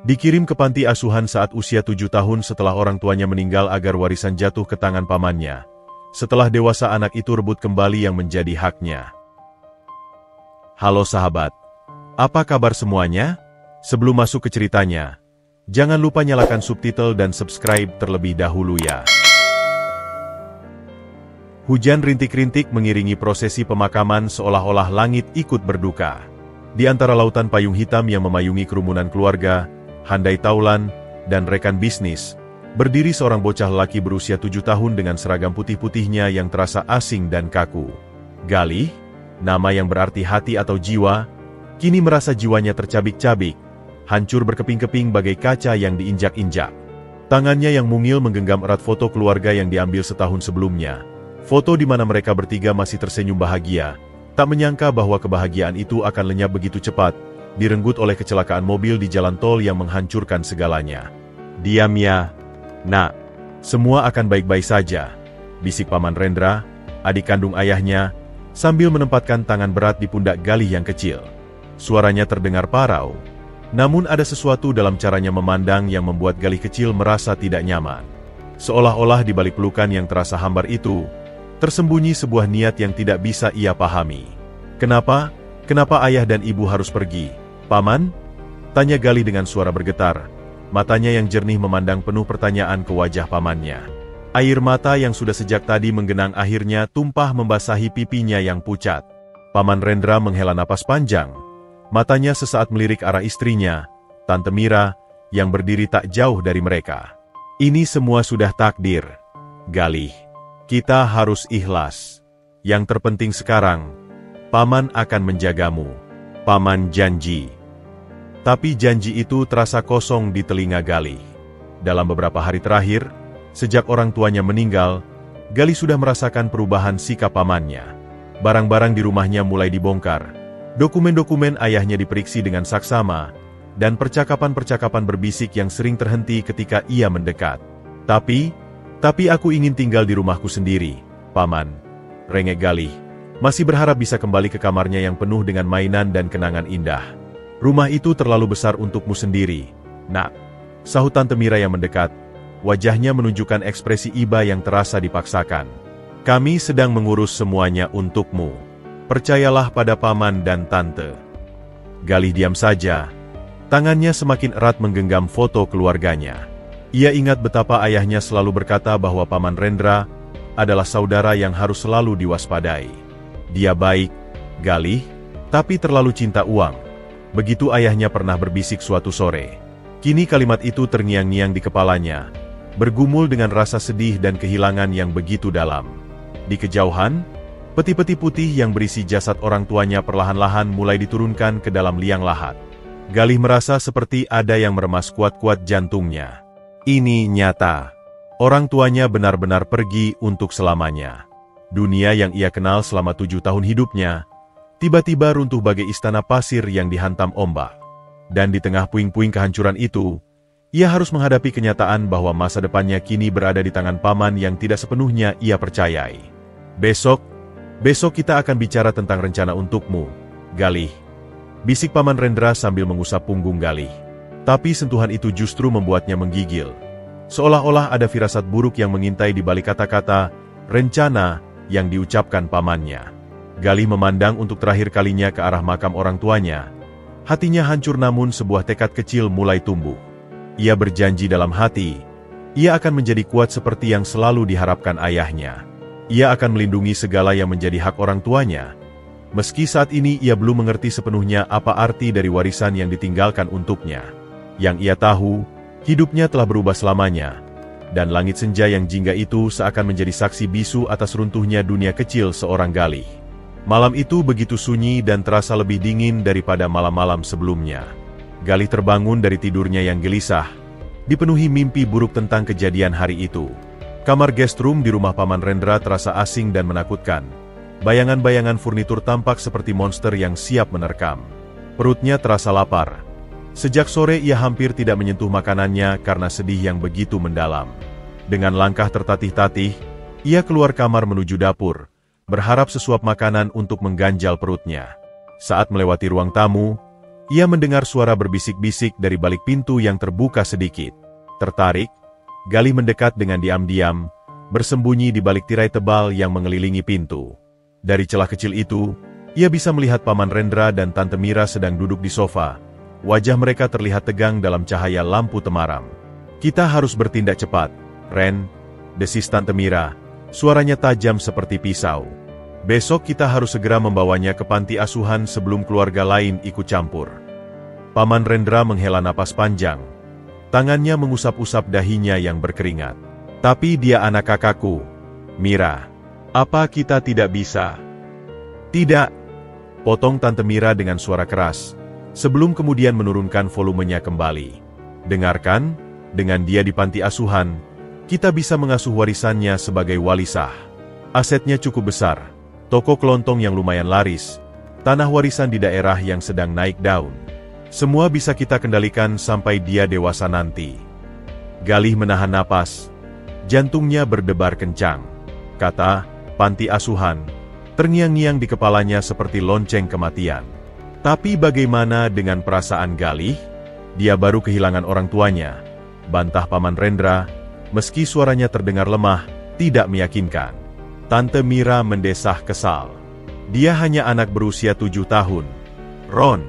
Dikirim ke panti asuhan saat usia 7 tahun setelah orang tuanya meninggal agar warisan jatuh ke tangan pamannya. Setelah dewasa anak itu rebut kembali yang menjadi haknya. Halo sahabat, apa kabar semuanya? Sebelum masuk ke ceritanya, jangan lupa nyalakan subtitle dan subscribe terlebih dahulu ya. Hujan rintik-rintik mengiringi prosesi pemakaman seolah-olah langit ikut berduka. Di antara lautan payung hitam yang memayungi kerumunan keluarga, handai taulan, dan rekan bisnis, berdiri seorang bocah lelaki berusia 7 tahun dengan seragam putih-putihnya yang terasa asing dan kaku. Galih, nama yang berarti hati atau jiwa, kini merasa jiwanya tercabik-cabik, hancur berkeping-keping bagai kaca yang diinjak-injak. Tangannya yang mungil menggenggam erat foto keluarga yang diambil setahun sebelumnya. Foto di mana mereka bertiga masih tersenyum bahagia, tak menyangka bahwa kebahagiaan itu akan lenyap begitu cepat, direnggut oleh kecelakaan mobil di jalan tol yang menghancurkan segalanya. "Diam ya, nak. Semua akan baik-baik saja," bisik Paman Rendra, adik kandung ayahnya, sambil menempatkan tangan berat di pundak Galih yang kecil. Suaranya terdengar parau, namun ada sesuatu dalam caranya memandang yang membuat Galih kecil merasa tidak nyaman. Seolah-olah di balik pelukan yang terasa hambar itu, tersembunyi sebuah niat yang tidak bisa ia pahami. "Kenapa? Kenapa ayah dan ibu harus pergi, Paman?" tanya Galih dengan suara bergetar. Matanya yang jernih memandang penuh pertanyaan ke wajah pamannya. Air mata yang sudah sejak tadi menggenang akhirnya tumpah membasahi pipinya yang pucat. Paman Rendra menghela napas panjang. Matanya sesaat melirik arah istrinya, Tante Mira, yang berdiri tak jauh dari mereka. "Ini semua sudah takdir, Galih. Kita harus ikhlas. Yang terpenting sekarang, Paman akan menjagamu. Paman janji." Tapi janji itu terasa kosong di telinga Galih. Dalam beberapa hari terakhir, sejak orang tuanya meninggal, Galih sudah merasakan perubahan sikap pamannya. Barang-barang di rumahnya mulai dibongkar, dokumen-dokumen ayahnya diperiksi dengan saksama, dan percakapan-percakapan berbisik yang sering terhenti ketika ia mendekat. Tapi aku ingin tinggal di rumahku sendiri, Paman," rengek Galih, masih berharap bisa kembali ke kamarnya yang penuh dengan mainan dan kenangan indah. "Rumah itu terlalu besar untukmu sendiri, nak," sahut Tante Mira yang mendekat. Wajahnya menunjukkan ekspresi iba yang terasa dipaksakan. "Kami sedang mengurus semuanya untukmu. Percayalah pada Paman dan Tante." Galih diam saja. Tangannya semakin erat menggenggam foto keluarganya. Ia ingat betapa ayahnya selalu berkata bahwa Paman Rendra adalah saudara yang harus selalu diwaspadai. "Dia baik, Galih, tapi terlalu cinta uang." Begitu ayahnya pernah berbisik suatu sore. Kini kalimat itu terngiang-ngiang di kepalanya, bergumul dengan rasa sedih dan kehilangan yang begitu dalam. Di kejauhan, peti-peti putih yang berisi jasad orang tuanya perlahan-lahan mulai diturunkan ke dalam liang lahat. Galih merasa seperti ada yang meremas kuat-kuat jantungnya. Ini nyata. Orang tuanya benar-benar pergi untuk selamanya. Dunia yang ia kenal selama 7 tahun hidupnya, tiba-tiba runtuh bagai istana pasir yang dihantam ombak. Dan di tengah puing-puing kehancuran itu, ia harus menghadapi kenyataan bahwa masa depannya kini berada di tangan paman yang tidak sepenuhnya ia percayai. Besok kita akan bicara tentang rencana untukmu, Galih," bisik Paman Rendra sambil mengusap punggung Galih. Tapi sentuhan itu justru membuatnya menggigil. Seolah-olah ada firasat buruk yang mengintai di balik kata-kata rencana yang diucapkan pamannya. Galih memandang untuk terakhir kalinya ke arah makam orang tuanya. Hatinya hancur namun sebuah tekad kecil mulai tumbuh. Ia berjanji dalam hati, ia akan menjadi kuat seperti yang selalu diharapkan ayahnya. Ia akan melindungi segala yang menjadi hak orang tuanya. Meski saat ini ia belum mengerti sepenuhnya apa arti dari warisan yang ditinggalkan untuknya. Yang ia tahu, hidupnya telah berubah selamanya. Dan langit senja yang jingga itu seakan menjadi saksi bisu atas runtuhnya dunia kecil seorang Galih. Malam itu begitu sunyi dan terasa lebih dingin daripada malam-malam sebelumnya. Galih terbangun dari tidurnya yang gelisah, dipenuhi mimpi buruk tentang kejadian hari itu. Kamar guest room di rumah Paman Rendra terasa asing dan menakutkan. Bayangan-bayangan furnitur tampak seperti monster yang siap menerkam. Perutnya terasa lapar. Sejak sore ia hampir tidak menyentuh makanannya karena sedih yang begitu mendalam. Dengan langkah tertatih-tatih, ia keluar kamar menuju dapur, berharap sesuap makanan untuk mengganjal perutnya. Saat melewati ruang tamu, Ia mendengar suara berbisik-bisik dari balik pintu yang terbuka sedikit. Tertarik, Galih mendekat dengan diam-diam, bersembunyi di balik tirai tebal yang mengelilingi pintu. Dari celah kecil itu, ia bisa melihat Paman Rendra dan Tante Mira sedang duduk di sofa. Wajah mereka terlihat tegang dalam cahaya lampu temaram. "Kita harus bertindak cepat, Ren," desis Tante Mira. Suaranya tajam seperti pisau. "Besok kita harus segera membawanya ke panti asuhan sebelum keluarga lain ikut campur." Paman Rendra menghela napas panjang. Tangannya mengusap-usap dahinya yang berkeringat. "Tapi dia anak kakakku, Mira. Apa kita tidak bisa?" "Tidak," potong Tante Mira dengan suara keras, sebelum kemudian menurunkan volumenya kembali. "Dengarkan, dengan dia di panti asuhan, kita bisa mengasuh warisannya sebagai wali sah. Asetnya cukup besar, toko kelontong yang lumayan laris, tanah warisan di daerah yang sedang naik daun. Semua bisa kita kendalikan sampai dia dewasa nanti." Galih menahan napas. Jantungnya berdebar kencang. Kata, panti asuhan, terngiang-ngiang di kepalanya seperti lonceng kematian. Tapi bagaimana dengan perasaan Galih? Dia baru kehilangan orang tuanya. Bantah Paman Rendra, meski suaranya terdengar lemah, tidak meyakinkan. Tante Mira mendesah kesal. "Dia hanya anak berusia 7 tahun. Ron,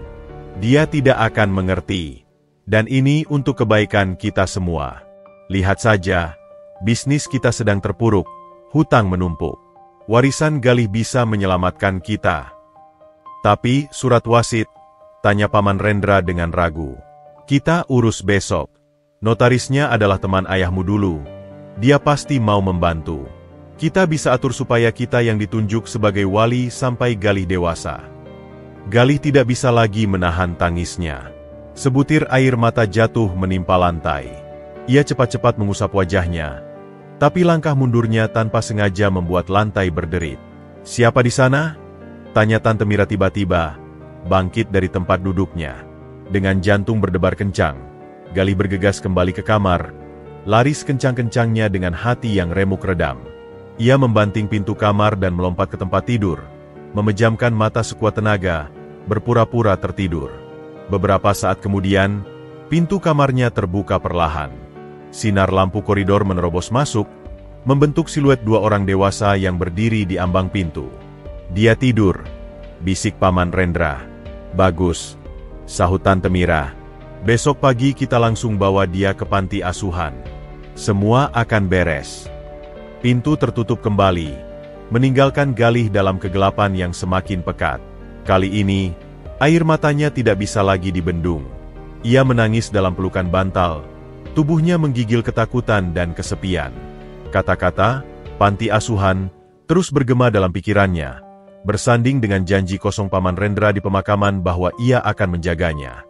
dia tidak akan mengerti. Dan ini untuk kebaikan kita semua. Lihat saja, bisnis kita sedang terpuruk, hutang menumpuk. Warisan Galih bisa menyelamatkan kita." "Tapi, surat wasit?" tanya Paman Rendra dengan ragu. "Kita urus besok. Notarisnya adalah teman ayahmu dulu. Dia pasti mau membantu. Kita bisa atur supaya kita yang ditunjuk sebagai wali sampai Galih dewasa." Galih tidak bisa lagi menahan tangisnya. Sebutir air mata jatuh menimpa lantai. Ia cepat-cepat mengusap wajahnya. Tapi langkah mundurnya tanpa sengaja membuat lantai berderit. "Siapa di sana?" tanya Tante Mira tiba-tiba, bangkit dari tempat duduknya. Dengan jantung berdebar kencang, Galih bergegas kembali ke kamar, lari sekencang-kencangnya dengan hati yang remuk redam. Ia membanting pintu kamar dan melompat ke tempat tidur, memejamkan mata sekuat tenaga, berpura-pura tertidur. Beberapa saat kemudian, pintu kamarnya terbuka perlahan. Sinar lampu koridor menerobos masuk, membentuk siluet 2 orang dewasa yang berdiri di ambang pintu. "Dia tidur," bisik Paman Rendra. "Bagus," sahut Tante Mira. "Besok pagi kita langsung bawa dia ke panti asuhan. Semua akan beres." Pintu tertutup kembali, meninggalkan Galih dalam kegelapan yang semakin pekat. Kali ini, air matanya tidak bisa lagi dibendung. Ia menangis dalam pelukan bantal, tubuhnya menggigil ketakutan dan kesepian. Kata-kata, panti asuhan, terus bergema dalam pikirannya, bersanding dengan janji kosong Paman Rendra di pemakaman bahwa ia akan menjaganya.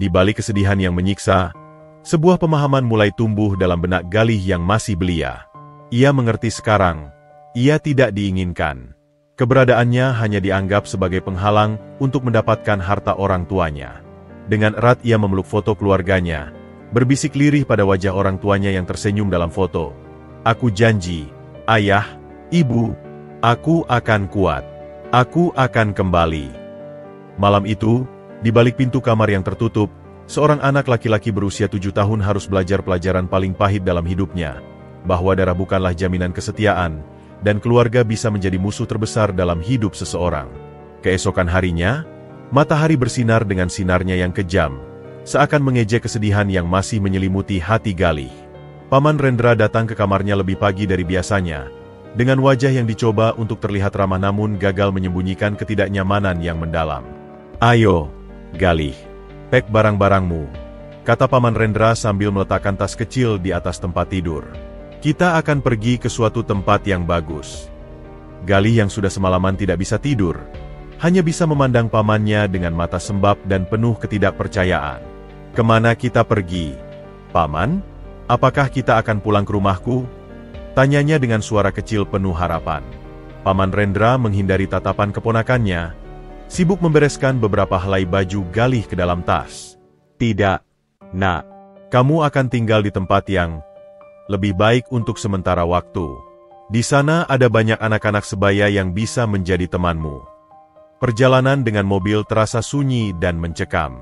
Di balik kesedihan yang menyiksa, sebuah pemahaman mulai tumbuh dalam benak Galih yang masih belia. Ia mengerti sekarang, ia tidak diinginkan. Keberadaannya hanya dianggap sebagai penghalang untuk mendapatkan harta orang tuanya. Dengan erat ia memeluk foto keluarganya, berbisik lirih pada wajah orang tuanya yang tersenyum dalam foto. "Aku janji, Ayah, Ibu, aku akan kuat. Aku akan kembali." Malam itu, di balik pintu kamar yang tertutup, seorang anak laki-laki berusia 7 tahun harus belajar pelajaran paling pahit dalam hidupnya, bahwa darah bukanlah jaminan kesetiaan, dan keluarga bisa menjadi musuh terbesar dalam hidup seseorang. Keesokan harinya, matahari bersinar dengan sinarnya yang kejam, seakan mengejek kesedihan yang masih menyelimuti hati Galih. Paman Rendra datang ke kamarnya lebih pagi dari biasanya, dengan wajah yang dicoba untuk terlihat ramah namun gagal menyembunyikan ketidaknyamanan yang mendalam. "Ayo, Galih, pek barang-barangmu," kata Paman Rendra sambil meletakkan tas kecil di atas tempat tidur. "Kita akan pergi ke suatu tempat yang bagus." Galih yang sudah semalaman tidak bisa tidur, hanya bisa memandang pamannya dengan mata sembab dan penuh ketidakpercayaan. "Kemana kita pergi, Paman? Apakah kita akan pulang ke rumahku?" tanyanya dengan suara kecil penuh harapan. Paman Rendra menghindari tatapan keponakannya, sibuk membereskan beberapa helai baju Galih ke dalam tas. "Tidak, Nak. Kamu akan tinggal di tempat yang lebih baik untuk sementara waktu. Di sana ada banyak anak-anak sebaya yang bisa menjadi temanmu." Perjalanan dengan mobil terasa sunyi dan mencekam.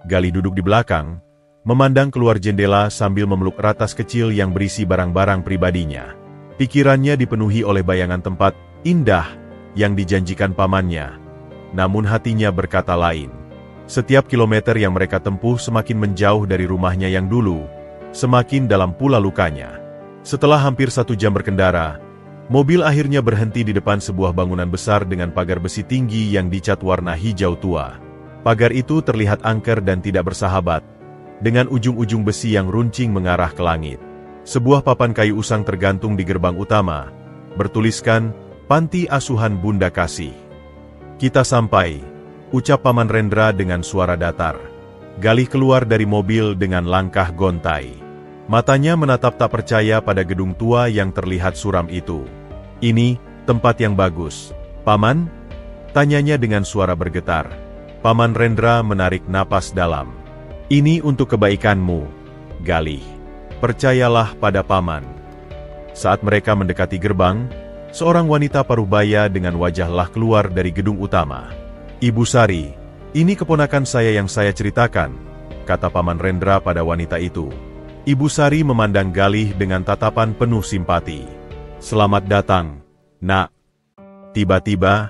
Galih duduk di belakang, memandang keluar jendela sambil memeluk ratas kecil yang berisi barang-barang pribadinya. Pikirannya dipenuhi oleh bayangan tempat indah yang dijanjikan pamannya. Namun hatinya berkata lain. Setiap kilometer yang mereka tempuh semakin menjauh dari rumahnya yang dulu, semakin dalam pula lukanya. Setelah hampir 1 jam berkendara, mobil akhirnya berhenti di depan sebuah bangunan besar dengan pagar besi tinggi yang dicat warna hijau tua. Pagar itu terlihat angker dan tidak bersahabat, dengan ujung-ujung besi yang runcing mengarah ke langit. Sebuah papan kayu usang tergantung di gerbang utama, bertuliskan, Panti Asuhan Bunda Kasih. Kita sampai, ucap Paman Rendra dengan suara datar. Galih keluar dari mobil dengan langkah gontai. Matanya menatap tak percaya pada gedung tua yang terlihat suram itu. Ini, tempat yang bagus. Paman? Tanyanya dengan suara bergetar. Paman Rendra menarik napas dalam. Ini untuk kebaikanmu, Galih. Percayalah pada Paman. Saat mereka mendekati gerbang, seorang wanita parubaya dengan wajah lelah keluar dari gedung utama. Ibu Sari, ini keponakan saya yang saya ceritakan, kata Paman Rendra pada wanita itu. Ibu Sari memandang Galih dengan tatapan penuh simpati. Selamat datang, nak. Tiba-tiba,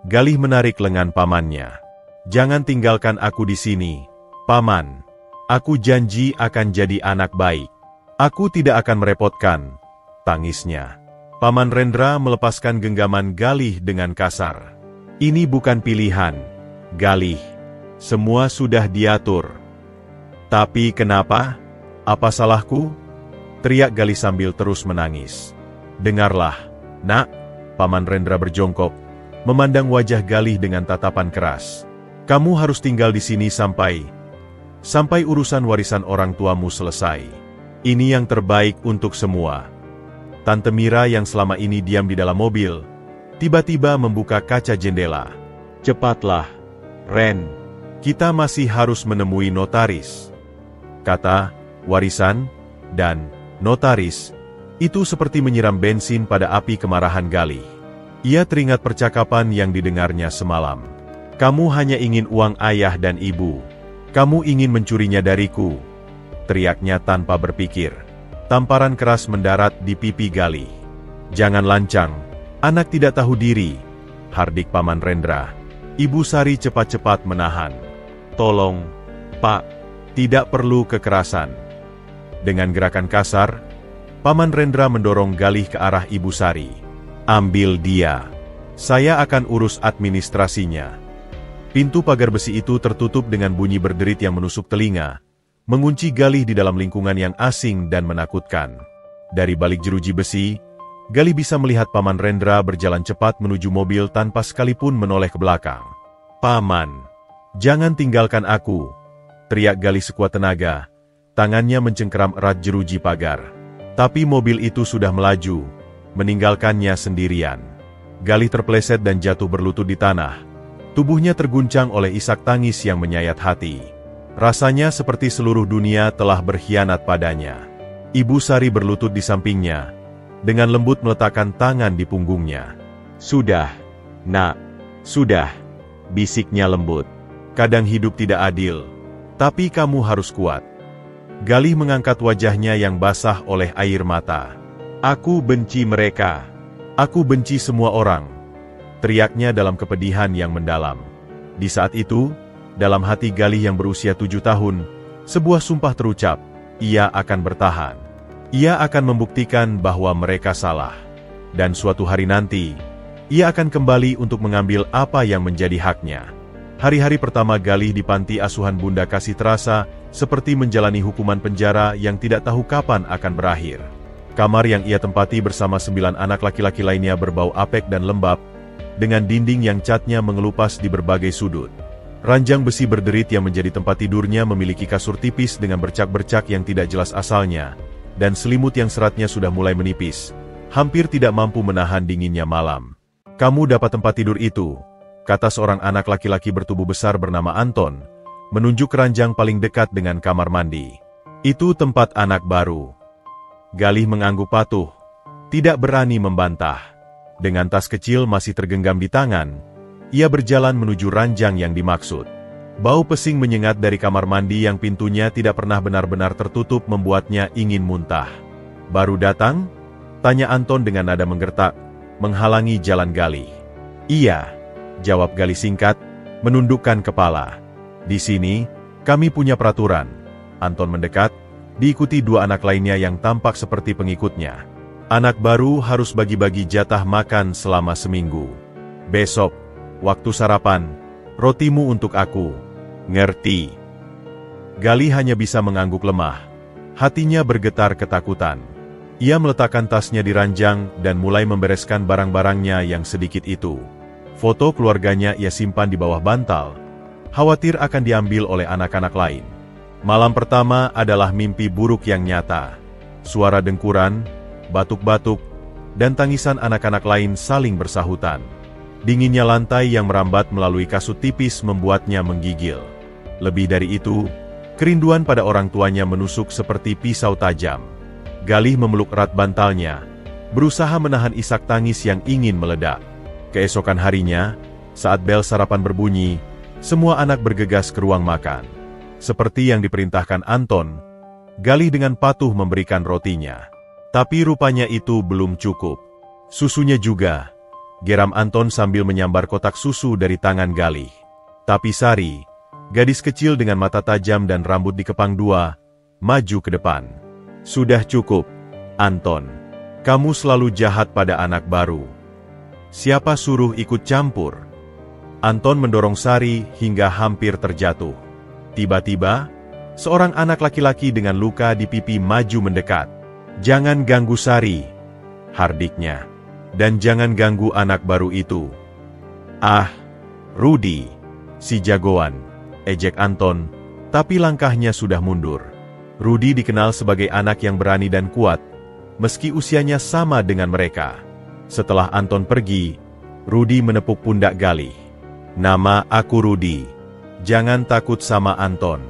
Galih menarik lengan pamannya. Jangan tinggalkan aku di sini, Paman. Aku janji akan jadi anak baik. Aku tidak akan merepotkan, tangisnya. Paman Rendra melepaskan genggaman Galih dengan kasar. Ini bukan pilihan, Galih. Semua sudah diatur. Tapi kenapa? Apa salahku? Teriak Galih sambil terus menangis. Dengarlah, nak. Paman Rendra berjongkok, memandang wajah Galih dengan tatapan keras. Kamu harus tinggal di sini sampai urusan warisan orang tuamu selesai. Ini yang terbaik untuk semua. Tante Mira yang selama ini diam di dalam mobil, tiba-tiba membuka kaca jendela. Cepatlah, Ren. Kita masih harus menemui notaris. Kata, warisan, dan notaris, itu seperti menyiram bensin pada api kemarahan Galih. Ia teringat percakapan yang didengarnya semalam. Kamu hanya ingin uang ayah dan ibu. Kamu ingin mencurinya dariku. Teriaknya tanpa berpikir. Tamparan keras mendarat di pipi Galih. Jangan lancang, anak tidak tahu diri, hardik Paman Rendra. Ibu Sari cepat-cepat menahan. Tolong, Pak, tidak perlu kekerasan. Dengan gerakan kasar, Paman Rendra mendorong Galih ke arah Ibu Sari. Ambil dia. Saya akan urus administrasinya. Pintu pagar besi itu tertutup dengan bunyi berderit yang menusuk telinga, mengunci Galih di dalam lingkungan yang asing dan menakutkan. Dari balik jeruji besi, Galih bisa melihat Paman Rendra berjalan cepat menuju mobil tanpa sekalipun menoleh ke belakang. Paman, jangan tinggalkan aku, teriak Galih sekuat tenaga. Tangannya mencengkeram erat jeruji pagar. Tapi mobil itu sudah melaju, meninggalkannya sendirian. Galih terpeleset dan jatuh berlutut di tanah. Tubuhnya terguncang oleh isak tangis yang menyayat hati. Rasanya seperti seluruh dunia telah berkhianat padanya. Ibu Sari berlutut di sampingnya, dengan lembut meletakkan tangan di punggungnya. Sudah, nak, sudah, bisiknya lembut. Kadang hidup tidak adil, tapi kamu harus kuat. Galih mengangkat wajahnya yang basah oleh air mata. Aku benci mereka. Aku benci semua orang. Teriaknya dalam kepedihan yang mendalam. Di saat itu, dalam hati Galih yang berusia 7 tahun, sebuah sumpah terucap, ia akan bertahan. Ia akan membuktikan bahwa mereka salah. Dan suatu hari nanti, ia akan kembali untuk mengambil apa yang menjadi haknya. Hari-hari pertama Galih di Panti Asuhan Bunda Kasih terasa seperti menjalani hukuman penjara yang tidak tahu kapan akan berakhir. Kamar yang ia tempati bersama 9 anak laki-laki lainnya berbau apek dan lembab, dengan dinding yang catnya mengelupas di berbagai sudut. Ranjang besi berderit yang menjadi tempat tidurnya memiliki kasur tipis dengan bercak-bercak yang tidak jelas asalnya, dan selimut yang seratnya sudah mulai menipis, hampir tidak mampu menahan dinginnya malam. Kamu dapat tempat tidur itu, kata seorang anak laki-laki bertubuh besar bernama Anton, menunjuk ranjang paling dekat dengan kamar mandi. Itu tempat anak baru. Galih mengangguk patuh, tidak berani membantah. Dengan tas kecil masih tergenggam di tangan, Ia berjalan menuju ranjang yang dimaksud. Bau pesing menyengat dari kamar mandi yang pintunya tidak pernah benar-benar tertutup membuatnya ingin muntah. "Baru datang?" tanya Anton dengan nada menggertak, menghalangi jalan Galih. "Iya," jawab Galih singkat, menundukkan kepala. "Di sini, kami punya peraturan." Anton mendekat, diikuti dua anak lainnya yang tampak seperti pengikutnya. Anak baru harus bagi-bagi jatah makan selama seminggu. "Besok, waktu sarapan, rotimu untuk aku. Ngerti?" Galih hanya bisa mengangguk lemah. Hatinya bergetar ketakutan. Ia meletakkan tasnya di ranjang dan mulai membereskan barang-barangnya yang sedikit itu. Foto keluarganya ia simpan di bawah bantal, khawatir akan diambil oleh anak-anak lain. Malam pertama adalah mimpi buruk yang nyata. Suara dengkuran, batuk-batuk, dan tangisan anak-anak lain saling bersahutan. Dinginnya lantai yang merambat melalui kasut tipis membuatnya menggigil. Lebih dari itu, kerinduan pada orang tuanya menusuk seperti pisau tajam. Galih memeluk erat bantalnya, berusaha menahan isak tangis yang ingin meledak. Keesokan harinya, saat bel sarapan berbunyi, semua anak bergegas ke ruang makan. Seperti yang diperintahkan Anton, Galih dengan patuh memberikan rotinya. Tapi rupanya itu belum cukup. "Susunya juga," geram Anton sambil menyambar kotak susu dari tangan Galih. Tapi Sari, gadis kecil dengan mata tajam dan rambut dikepang dua, maju ke depan. "Sudah cukup, Anton. Kamu selalu jahat pada anak baru. Siapa suruh ikut campur?" Anton mendorong Sari hingga hampir terjatuh. Tiba-tiba, seorang anak laki-laki dengan luka di pipi maju mendekat. "Jangan ganggu Sari," hardiknya. "Dan jangan ganggu anak baru itu." "Ah, Rudi, si jagoan," ejek Anton, tapi langkahnya sudah mundur. Rudi dikenal sebagai anak yang berani dan kuat, meski usianya sama dengan mereka. Setelah Anton pergi, Rudi menepuk pundak Galih. "Nama aku Rudi. Jangan takut sama Anton.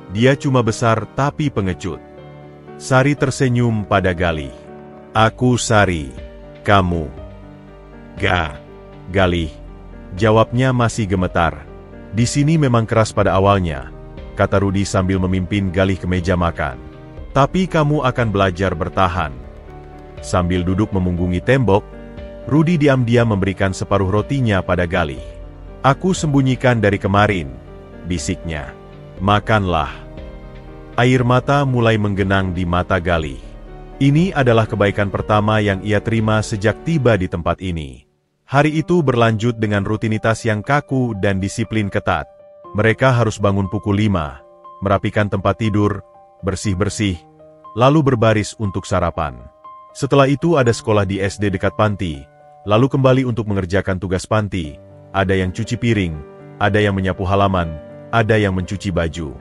Dia cuma besar tapi pengecut." Sari tersenyum pada Galih. "Aku Sari. Kamu?" Galih." Jawabnya masih gemetar. "Di sini memang keras pada awalnya," kata Rudi sambil memimpin Galih ke meja makan. "Tapi kamu akan belajar bertahan." Sambil duduk memunggungi tembok, Rudi diam-diam memberikan separuh rotinya pada Galih. "Aku sembunyikan dari kemarin," bisiknya. "Makanlah." Air mata mulai menggenang di mata Galih. Ini adalah kebaikan pertama yang ia terima sejak tiba di tempat ini. Hari itu berlanjut dengan rutinitas yang kaku dan disiplin ketat. Mereka harus bangun pukul 5, merapikan tempat tidur, bersih-bersih, lalu berbaris untuk sarapan. Setelah itu ada sekolah di SD dekat panti, lalu kembali untuk mengerjakan tugas panti. Ada yang cuci piring, ada yang menyapu halaman, ada yang mencuci baju.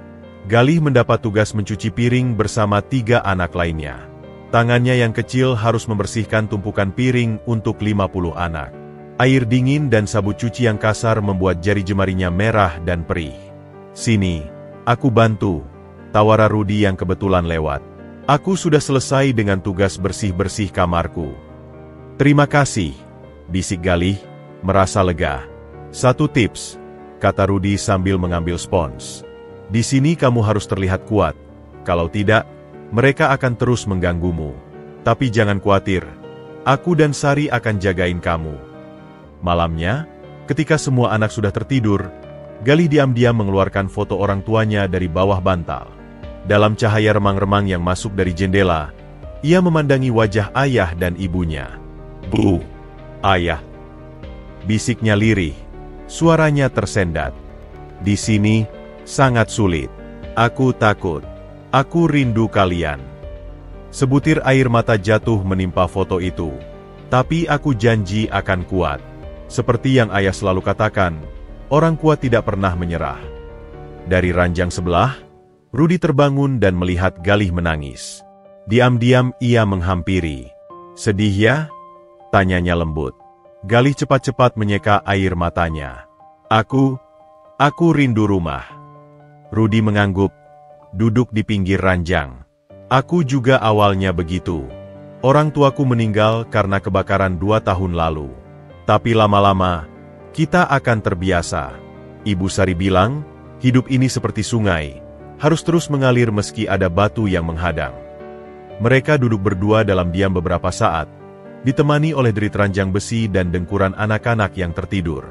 Galih mendapat tugas mencuci piring bersama 3 anak lainnya. Tangannya yang kecil harus membersihkan tumpukan piring untuk 50 anak. Air dingin dan sabut cuci yang kasar membuat jari jemarinya merah dan perih. "Sini, aku bantu," tawara Rudi yang kebetulan lewat. "Aku sudah selesai dengan tugas bersih-bersih kamarku." "Terima kasih," bisik Galih, merasa lega. "Satu tips," kata Rudi sambil mengambil spons. "Di sini kamu harus terlihat kuat. Kalau tidak, mereka akan terus mengganggumu. Tapi jangan khawatir, aku dan Sari akan jagain kamu." Malamnya, ketika semua anak sudah tertidur, Galih diam-diam mengeluarkan foto orang tuanya dari bawah bantal. Dalam cahaya remang-remang yang masuk dari jendela, ia memandangi wajah ayah dan ibunya. "Bu, ayah," bisiknya lirih, suaranya tersendat. "Di sini sangat sulit. Aku takut. Aku rindu kalian." Sebutir air mata jatuh menimpa foto itu. "Tapi aku janji akan kuat." Seperti yang ayah selalu katakan, orang kuat tidak pernah menyerah. Dari ranjang sebelah, Rudi terbangun dan melihat Galih menangis. Diam-diam ia menghampiri. "Sedih ya?" tanyanya lembut. Galih cepat-cepat menyeka air matanya. Aku rindu rumah." Rudi mengangguk, duduk di pinggir ranjang. "Aku juga awalnya begitu. Orang tuaku meninggal karena kebakaran 2 tahun lalu. Tapi lama-lama, Kita akan terbiasa. Ibu Sari bilang, hidup ini seperti sungai, harus terus mengalir meski ada batu yang menghadang. Mereka duduk berdua dalam diam beberapa saat, ditemani oleh derit ranjang besi dan dengkuran anak-anak yang tertidur.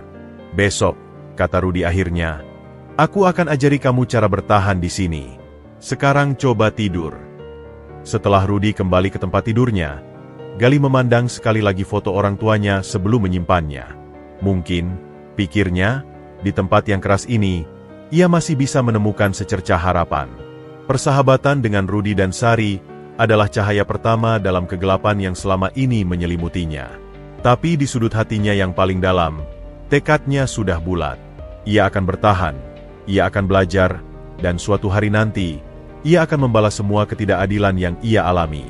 Besok, kata Rudi akhirnya, aku akan ajari kamu cara bertahan di sini. Sekarang coba tidur. Setelah Rudi kembali ke tempat tidurnya, Galih memandang sekali lagi foto orang tuanya sebelum menyimpannya. Mungkin, pikirnya, di tempat yang keras ini, ia masih bisa menemukan secercah harapan. Persahabatan dengan Rudi dan Sari adalah cahaya pertama dalam kegelapan yang selama ini menyelimutinya. Tapi di sudut hatinya yang paling dalam, tekadnya sudah bulat. Ia akan bertahan, ia akan belajar, dan suatu hari nanti, ia akan membalas semua ketidakadilan yang ia alami.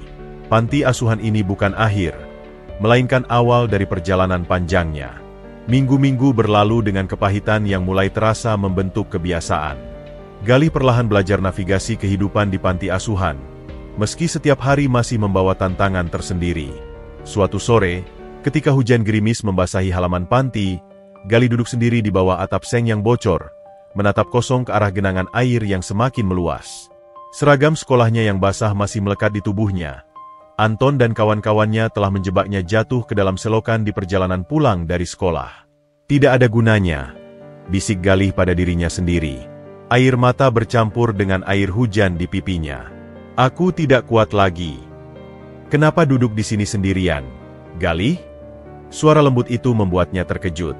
Panti asuhan ini bukan akhir, melainkan awal dari perjalanan panjangnya. Minggu-minggu berlalu dengan kepahitan yang mulai terasa membentuk kebiasaan. Galih perlahan belajar navigasi kehidupan di panti asuhan, meski setiap hari masih membawa tantangan tersendiri. Suatu sore, ketika hujan gerimis membasahi halaman panti, Galih duduk sendiri di bawah atap seng yang bocor, menatap kosong ke arah genangan air yang semakin meluas. Seragam sekolahnya yang basah masih melekat di tubuhnya. Anton dan kawan-kawannya telah menjebaknya jatuh ke dalam selokan di perjalanan pulang dari sekolah. Tidak ada gunanya, bisik Galih pada dirinya sendiri. Air mata bercampur dengan air hujan di pipinya. Aku tidak kuat lagi. Kenapa duduk di sini sendirian, Galih? Suara lembut itu membuatnya terkejut.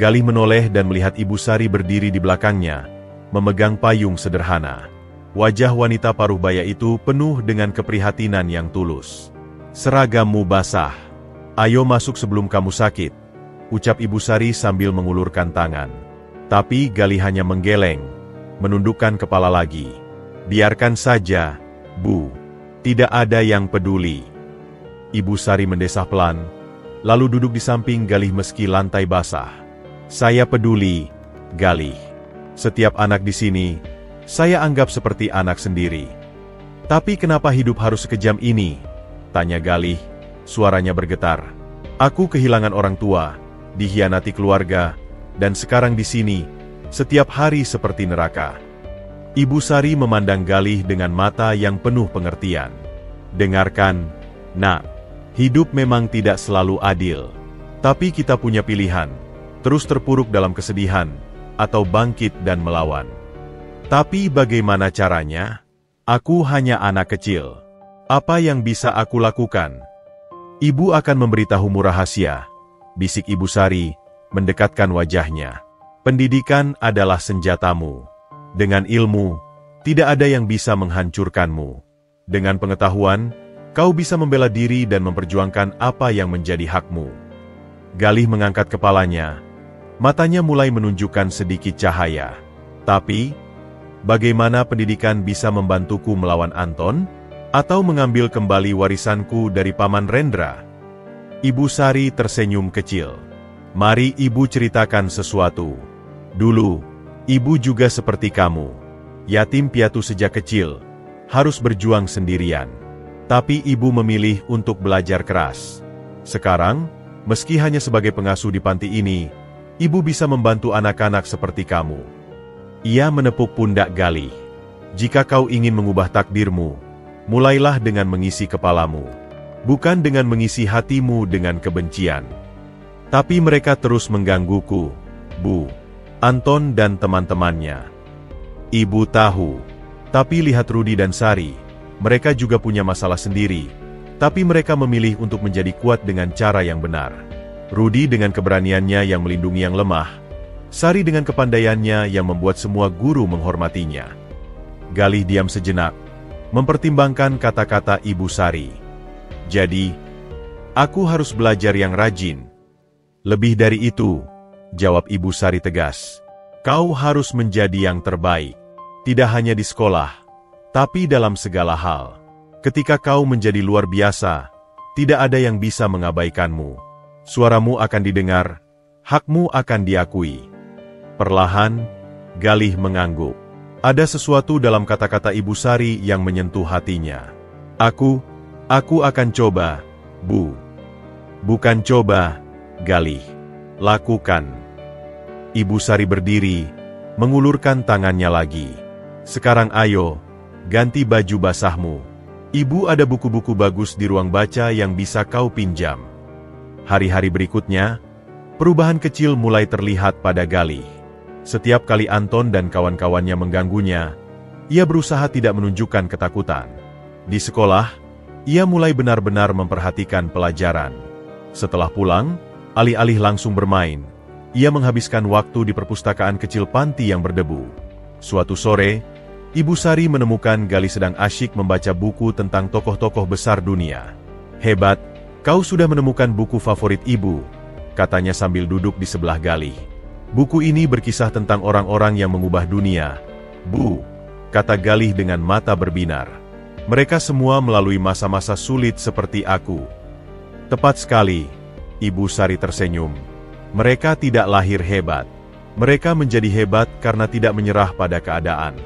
Galih menoleh dan melihat Ibu Sari berdiri di belakangnya, memegang payung sederhana. Wajah wanita paruh baya itu penuh dengan keprihatinan yang tulus. Seragammu basah. Ayo masuk sebelum kamu sakit, ucap Ibu Sari sambil mengulurkan tangan. Tapi Galih hanya menggeleng, menundukkan kepala lagi. Biarkan saja, Bu. Tidak ada yang peduli. Ibu Sari mendesah pelan, lalu duduk di samping Galih meski lantai basah. Saya peduli, Galih. Setiap anak di sini, saya anggap seperti anak sendiri. Tapi kenapa hidup harus sekejam ini? Tanya Galih, suaranya bergetar. Aku kehilangan orang tua, dikhianati keluarga, dan sekarang di sini, setiap hari seperti neraka. Ibu Sari memandang Galih dengan mata yang penuh pengertian. Dengarkan, Nak, hidup memang tidak selalu adil. Tapi kita punya pilihan, terus terpuruk dalam kesedihan, atau bangkit dan melawan. Tapi bagaimana caranya? Aku hanya anak kecil. Apa yang bisa aku lakukan? Ibu akan memberitahumu rahasia, bisik Ibu Sari, mendekatkan wajahnya. Pendidikan adalah senjatamu. Dengan ilmu, tidak ada yang bisa menghancurkanmu. Dengan pengetahuan, kau bisa membela diri dan memperjuangkan apa yang menjadi hakmu. Galih mengangkat kepalanya. Matanya mulai menunjukkan sedikit cahaya. Tapi, bagaimana pendidikan bisa membantuku melawan Anton? Atau mengambil kembali warisanku dari Paman Rendra? Ibu Sari tersenyum kecil. Mari ibu ceritakan sesuatu. Dulu, ibu juga seperti kamu. Yatim piatu sejak kecil, harus berjuang sendirian. Tapi ibu memilih untuk belajar keras. Sekarang, meski hanya sebagai pengasuh di panti ini, ibu bisa membantu anak-anak seperti kamu. Ia menepuk pundak Galih. Jika kau ingin mengubah takdirmu, mulailah dengan mengisi kepalamu. Bukan dengan mengisi hatimu dengan kebencian. Tapi mereka terus menggangguku, Bu. Anton dan teman-temannya. Ibu tahu. Tapi lihat Rudi dan Sari. Mereka juga punya masalah sendiri. Tapi mereka memilih untuk menjadi kuat dengan cara yang benar. Rudi dengan keberaniannya yang melindungi yang lemah. Sari dengan kepandaiannya yang membuat semua guru menghormatinya. Galih diam sejenak, mempertimbangkan kata-kata Ibu Sari. Jadi, aku harus belajar yang rajin. Lebih dari itu, jawab Ibu Sari tegas. Kau harus menjadi yang terbaik. Tidak hanya di sekolah, tapi dalam segala hal. Ketika kau menjadi luar biasa, tidak ada yang bisa mengabaikanmu. Suaramu akan didengar, hakmu akan diakui. Perlahan, Galih mengangguk. Ada sesuatu dalam kata-kata Ibu Sari yang menyentuh hatinya. Aku akan coba, Bu. Bukan coba, Galih. Lakukan. Ibu Sari berdiri, mengulurkan tangannya lagi. Sekarang ayo, ganti baju basahmu. Ibu, ada buku-buku bagus di ruang baca yang bisa kau pinjam. Hari-hari berikutnya, perubahan kecil mulai terlihat pada Galih. Setiap kali Anton dan kawan-kawannya mengganggunya, ia berusaha tidak menunjukkan ketakutan. Di sekolah, ia mulai benar-benar memperhatikan pelajaran. Setelah pulang, alih-alih langsung bermain, ia menghabiskan waktu di perpustakaan kecil panti yang berdebu. Suatu sore, Ibu Sari menemukan Galih sedang asyik membaca buku tentang tokoh-tokoh besar dunia. "Hebat, kau sudah menemukan buku favorit ibu," katanya sambil duduk di sebelah Galih. "Buku ini berkisah tentang orang-orang yang mengubah dunia, Bu," kata Galih dengan mata berbinar. "Mereka semua melalui masa-masa sulit seperti aku." "Tepat sekali," Ibu Sari tersenyum. "Mereka tidak lahir hebat. Mereka menjadi hebat karena tidak menyerah pada keadaan."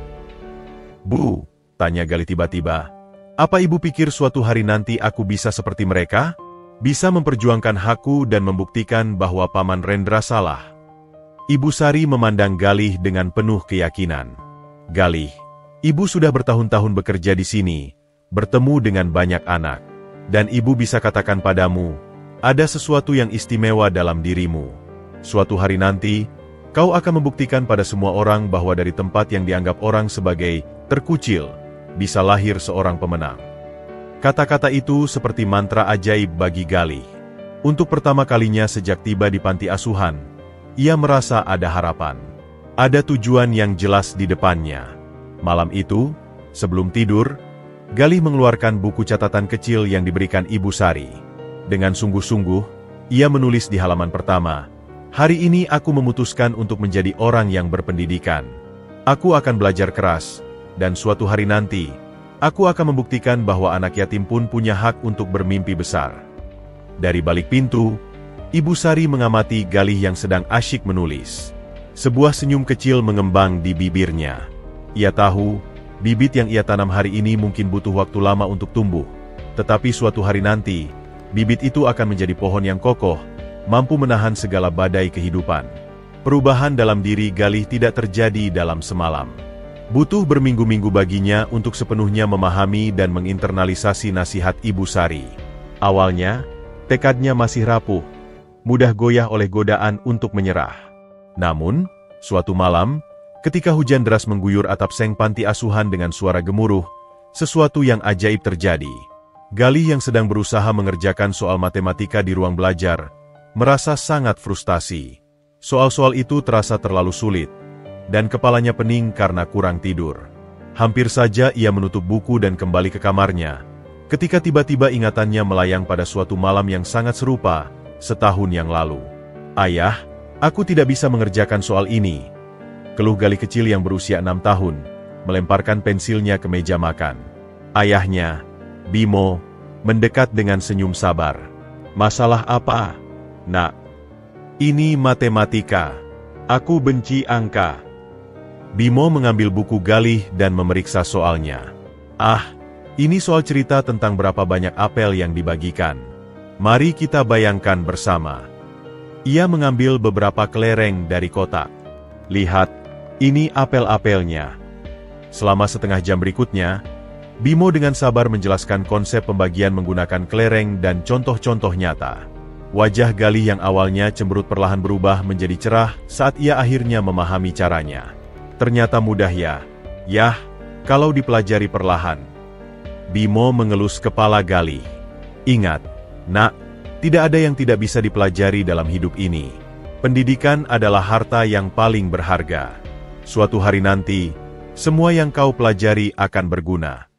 "Bu," tanya Galih tiba-tiba, "apa ibu pikir suatu hari nanti aku bisa seperti mereka? Bisa memperjuangkan hakku dan membuktikan bahwa Paman Rendra salah?" Ibu Sari memandang Galih dengan penuh keyakinan. "Galih, ibu sudah bertahun-tahun bekerja di sini, bertemu dengan banyak anak. Dan ibu bisa katakan padamu, ada sesuatu yang istimewa dalam dirimu. Suatu hari nanti, kau akan membuktikan pada semua orang bahwa dari tempat yang dianggap orang sebagai terkucil, bisa lahir seorang pemenang." Kata-kata itu seperti mantra ajaib bagi Galih. Untuk pertama kalinya sejak tiba di panti asuhan, ia merasa ada harapan. Ada tujuan yang jelas di depannya. Malam itu, sebelum tidur, Galih mengeluarkan buku catatan kecil yang diberikan Ibu Sari. Dengan sungguh-sungguh, ia menulis di halaman pertama, "Hari ini aku memutuskan untuk menjadi orang yang berpendidikan. Aku akan belajar keras, dan suatu hari nanti, aku akan membuktikan bahwa anak yatim pun punya hak untuk bermimpi besar." Dari balik pintu, Ibu Sari mengamati Galih yang sedang asyik menulis. Sebuah senyum kecil mengembang di bibirnya. Ia tahu, bibit yang ia tanam hari ini mungkin butuh waktu lama untuk tumbuh. Tetapi suatu hari nanti, bibit itu akan menjadi pohon yang kokoh, mampu menahan segala badai kehidupan. Perubahan dalam diri Galih tidak terjadi dalam semalam. Butuh berminggu-minggu baginya untuk sepenuhnya memahami dan menginternalisasi nasihat Ibu Sari. Awalnya, tekadnya masih rapuh, mudah goyah oleh godaan untuk menyerah. Namun, suatu malam, ketika hujan deras mengguyur atap seng panti asuhan dengan suara gemuruh, sesuatu yang ajaib terjadi. Galih yang sedang berusaha mengerjakan soal matematika di ruang belajar, merasa sangat frustasi. Soal-soal itu terasa terlalu sulit, dan kepalanya pening karena kurang tidur. Hampir saja ia menutup buku dan kembali ke kamarnya, ketika tiba-tiba ingatannya melayang pada suatu malam yang sangat serupa, setahun yang lalu. "Ayah, aku tidak bisa mengerjakan soal ini," keluh Galih kecil yang berusia 6 tahun, melemparkan pensilnya ke meja makan. Ayahnya, Bimo, mendekat dengan senyum sabar. "Masalah apa, Nak?" "Ini matematika. Aku benci angka." Bimo mengambil buku Galih dan memeriksa soalnya. "Ah, ini soal cerita tentang berapa banyak apel yang dibagikan. Mari kita bayangkan bersama." Ia mengambil beberapa kelereng dari kotak. "Lihat, ini apel-apelnya." Selama setengah jam berikutnya, Bimo dengan sabar menjelaskan konsep pembagian menggunakan kelereng dan contoh-contoh nyata. Wajah Galih yang awalnya cemberut perlahan berubah menjadi cerah saat ia akhirnya memahami caranya. "Ternyata mudah ya. Yah, kalau dipelajari perlahan." Bimo mengelus kepala Galih. "Ingat, Nak, tidak ada yang tidak bisa dipelajari dalam hidup ini. Pendidikan adalah harta yang paling berharga. Suatu hari nanti, semua yang kau pelajari akan berguna."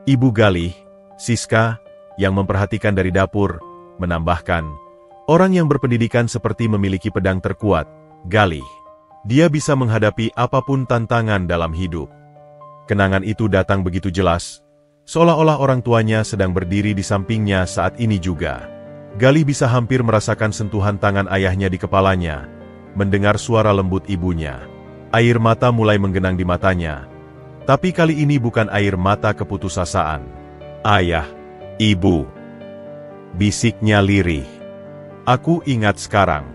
Ibu Galih, Siska, yang memperhatikan dari dapur, menambahkan, "Orang yang berpendidikan seperti memiliki pedang terkuat, Galih. Dia bisa menghadapi apapun tantangan dalam hidup." Kenangan itu datang begitu jelas, seolah-olah orang tuanya sedang berdiri di sampingnya saat ini juga. Galih bisa hampir merasakan sentuhan tangan ayahnya di kepalanya, mendengar suara lembut ibunya. Air mata mulai menggenang di matanya. Tapi kali ini bukan air mata keputusasaan. "Ayah, Ibu," bisiknya lirih. "Aku ingat sekarang."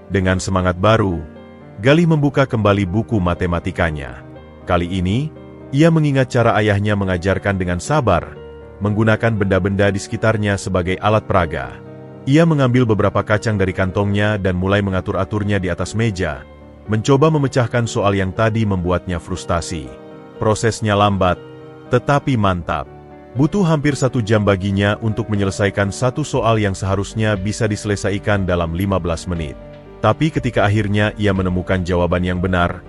Dengan semangat baru, Galih membuka kembali buku matematikanya. Kali ini, ia mengingat cara ayahnya mengajarkan dengan sabar, menggunakan benda-benda di sekitarnya sebagai alat peraga. Ia mengambil beberapa kacang dari kantongnya dan mulai mengatur-aturnya di atas meja, mencoba memecahkan soal yang tadi membuatnya frustasi. Prosesnya lambat, tetapi mantap. Butuh hampir 1 jam baginya untuk menyelesaikan satu soal yang seharusnya bisa diselesaikan dalam 15 menit. Tapi ketika akhirnya ia menemukan jawaban yang benar,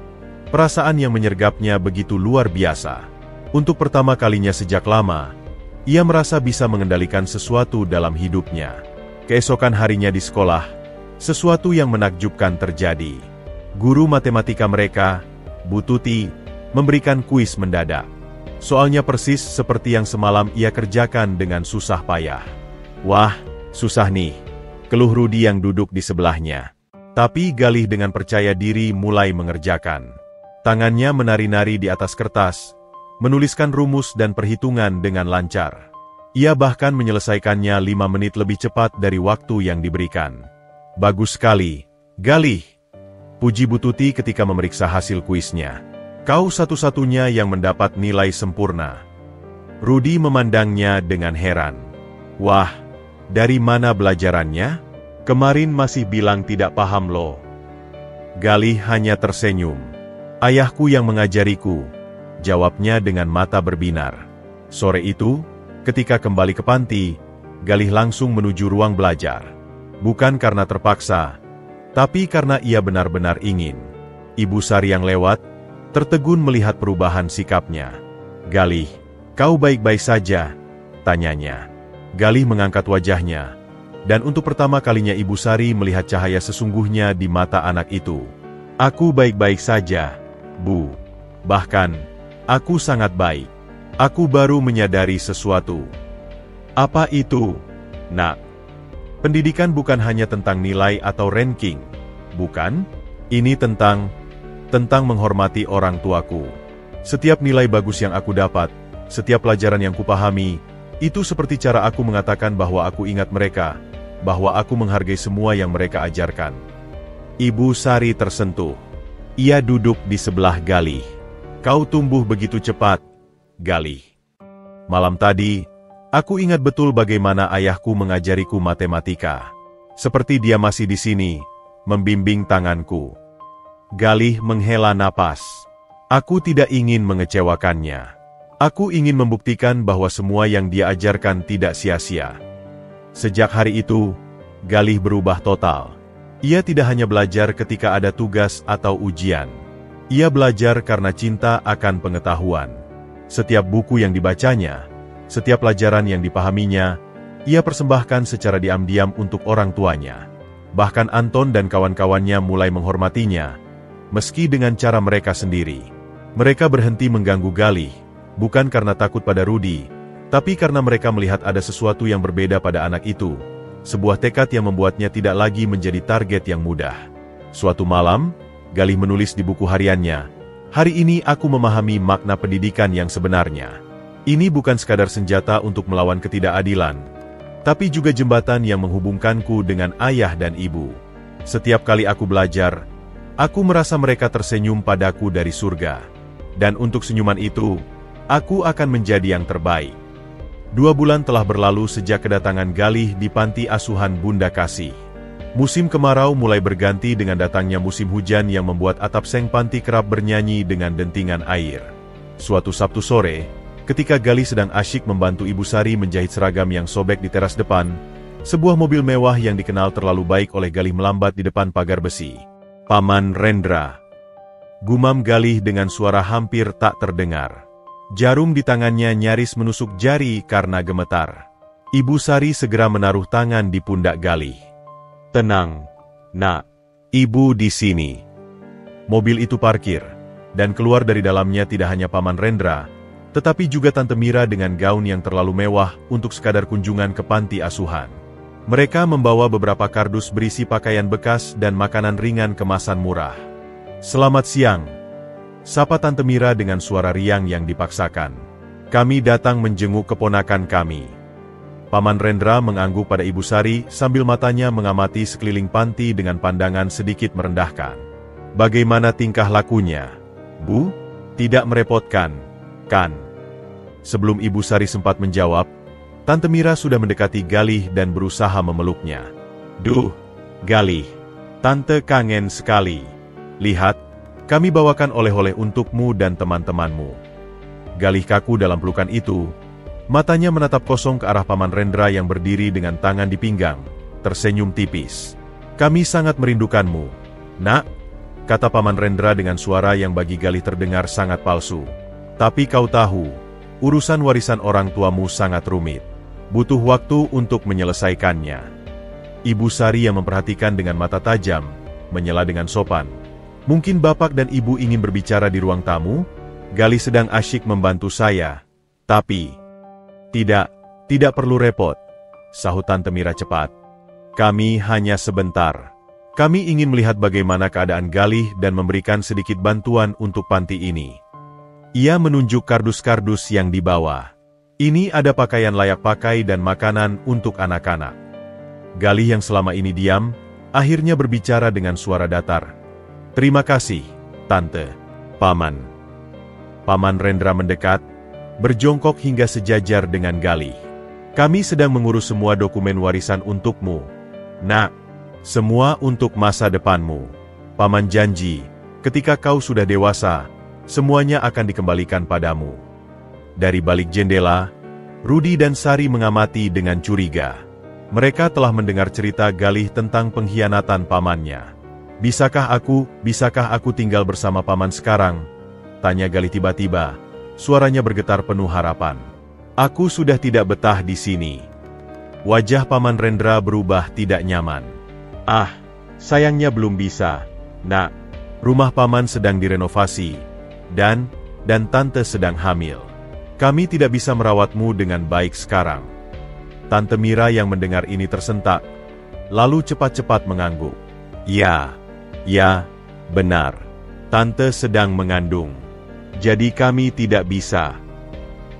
perasaan yang menyergapnya begitu luar biasa. Untuk pertama kalinya sejak lama, ia merasa bisa mengendalikan sesuatu dalam hidupnya. Keesokan harinya di sekolah, sesuatu yang menakjubkan terjadi. Guru matematika mereka, Bu Tuti, memberikan kuis mendadak. Soalnya persis seperti yang semalam ia kerjakan dengan susah payah. "Wah, susah nih," keluh Rudi yang duduk di sebelahnya. Tapi Galih dengan percaya diri mulai mengerjakan. Tangannya menari-nari di atas kertas, menuliskan rumus dan perhitungan dengan lancar. Ia bahkan menyelesaikannya 5 menit lebih cepat dari waktu yang diberikan. "Bagus sekali, Galih," puji Bu Tuti ketika memeriksa hasil kuisnya. "Kau satu-satunya yang mendapat nilai sempurna." Rudi memandangnya dengan heran. "Wah, dari mana belajarannya? Kemarin masih bilang tidak paham loh." Galih hanya tersenyum. "Ayahku yang mengajariku," jawabnya dengan mata berbinar. Sore itu, ketika kembali ke panti, Galih langsung menuju ruang belajar. Bukan karena terpaksa, tapi karena ia benar-benar ingin. Ibu Sari yang lewat, tertegun melihat perubahan sikapnya. "Galih, kau baik-baik saja?" tanyanya. Galih mengangkat wajahnya. Dan untuk pertama kalinya Ibu Sari melihat cahaya sesungguhnya di mata anak itu. "Aku baik-baik saja, Bu. Bahkan, aku sangat baik. Aku baru menyadari sesuatu." "Apa itu, Nak?" "Pendidikan bukan hanya tentang nilai atau ranking, bukan? Ini tentang menghormati orang tuaku. Setiap nilai bagus yang aku dapat, setiap pelajaran yang kupahami, itu seperti cara aku mengatakan bahwa aku ingat mereka, bahwa aku menghargai semua yang mereka ajarkan." Ibu Sari tersentuh. Ia duduk di sebelah Galih. "Kau tumbuh begitu cepat, Galih. Malam tadi, aku ingat betul bagaimana ayahku mengajariku matematika. Seperti dia masih di sini, membimbing tanganku." Galih menghela napas. "Aku tidak ingin mengecewakannya. Aku ingin membuktikan bahwa semua yang dia ajarkan tidak sia-sia." Sejak hari itu, Galih berubah total. Ia tidak hanya belajar ketika ada tugas atau ujian. Ia belajar karena cinta akan pengetahuan. Setiap buku yang dibacanya, setiap pelajaran yang dipahaminya, ia persembahkan secara diam-diam untuk orang tuanya. Bahkan Anton dan kawan-kawannya mulai menghormatinya, meski dengan cara mereka sendiri. Mereka berhenti mengganggu Galih, bukan karena takut pada Rudi, tapi karena mereka melihat ada sesuatu yang berbeda pada anak itu, sebuah tekad yang membuatnya tidak lagi menjadi target yang mudah. Suatu malam, Galih menulis di buku hariannya, "Hari ini aku memahami makna pendidikan yang sebenarnya. Ini bukan sekadar senjata untuk melawan ketidakadilan, tapi juga jembatan yang menghubungkanku dengan ayah dan ibu. Setiap kali aku belajar, aku merasa mereka tersenyum padaku dari surga. Dan untuk senyuman itu, aku akan menjadi yang terbaik." 2 bulan telah berlalu sejak kedatangan Galih di panti asuhan Bunda Kasih. Musim kemarau mulai berganti dengan datangnya musim hujan yang membuat atap seng panti kerap bernyanyi dengan dentingan air. Suatu Sabtu sore, ketika Galih sedang asyik membantu Ibu Sari menjahit seragam yang sobek di teras depan, sebuah mobil mewah yang dikenal terlalu baik oleh Galih melambat di depan pagar besi. "Paman Rendra," gumam Galih dengan suara hampir tak terdengar. Jarum di tangannya nyaris menusuk jari karena gemetar. Ibu Sari segera menaruh tangan di pundak Galih. "Tenang, Nak. Ibu di sini." Mobil itu parkir, dan keluar dari dalamnya tidak hanya Paman Rendra, tetapi juga Tante Mira dengan gaun yang terlalu mewah untuk sekadar kunjungan ke panti asuhan. Mereka membawa beberapa kardus berisi pakaian bekas dan makanan ringan kemasan murah. "Selamat siang," sapa Tante Mira dengan suara riang yang dipaksakan. "Kami datang menjenguk keponakan kami." Paman Rendra mengangguk pada Ibu Sari sambil matanya mengamati sekeliling panti dengan pandangan sedikit merendahkan. Bagaimana tingkah lakunya? Bu, tidak merepotkan, kan? Sebelum Ibu Sari sempat menjawab, Tante Mira sudah mendekati Galih dan berusaha memeluknya. Duh, Galih, Tante kangen sekali. Lihat, kami bawakan oleh-oleh untukmu dan teman-temanmu. Galih kaku dalam pelukan itu, matanya menatap kosong ke arah Paman Rendra yang berdiri dengan tangan di pinggang, tersenyum tipis. Kami sangat merindukanmu, Nak, kata Paman Rendra dengan suara yang bagi Galih terdengar sangat palsu. Tapi kau tahu, urusan warisan orang tuamu sangat rumit. Butuh waktu untuk menyelesaikannya. Ibu Sari yang memperhatikan dengan mata tajam, menyela dengan sopan. Mungkin Bapak dan Ibu ingin berbicara di ruang tamu? Galih sedang asyik membantu saya. Tapi, tidak perlu repot, sahut Tante Mira cepat. Kami hanya sebentar. Kami ingin melihat bagaimana keadaan Galih dan memberikan sedikit bantuan untuk panti ini. Ia menunjuk kardus-kardus yang dibawa. Ini ada pakaian layak pakai dan makanan untuk anak-anak. Galih yang selama ini diam, akhirnya berbicara dengan suara datar. Terima kasih, Tante. Paman. Paman Rendra mendekat, berjongkok hingga sejajar dengan Galih. Kami sedang mengurus semua dokumen warisan untukmu, Nak. Semua untuk masa depanmu. Paman janji, ketika kau sudah dewasa, semuanya akan dikembalikan padamu. Dari balik jendela, Rudi dan Sari mengamati dengan curiga. Mereka telah mendengar cerita Galih tentang pengkhianatan pamannya. Bisakah aku tinggal bersama paman sekarang? Tanya Galih tiba-tiba, suaranya bergetar penuh harapan. Aku sudah tidak betah di sini. Wajah Paman Rendra berubah tidak nyaman. Ah, sayangnya belum bisa, Nak. Rumah paman sedang direnovasi, dan Tante sedang hamil. Kami tidak bisa merawatmu dengan baik sekarang. Tante Mira yang mendengar ini tersentak, lalu cepat-cepat mengangguk. Ya, benar. Tante sedang mengandung. Jadi kami tidak bisa.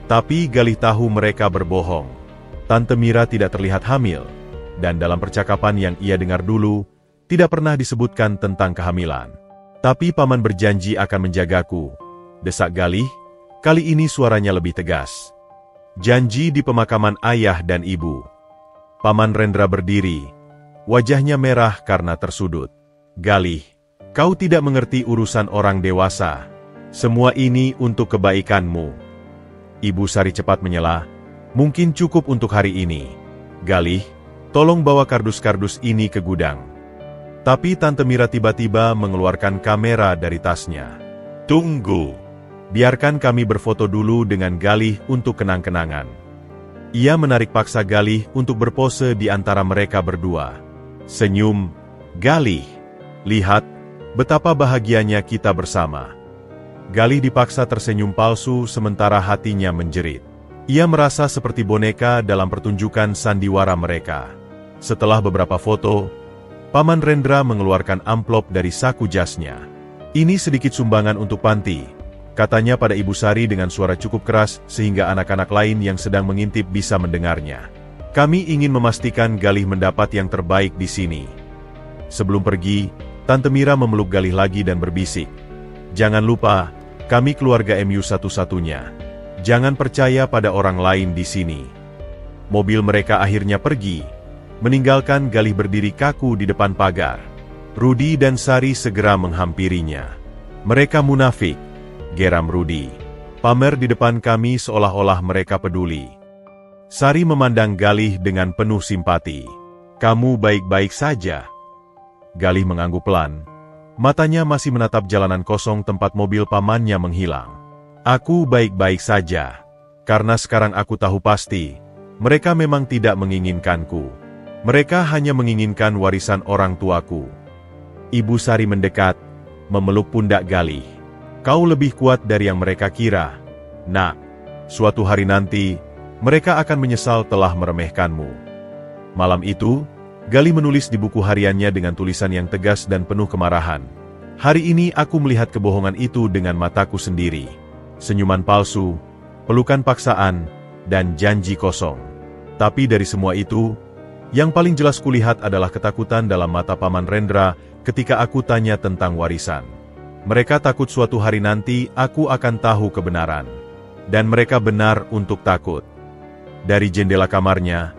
Tapi Galih tahu mereka berbohong. Tante Mira tidak terlihat hamil. Dan dalam percakapan yang ia dengar dulu, tidak pernah disebutkan tentang kehamilan. Tapi paman berjanji akan menjagaku, desak Galih, kali ini suaranya lebih tegas. Janji di pemakaman ayah dan ibu. Paman Rendra berdiri, wajahnya merah karena tersudut. Galih, kau tidak mengerti urusan orang dewasa. Semua ini untuk kebaikanmu. Ibu Sari cepat menyela, mungkin cukup untuk hari ini. Galih, tolong bawa kardus-kardus ini ke gudang. Tapi Tante Mira tiba-tiba mengeluarkan kamera dari tasnya. Tunggu. Biarkan kami berfoto dulu dengan Galih untuk kenang-kenangan. Ia menarik paksa Galih untuk berpose di antara mereka berdua. Senyum. Galih, lihat betapa bahagianya kita bersama. Galih dipaksa tersenyum palsu sementara hatinya menjerit. Ia merasa seperti boneka dalam pertunjukan sandiwara mereka. Setelah beberapa foto, Paman Rendra mengeluarkan amplop dari saku jasnya. Ini sedikit sumbangan untuk panti, katanya pada Ibu Sari dengan suara cukup keras sehingga anak-anak lain yang sedang mengintip bisa mendengarnya. Kami ingin memastikan Galih mendapat yang terbaik di sini. Sebelum pergi, Tante Mira memeluk Galih lagi dan berbisik. Jangan lupa, kami keluarga MU satu-satunya. Jangan percaya pada orang lain di sini. Mobil mereka akhirnya pergi, meninggalkan Galih berdiri kaku di depan pagar. Rudi dan Sari segera menghampirinya. Mereka munafik, geram Rudi. Pamer di depan kami seolah-olah mereka peduli. Sari memandang Galih dengan penuh simpati. Kamu baik-baik saja? Galih mengangguk pelan. Matanya masih menatap jalanan kosong tempat mobil pamannya menghilang. Aku baik-baik saja. Karena sekarang aku tahu pasti, mereka memang tidak menginginkanku. Mereka hanya menginginkan warisan orang tuaku. Ibu Sari mendekat, memeluk pundak Galih. Kau lebih kuat dari yang mereka kira. Nak, suatu hari nanti, mereka akan menyesal telah meremehkanmu. Malam itu, Galih menulis di buku hariannya dengan tulisan yang tegas dan penuh kemarahan. Hari ini aku melihat kebohongan itu dengan mataku sendiri. Senyuman palsu, pelukan paksaan, dan janji kosong. Tapi dari semua itu, yang paling jelas kulihat adalah ketakutan dalam mata Paman Rendra ketika aku tanya tentang warisan. Mereka takut suatu hari nanti aku akan tahu kebenaran. Dan mereka benar untuk takut. Dari jendela kamarnya,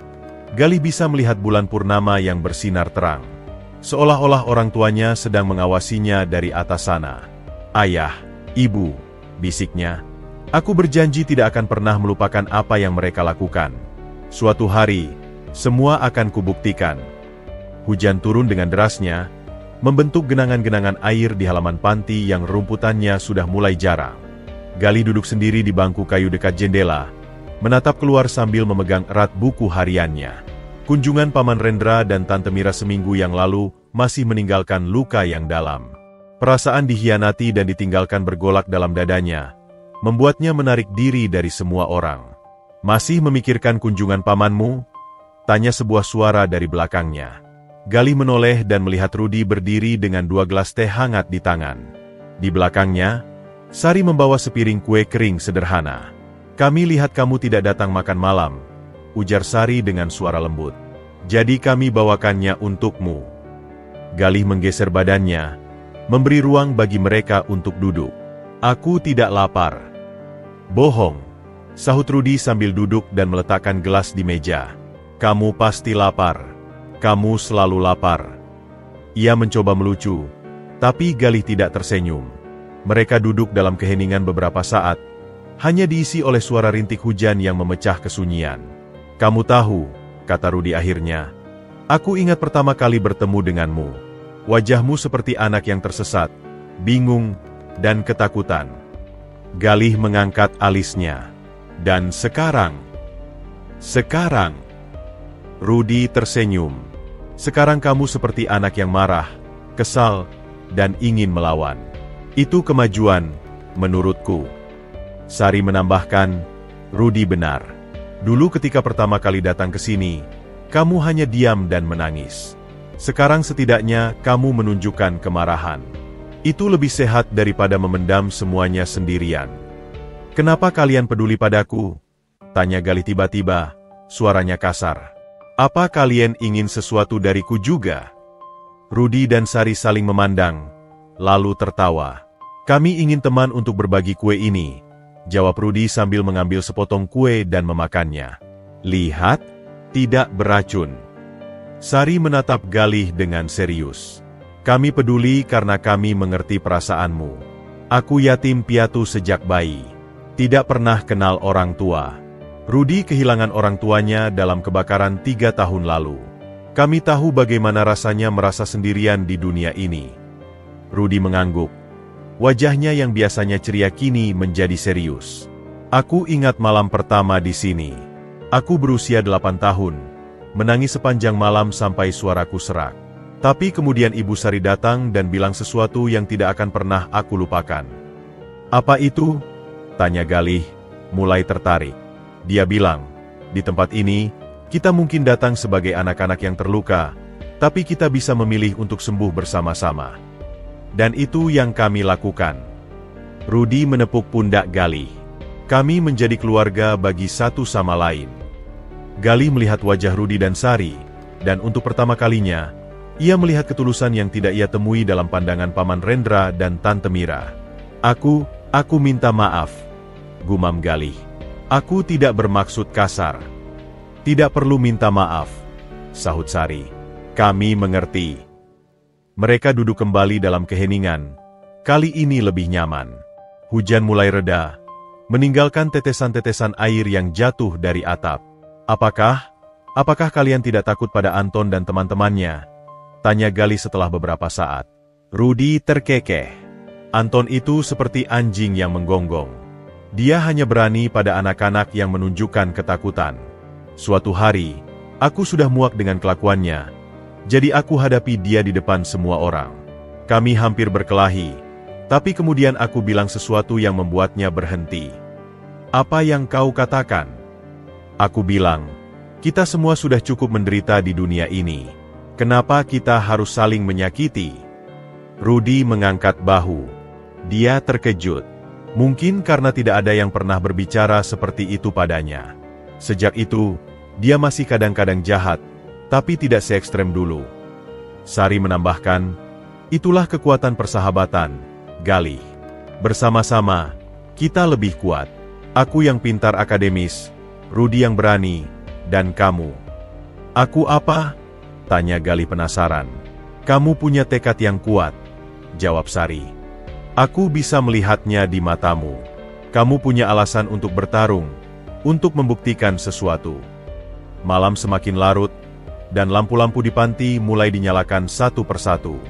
Galih bisa melihat bulan purnama yang bersinar terang. Seolah-olah orang tuanya sedang mengawasinya dari atas sana. "Ayah, ibu," bisiknya, "aku berjanji tidak akan pernah melupakan apa yang mereka lakukan. Suatu hari, semua akan kubuktikan." Hujan turun dengan derasnya, membentuk genangan-genangan air di halaman panti yang rumputannya sudah mulai jarang. Galih duduk sendiri di bangku kayu dekat jendela, menatap keluar sambil memegang erat buku hariannya. Kunjungan Paman Rendra dan Tante Mira seminggu yang lalu masih meninggalkan luka yang dalam. Perasaan dikhianati dan ditinggalkan bergolak dalam dadanya, membuatnya menarik diri dari semua orang. "Masih memikirkan kunjungan pamanmu?" tanya sebuah suara dari belakangnya. Galih menoleh dan melihat Rudi berdiri dengan 2 gelas teh hangat di tangan. Di belakangnya, Sari membawa sepiring kue kering sederhana. "Kami lihat kamu tidak datang makan malam," ujar Sari dengan suara lembut. "Jadi kami bawakannya untukmu." Galih menggeser badannya, memberi ruang bagi mereka untuk duduk. "Aku tidak lapar." "Bohong," sahut Rudi sambil duduk dan meletakkan gelas di meja. "Kamu pasti lapar. Kamu selalu lapar." Ia mencoba melucu, tapi Galih tidak tersenyum. Mereka duduk dalam keheningan beberapa saat, hanya diisi oleh suara rintik hujan yang memecah kesunyian. "Kamu tahu," kata Rudi akhirnya, "aku ingat pertama kali bertemu denganmu. Wajahmu seperti anak yang tersesat, bingung, dan ketakutan." Galih mengangkat alisnya. "Dan sekarang?" "Sekarang?" Rudi tersenyum. "Sekarang kamu seperti anak yang marah, kesal, dan ingin melawan. Itu kemajuan, menurutku." Sari menambahkan, "Rudi benar. Dulu ketika pertama kali datang ke sini, kamu hanya diam dan menangis. Sekarang setidaknya kamu menunjukkan kemarahan. Itu lebih sehat daripada memendam semuanya sendirian." "Kenapa kalian peduli padaku?" tanya Galih tiba-tiba, suaranya kasar. "Apa kalian ingin sesuatu dariku juga?" Rudi dan Sari saling memandang, lalu tertawa. "Kami ingin teman untuk berbagi kue ini," jawab Rudi sambil mengambil sepotong kue dan memakannya. "Lihat, tidak beracun." Sari menatap Galih dengan serius. "Kami peduli karena kami mengerti perasaanmu. Aku yatim piatu sejak bayi. Tidak pernah kenal orang tua. Rudi kehilangan orang tuanya dalam kebakaran 3 tahun lalu. Kami tahu bagaimana rasanya merasa sendirian di dunia ini." Rudi mengangguk. Wajahnya yang biasanya ceria kini menjadi serius. "Aku ingat malam pertama di sini. Aku berusia 8 tahun, menangis sepanjang malam sampai suaraku serak. Tapi kemudian Ibu Sari datang dan bilang sesuatu yang tidak akan pernah aku lupakan." "Apa itu?" tanya Galih, mulai tertarik. Dia bilang, "Di tempat ini, kita mungkin datang sebagai anak-anak yang terluka, tapi kita bisa memilih untuk sembuh bersama-sama. Dan itu yang kami lakukan." Rudi menepuk pundak Galih. "Kami menjadi keluarga bagi satu sama lain." Galih melihat wajah Rudi dan Sari, dan untuk pertama kalinya, ia melihat ketulusan yang tidak ia temui dalam pandangan Paman Rendra dan Tante Mira. Aku minta maaf," gumam Galih. "Aku tidak bermaksud kasar." "Tidak perlu minta maaf," sahut Sari. "Kami mengerti." Mereka duduk kembali dalam keheningan. Kali ini lebih nyaman. Hujan mulai reda, meninggalkan tetesan-tetesan air yang jatuh dari atap. Apakah kalian tidak takut pada Anton dan teman-temannya?" tanya Galih setelah beberapa saat. Rudi terkekeh. Anton itu seperti anjing yang menggonggong. Dia hanya berani pada anak-anak yang menunjukkan ketakutan. "Suatu hari, aku sudah muak dengan kelakuannya. Jadi aku hadapi dia di depan semua orang. Kami hampir berkelahi, tapi kemudian aku bilang sesuatu yang membuatnya berhenti." "Apa yang kau katakan?" "Aku bilang, kita semua sudah cukup menderita di dunia ini. Kenapa kita harus saling menyakiti?" Rudi mengangkat bahu. Dia terkejut. Mungkin karena tidak ada yang pernah berbicara seperti itu padanya. Sejak itu, dia masih kadang-kadang jahat, tapi tidak se-ekstrem dulu. Sari menambahkan, Itulah kekuatan persahabatan, Galih. Bersama-sama, kita lebih kuat. Aku yang pintar akademis, Rudy yang berani, dan kamu. Aku apa? Tanya Galih penasaran. Kamu punya tekad yang kuat, jawab Sari. Aku bisa melihatnya di matamu. Kamu punya alasan untuk bertarung, untuk membuktikan sesuatu. Malam semakin larut, dan lampu-lampu di panti mulai dinyalakan satu persatu.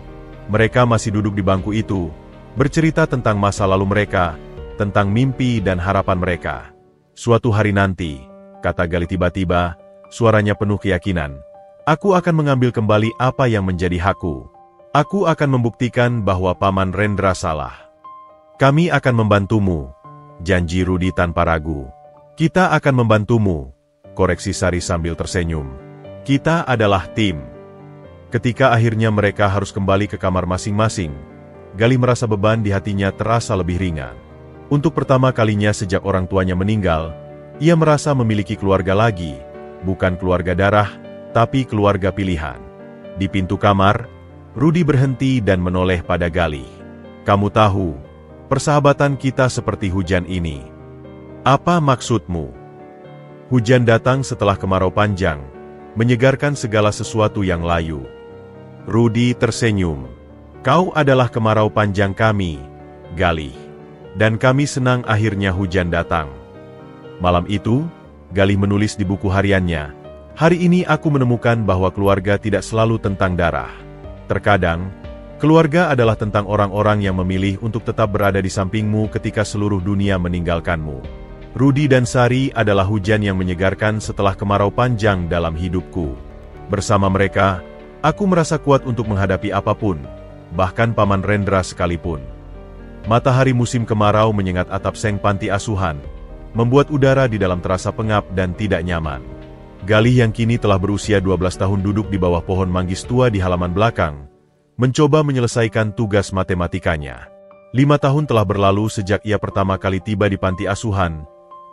Mereka masih duduk di bangku itu, bercerita tentang masa lalu mereka, tentang mimpi dan harapan mereka. Suatu hari nanti, kata Galih tiba-tiba, suaranya penuh keyakinan. Aku akan mengambil kembali apa yang menjadi hakku. Aku akan membuktikan bahwa Paman Rendra salah. Kami akan membantumu, janji Rudy tanpa ragu. Kita akan membantumu, koreksi Sari sambil tersenyum. Kita adalah tim. Ketika akhirnya mereka harus kembali ke kamar masing-masing, Galih merasa beban di hatinya terasa lebih ringan. Untuk pertama kalinya sejak orang tuanya meninggal, ia merasa memiliki keluarga lagi, bukan keluarga darah, tapi keluarga pilihan. Di pintu kamar, Rudy berhenti dan menoleh pada Galih. Kamu tahu, persahabatan kita seperti hujan ini. Apa maksudmu? Hujan datang setelah kemarau panjang, menyegarkan segala sesuatu yang layu. Rudy tersenyum. Kau adalah kemarau panjang kami, Galih. Dan kami senang akhirnya hujan datang. Malam itu, Galih menulis di buku hariannya, hari ini aku menemukan bahwa keluarga tidak selalu tentang darah. Terkadang, keluarga adalah tentang orang-orang yang memilih untuk tetap berada di sampingmu ketika seluruh dunia meninggalkanmu. Rudy dan Sari adalah hujan yang menyegarkan setelah kemarau panjang dalam hidupku. Bersama mereka, aku merasa kuat untuk menghadapi apapun, bahkan Paman Rendra sekalipun. Matahari musim kemarau menyengat atap seng panti asuhan, membuat udara di dalam terasa pengap dan tidak nyaman. Galih yang kini telah berusia 12 tahun duduk di bawah pohon manggis tua di halaman belakang, mencoba menyelesaikan tugas matematikanya. 5 tahun telah berlalu sejak ia pertama kali tiba di panti asuhan,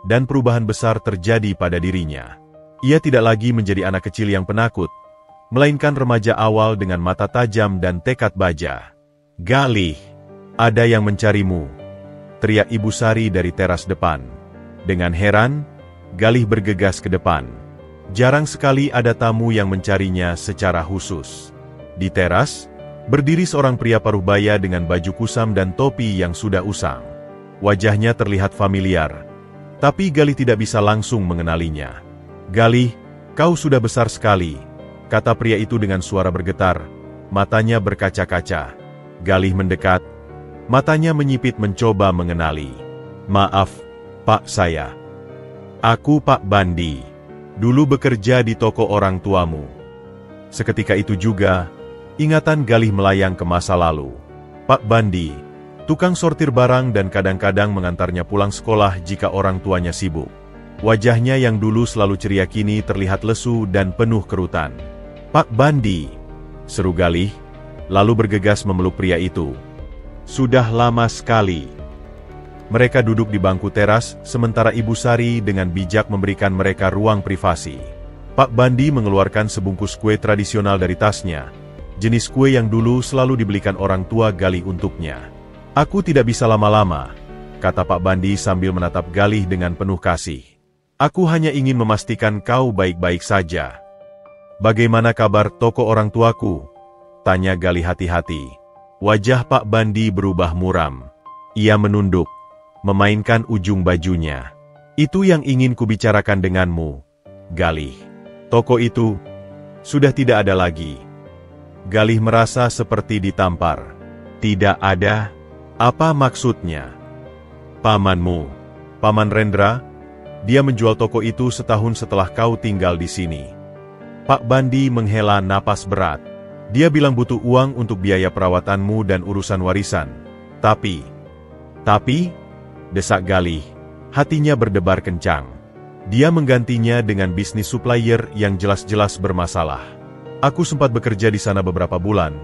dan perubahan besar terjadi pada dirinya. Ia tidak lagi menjadi anak kecil yang penakut, melainkan remaja awal dengan mata tajam dan tekad baja. Galih, ada yang mencarimu, teriak Ibu Sari dari teras depan. Dengan heran, Galih bergegas ke depan. Jarang sekali ada tamu yang mencarinya secara khusus. Di teras, berdiri seorang pria paruh baya dengan baju kusam dan topi yang sudah usang. Wajahnya terlihat familiar, tapi Galih tidak bisa langsung mengenalinya. Galih, kau sudah besar sekali, kata pria itu dengan suara bergetar, matanya berkaca-kaca. Galih mendekat, matanya menyipit mencoba mengenali. Maaf, Pak, saya. Aku Pak Bandi, dulu bekerja di toko orang tuamu. Seketika itu juga, ingatan Galih melayang ke masa lalu. Pak Bandi, tukang sortir barang dan kadang-kadang mengantarnya pulang sekolah jika orang tuanya sibuk. Wajahnya yang dulu selalu ceria kini terlihat lesu dan penuh kerutan. Pak Bandi, seru Galih, lalu bergegas memeluk pria itu. Sudah lama sekali. Mereka duduk di bangku teras, sementara Ibu Sari dengan bijak memberikan mereka ruang privasi. Pak Bandi mengeluarkan sebungkus kue tradisional dari tasnya, jenis kue yang dulu selalu dibelikan orang tua Galih untuknya. Aku tidak bisa lama-lama, kata Pak Bandi sambil menatap Galih dengan penuh kasih. Aku hanya ingin memastikan kau baik-baik saja. Bagaimana kabar toko orang tuaku? Tanya Galih hati-hati. Wajah Pak Bandi berubah muram. Ia menunduk, memainkan ujung bajunya. Itu yang ingin kubicarakan denganmu, Galih. Toko itu sudah tidak ada lagi. Galih merasa seperti ditampar. Tidak ada? Apa maksudnya? Pamanmu, Paman Rendra, dia menjual toko itu setahun setelah kau tinggal di sini. Pak Bandi menghela napas berat. Dia bilang butuh uang untuk biaya perawatanmu dan urusan warisan. Tapi, desak Galih, hatinya berdebar kencang. Dia menggantinya dengan bisnis supplier yang jelas-jelas bermasalah. Aku sempat bekerja di sana beberapa bulan,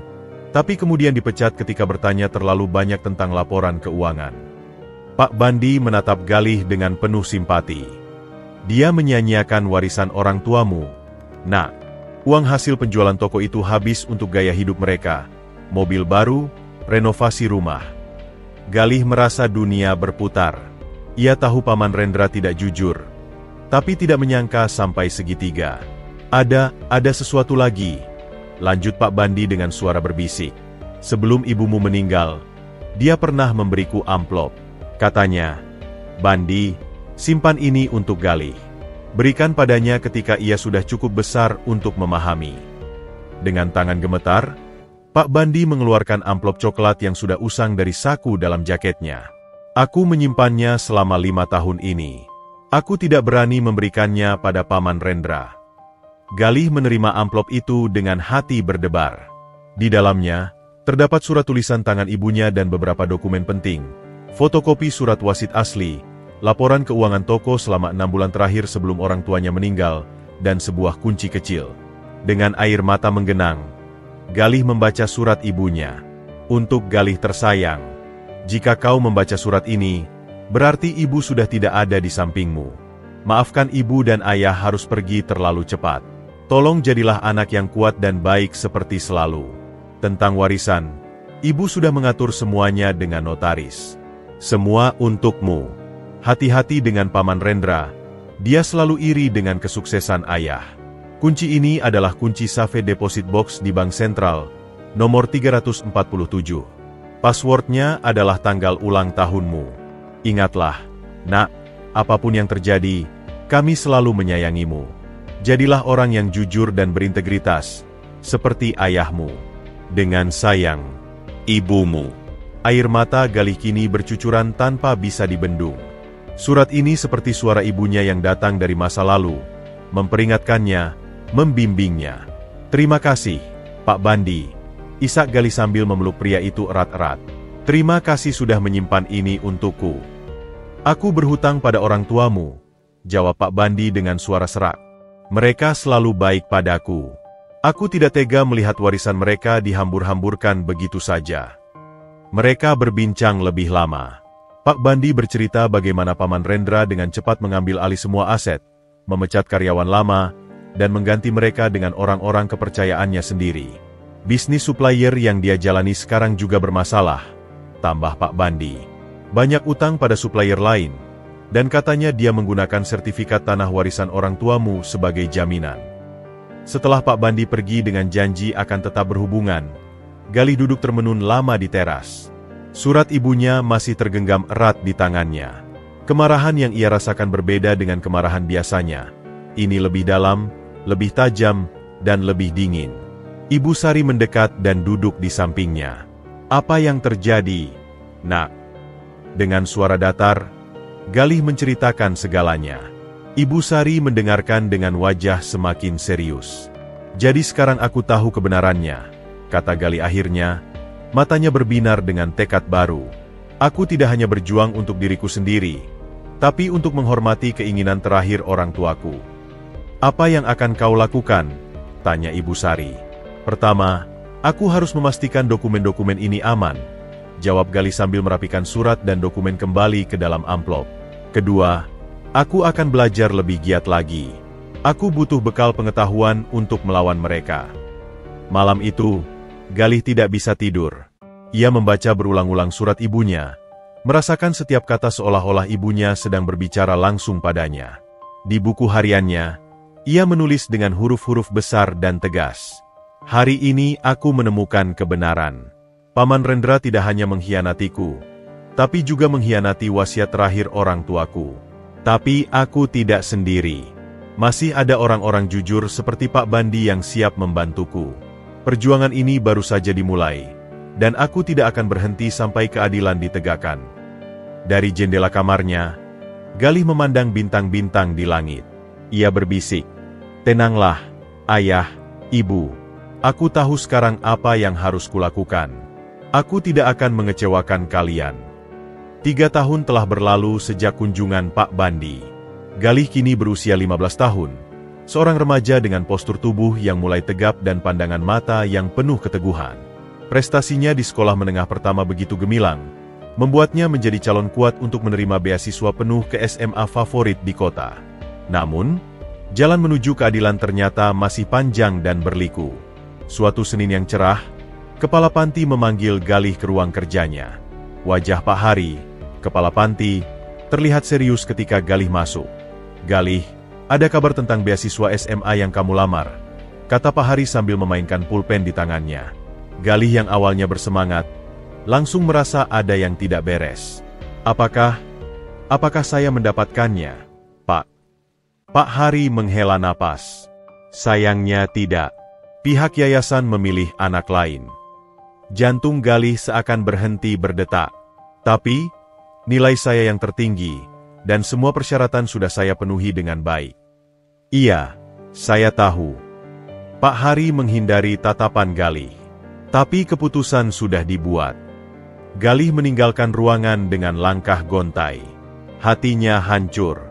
tapi kemudian dipecat ketika bertanya terlalu banyak tentang laporan keuangan. Pak Bandi menatap Galih dengan penuh simpati. Dia menyanyiakan warisan orang tuamu. Nak, uang hasil penjualan toko itu habis untuk gaya hidup mereka, mobil baru, renovasi rumah. Galih merasa dunia berputar. Ia tahu Paman Rendra tidak jujur, tapi tidak menyangka sampai segitiga. Ada sesuatu lagi, lanjut Pak Bandi dengan suara berbisik. Sebelum ibumu meninggal, dia pernah memberiku amplop. Katanya, Bandi, simpan ini untuk Galih. Berikan padanya ketika ia sudah cukup besar untuk memahami. Dengan tangan gemetar, Pak Bandi mengeluarkan amplop coklat yang sudah usang dari saku dalam jaketnya. Aku menyimpannya selama 5 tahun ini. Aku tidak berani memberikannya pada Paman Rendra. Galih menerima amplop itu dengan hati berdebar. Di dalamnya, terdapat surat tulisan tangan ibunya dan beberapa dokumen penting. Fotokopi surat wasit asli, laporan keuangan toko selama 6 bulan terakhir sebelum orang tuanya meninggal, dan sebuah kunci kecil. Dengan air mata menggenang, Galih membaca surat ibunya. Untuk Galih tersayang, jika kau membaca surat ini, berarti ibu sudah tidak ada di sampingmu. Maafkan ibu dan ayah harus pergi terlalu cepat. Tolong jadilah anak yang kuat dan baik seperti selalu. Tentang warisan, ibu sudah mengatur semuanya dengan notaris. Semua untukmu. Hati-hati dengan Paman Rendra, dia selalu iri dengan kesuksesan ayah. Kunci ini adalah kunci safe deposit box di Bank Sentral, nomor 347. Passwordnya adalah tanggal ulang tahunmu. Ingatlah, nak, apapun yang terjadi, kami selalu menyayangimu. Jadilah orang yang jujur dan berintegritas, seperti ayahmu. Dengan sayang, ibumu. Air mata Galih kini bercucuran tanpa bisa dibendung. Surat ini seperti suara ibunya yang datang dari masa lalu, memperingatkannya, membimbingnya. Terima kasih, Pak Bandi. Isak Galih sambil memeluk pria itu erat-erat. Terima kasih sudah menyimpan ini untukku. Aku berhutang pada orang tuamu, jawab Pak Bandi dengan suara serak. Mereka selalu baik padaku. Aku tidak tega melihat warisan mereka dihambur-hamburkan begitu saja. Mereka berbincang lebih lama. Pak Bandi bercerita bagaimana Paman Rendra dengan cepat mengambil alih semua aset, memecat karyawan lama, dan mengganti mereka dengan orang-orang kepercayaannya sendiri. Bisnis supplier yang dia jalani sekarang juga bermasalah, tambah Pak Bandi. Banyak utang pada supplier lain, dan katanya dia menggunakan sertifikat tanah warisan orang tuamu sebagai jaminan. Setelah Pak Bandi pergi dengan janji akan tetap berhubungan, Galih duduk termenun lama di teras. Surat ibunya masih tergenggam erat di tangannya. Kemarahan yang ia rasakan berbeda dengan kemarahan biasanya. Ini lebih dalam, lebih tajam, dan lebih dingin. Ibu Sari mendekat dan duduk di sampingnya. Apa yang terjadi, nak? Dengan suara datar, Galih menceritakan segalanya. Ibu Sari mendengarkan dengan wajah semakin serius. Jadi sekarang aku tahu kebenarannya, kata Galih akhirnya, matanya berbinar dengan tekad baru. Aku tidak hanya berjuang untuk diriku sendiri, tapi untuk menghormati keinginan terakhir orang tuaku. Apa yang akan kau lakukan? Tanya Ibu Sari. Pertama, aku harus memastikan dokumen-dokumen ini aman, jawab Galih sambil merapikan surat dan dokumen kembali ke dalam amplop. Kedua, aku akan belajar lebih giat lagi. Aku butuh bekal pengetahuan untuk melawan mereka. Malam itu, Galih tidak bisa tidur. Ia membaca berulang-ulang surat ibunya, merasakan setiap kata seolah-olah ibunya sedang berbicara langsung padanya. Di buku hariannya, ia menulis dengan huruf-huruf besar dan tegas. Hari ini aku menemukan kebenaran. Paman Rendra tidak hanya mengkhianatiku, tapi juga mengkhianati wasiat terakhir orang tuaku. Tapi aku tidak sendiri. Masih ada orang-orang jujur seperti Pak Bandi yang siap membantuku. Perjuangan ini baru saja dimulai, dan aku tidak akan berhenti sampai keadilan ditegakkan. Dari jendela kamarnya, Galih memandang bintang-bintang di langit. Ia berbisik, "Tenanglah, ayah, ibu. Aku tahu sekarang apa yang harus kulakukan. Aku tidak akan mengecewakan kalian." 3 tahun telah berlalu sejak kunjungan Pak Bandi. Galih kini berusia 15 tahun. Seorang remaja dengan postur tubuh yang mulai tegap dan pandangan mata yang penuh keteguhan. Prestasinya di sekolah menengah pertama begitu gemilang, membuatnya menjadi calon kuat untuk menerima beasiswa penuh ke SMA favorit di kota. Namun, jalan menuju keadilan ternyata masih panjang dan berliku. Suatu Senin yang cerah, Kepala panti memanggil Galih ke ruang kerjanya. Wajah Pak Hari, kepala panti, terlihat serius ketika Galih masuk. "Galih, ada kabar tentang beasiswa SMA yang kamu lamar," kata Pak Hari sambil memainkan pulpen di tangannya. Galih yang awalnya bersemangat, langsung merasa ada yang tidak beres. Apakah saya mendapatkannya, Pak?" Pak Hari menghela napas. "Sayangnya tidak. Pihak yayasan memilih anak lain." Jantung Galih seakan berhenti berdetak. "Tapi, nilai saya yang tertinggi, dan semua persyaratan sudah saya penuhi dengan baik." "Iya, saya tahu." Pak Hari menghindari tatapan Galih. Tapi keputusan sudah dibuat. Galih meninggalkan ruangan dengan langkah gontai. Hatinya hancur.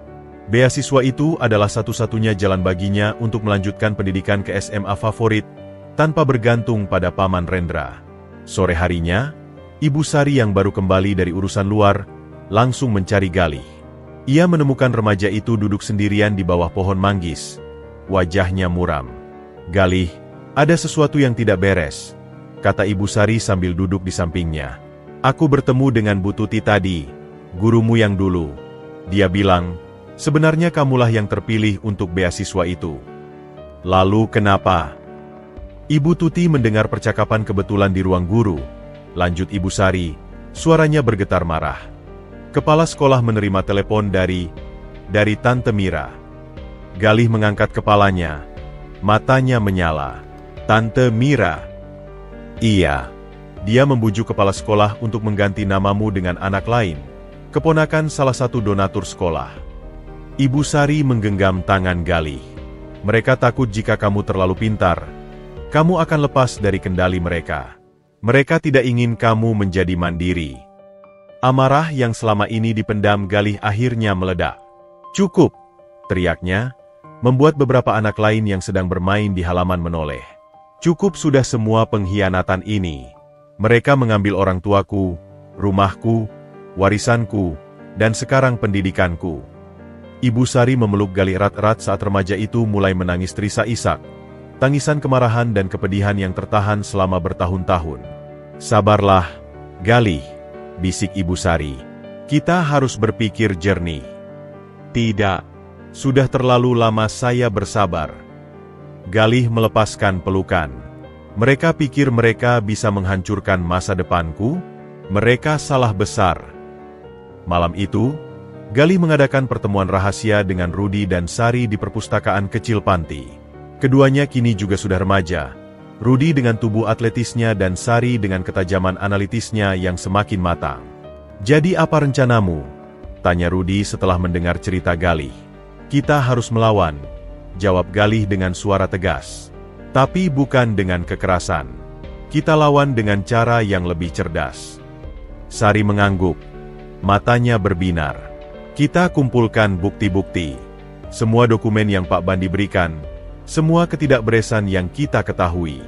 Beasiswa itu adalah satu-satunya jalan baginya untuk melanjutkan pendidikan ke SMA favorit, tanpa bergantung pada Paman Rendra. Sore harinya, Ibu Sari yang baru kembali dari urusan luar, langsung mencari Galih. Ia menemukan remaja itu duduk sendirian di bawah pohon manggis. Wajahnya muram. "Galih, ada sesuatu yang tidak beres," kata Ibu Sari sambil duduk di sampingnya. "Aku bertemu dengan Bu Tuti tadi, gurumu yang dulu. Dia bilang, sebenarnya kamulah yang terpilih untuk beasiswa itu." "Lalu kenapa?" Ibu Tuti mendengar percakapan kebetulan di ruang guru. Lanjut Ibu Sari, suaranya bergetar marah. Kepala sekolah menerima telepon dari Tante Mira. Galih mengangkat kepalanya. Matanya menyala. "Tante Mira?" "Iya. Dia membujuk kepala sekolah untuk mengganti namamu dengan anak lain, keponakan salah satu donatur sekolah." Ibu Sari menggenggam tangan Galih. "Mereka takut jika kamu terlalu pintar, kamu akan lepas dari kendali mereka. Mereka tidak ingin kamu menjadi mandiri." Amarah yang selama ini dipendam Galih akhirnya meledak. "Cukup!" teriaknya, membuat beberapa anak lain yang sedang bermain di halaman menoleh. "Cukup sudah semua pengkhianatan ini. Mereka mengambil orang tuaku, rumahku, warisanku, dan sekarang pendidikanku." Ibu Sari memeluk Galih erat-erat saat remaja itu mulai menangis terisak-isak. Tangisan kemarahan dan kepedihan yang tertahan selama bertahun-tahun. "Sabarlah, Galih," bisik Ibu Sari. "Kita harus berpikir jernih." "Tidak, sudah terlalu lama saya bersabar." Galih melepaskan pelukan. "Mereka pikir mereka bisa menghancurkan masa depanku? Mereka salah besar." Malam itu, Galih mengadakan pertemuan rahasia dengan Rudi dan Sari di perpustakaan kecil panti. Keduanya kini juga sudah remaja. Rudi dengan tubuh atletisnya dan Sari dengan ketajaman analitisnya yang semakin matang. "Jadi apa rencanamu?" tanya Rudi setelah mendengar cerita Galih. "Kita harus melawan," jawab Galih dengan suara tegas. "Tapi bukan dengan kekerasan. Kita lawan dengan cara yang lebih cerdas." Sari mengangguk. Matanya berbinar. "Kita kumpulkan bukti-bukti. Semua dokumen yang Pak Bandi berikan, semua ketidakberesan yang kita ketahui.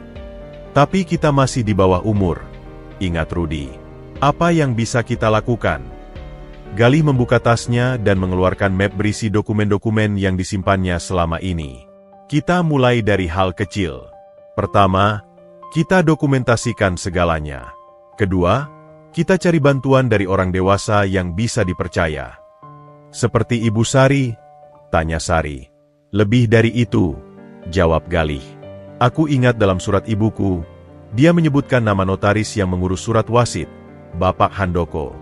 Tapi kita masih di bawah umur," ingat Rudi. "Apa yang bisa kita lakukan?" Galih membuka tasnya dan mengeluarkan map berisi dokumen-dokumen yang disimpannya selama ini. "Kita mulai dari hal kecil. Pertama, kita dokumentasikan segalanya. Kedua, kita cari bantuan dari orang dewasa yang bisa dipercaya." "Seperti Ibu Sari?" tanya Sari. "Lebih dari itu," jawab Galih. "Aku ingat dalam surat ibuku, dia menyebutkan nama notaris yang mengurus surat wasit, Bapak Handoko.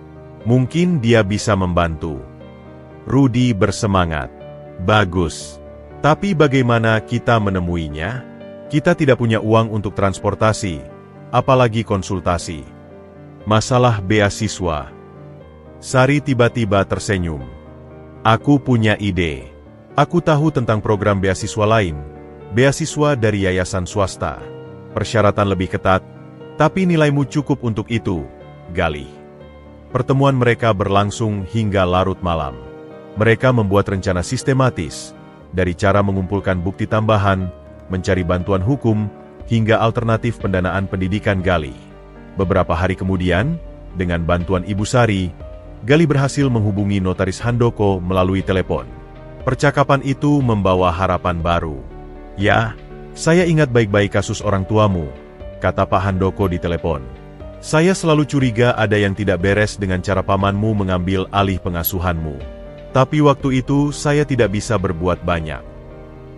Mungkin dia bisa membantu." Rudi bersemangat. "Bagus. Tapi bagaimana kita menemuinya? Kita tidak punya uang untuk transportasi, apalagi konsultasi. Masalah beasiswa." Sari tiba-tiba tersenyum. "Aku punya ide. Aku tahu tentang program beasiswa lain. Beasiswa dari yayasan swasta. Persyaratan lebih ketat, tapi nilaimu cukup untuk itu, Galih." Pertemuan mereka berlangsung hingga larut malam. Mereka membuat rencana sistematis, dari cara mengumpulkan bukti tambahan, mencari bantuan hukum, hingga alternatif pendanaan pendidikan Galih. Beberapa hari kemudian, dengan bantuan Ibu Sari, Galih berhasil menghubungi notaris Handoko melalui telepon. Percakapan itu membawa harapan baru. "Ya, saya ingat baik-baik kasus orang tuamu," kata Pak Handoko di telepon. Saya selalu curiga ada yang tidak beres dengan cara pamanmu mengambil alih pengasuhanmu. Tapi waktu itu saya tidak bisa berbuat banyak.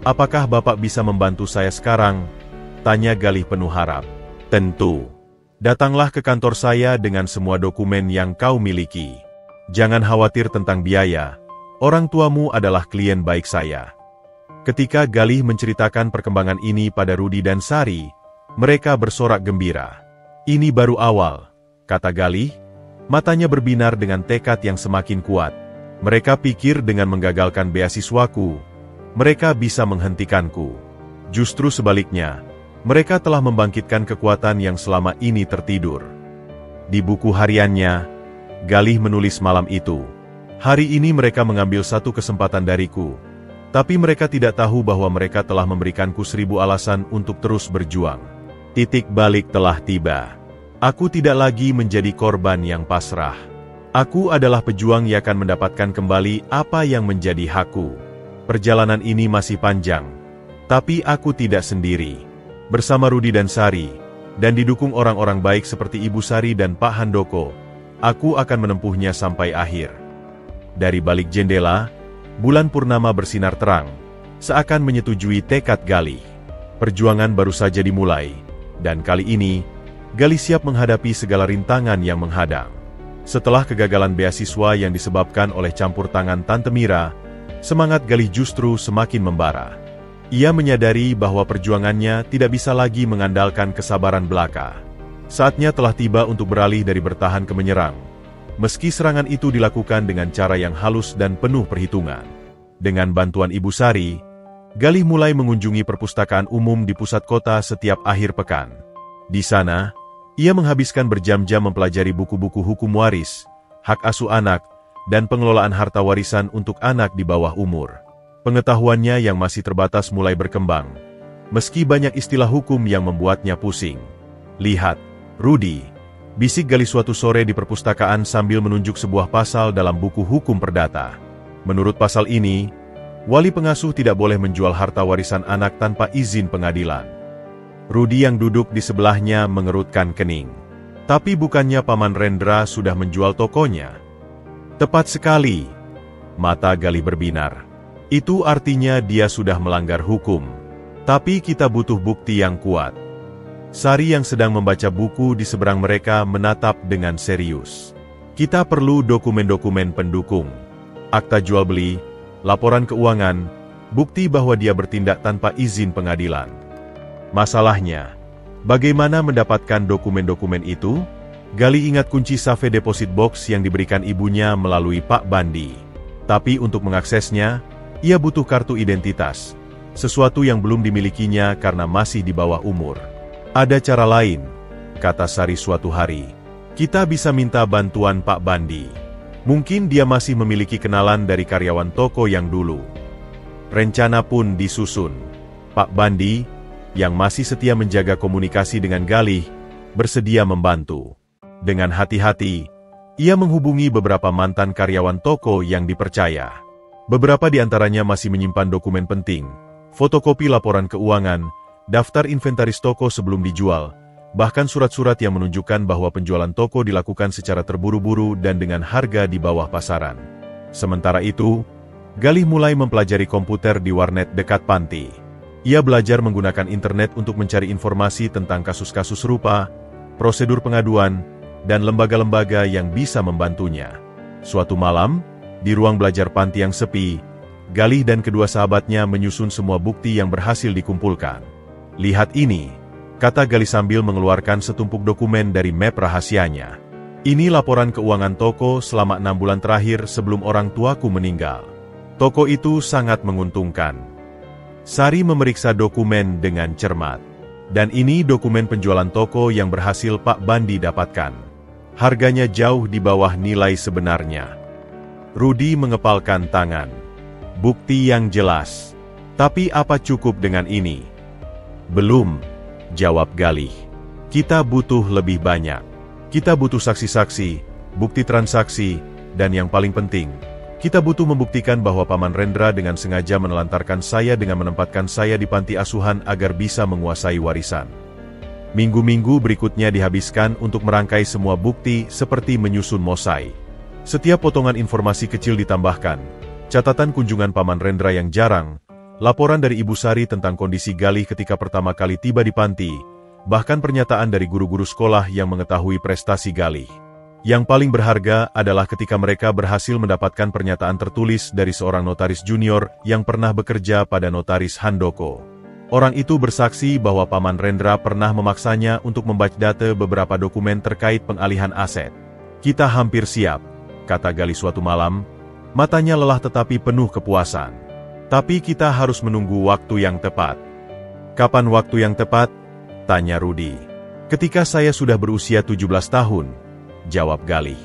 Apakah Bapak bisa membantu saya sekarang? Tanya Galih penuh harap. Tentu. Datanglah ke kantor saya dengan semua dokumen yang kau miliki. Jangan khawatir tentang biaya. Orang tuamu adalah klien baik saya. Ketika Galih menceritakan perkembangan ini pada Rudi dan Sari, mereka bersorak gembira. Ini baru awal, kata Galih. Matanya berbinar dengan tekad yang semakin kuat. Mereka pikir dengan menggagalkan beasiswaku, mereka bisa menghentikanku. Justru sebaliknya, mereka telah membangkitkan kekuatan yang selama ini tertidur. Di buku hariannya, Galih menulis malam itu. Hari ini mereka mengambil satu kesempatan dariku, tapi mereka tidak tahu bahwa mereka telah memberikanku 1000 alasan untuk terus berjuang. Titik balik telah tiba. Aku tidak lagi menjadi korban yang pasrah. Aku adalah pejuang yang akan mendapatkan kembali apa yang menjadi hakku. Perjalanan ini masih panjang, tapi aku tidak sendiri. Bersama Rudi dan Sari, dan didukung orang-orang baik seperti Ibu Sari dan Pak Handoko, aku akan menempuhnya sampai akhir. Dari balik jendela, bulan purnama bersinar terang, seakan menyetujui tekad Galih. Perjuangan baru saja dimulai, dan kali ini, Galih siap menghadapi segala rintangan yang menghadang. Setelah kegagalan beasiswa yang disebabkan oleh campur tangan Tante Mira, semangat Galih justru semakin membara. Ia menyadari bahwa perjuangannya tidak bisa lagi mengandalkan kesabaran belaka. Saatnya telah tiba untuk beralih dari bertahan ke menyerang. Meski serangan itu dilakukan dengan cara yang halus dan penuh perhitungan. Dengan bantuan Ibu Sari, Galih mulai mengunjungi perpustakaan umum di pusat kota setiap akhir pekan. Di sana, ia menghabiskan berjam-jam mempelajari buku-buku hukum waris, hak asuh anak, dan pengelolaan harta warisan untuk anak di bawah umur. Pengetahuannya yang masih terbatas mulai berkembang, meski banyak istilah hukum yang membuatnya pusing. Lihat, Rudi, bisik Galih suatu sore di perpustakaan sambil menunjuk sebuah pasal dalam buku hukum perdata. Menurut pasal ini, wali pengasuh tidak boleh menjual harta warisan anak tanpa izin pengadilan. Rudi yang duduk di sebelahnya mengerutkan kening. Tapi bukannya Paman Rendra sudah menjual tokonya? Tepat sekali. Mata Galih berbinar. Itu artinya dia sudah melanggar hukum. Tapi kita butuh bukti yang kuat. Sari yang sedang membaca buku di seberang mereka menatap dengan serius. Kita perlu dokumen-dokumen pendukung. Akta jual beli, laporan keuangan, bukti bahwa dia bertindak tanpa izin pengadilan. Masalahnya, bagaimana mendapatkan dokumen-dokumen itu? Galih ingat kunci safe deposit box yang diberikan ibunya melalui Pak Bandi. Tapi untuk mengaksesnya, ia butuh kartu identitas. Sesuatu yang belum dimilikinya karena masih di bawah umur. Ada cara lain, kata Sari suatu hari. Kita bisa minta bantuan Pak Bandi. Mungkin dia masih memiliki kenalan dari karyawan toko yang dulu. Rencana pun disusun. Pak Bandi, yang masih setia menjaga komunikasi dengan Galih, bersedia membantu. Dengan hati-hati, ia menghubungi beberapa mantan karyawan toko yang dipercaya. Beberapa di antaranya masih menyimpan dokumen penting, fotokopi laporan keuangan, daftar inventaris toko sebelum dijual, bahkan surat-surat yang menunjukkan bahwa penjualan toko dilakukan secara terburu-buru dan dengan harga di bawah pasaran. Sementara itu, Galih mulai mempelajari komputer di warnet dekat panti. Ia belajar menggunakan internet untuk mencari informasi tentang kasus-kasus serupa, prosedur pengaduan, dan lembaga-lembaga yang bisa membantunya. Suatu malam, di ruang belajar panti yang sepi, Galih dan kedua sahabatnya menyusun semua bukti yang berhasil dikumpulkan. Lihat ini, kata Galih sambil mengeluarkan setumpuk dokumen dari map rahasianya. Ini laporan keuangan toko selama 6 bulan terakhir sebelum orang tuaku meninggal. Toko itu sangat menguntungkan. Sari memeriksa dokumen dengan cermat. Dan ini dokumen penjualan toko yang berhasil Pak Bandi dapatkan. Harganya jauh di bawah nilai sebenarnya. Rudi mengepalkan tangan. Bukti yang jelas. Tapi apa cukup dengan ini? Belum, jawab Galih. Kita butuh lebih banyak. Kita butuh saksi-saksi, bukti transaksi, dan yang paling penting, kita butuh membuktikan bahwa Paman Rendra dengan sengaja menelantarkan saya dengan menempatkan saya di panti asuhan agar bisa menguasai warisan. Minggu-minggu berikutnya dihabiskan untuk merangkai semua bukti seperti menyusun mosaik. Setiap potongan informasi kecil ditambahkan, catatan kunjungan Paman Rendra yang jarang, laporan dari Ibu Sari tentang kondisi Galih ketika pertama kali tiba di panti, bahkan pernyataan dari guru-guru sekolah yang mengetahui prestasi Galih. Yang paling berharga adalah ketika mereka berhasil mendapatkan pernyataan tertulis dari seorang notaris junior yang pernah bekerja pada notaris Handoko. Orang itu bersaksi bahwa Paman Rendra pernah memaksanya untuk membackdate beberapa dokumen terkait pengalihan aset. "Kita hampir siap," kata Galih suatu malam, matanya lelah tetapi penuh kepuasan. "Tapi kita harus menunggu waktu yang tepat." "Kapan waktu yang tepat?" tanya Rudi. "Ketika saya sudah berusia 17 tahun, jawab Galih.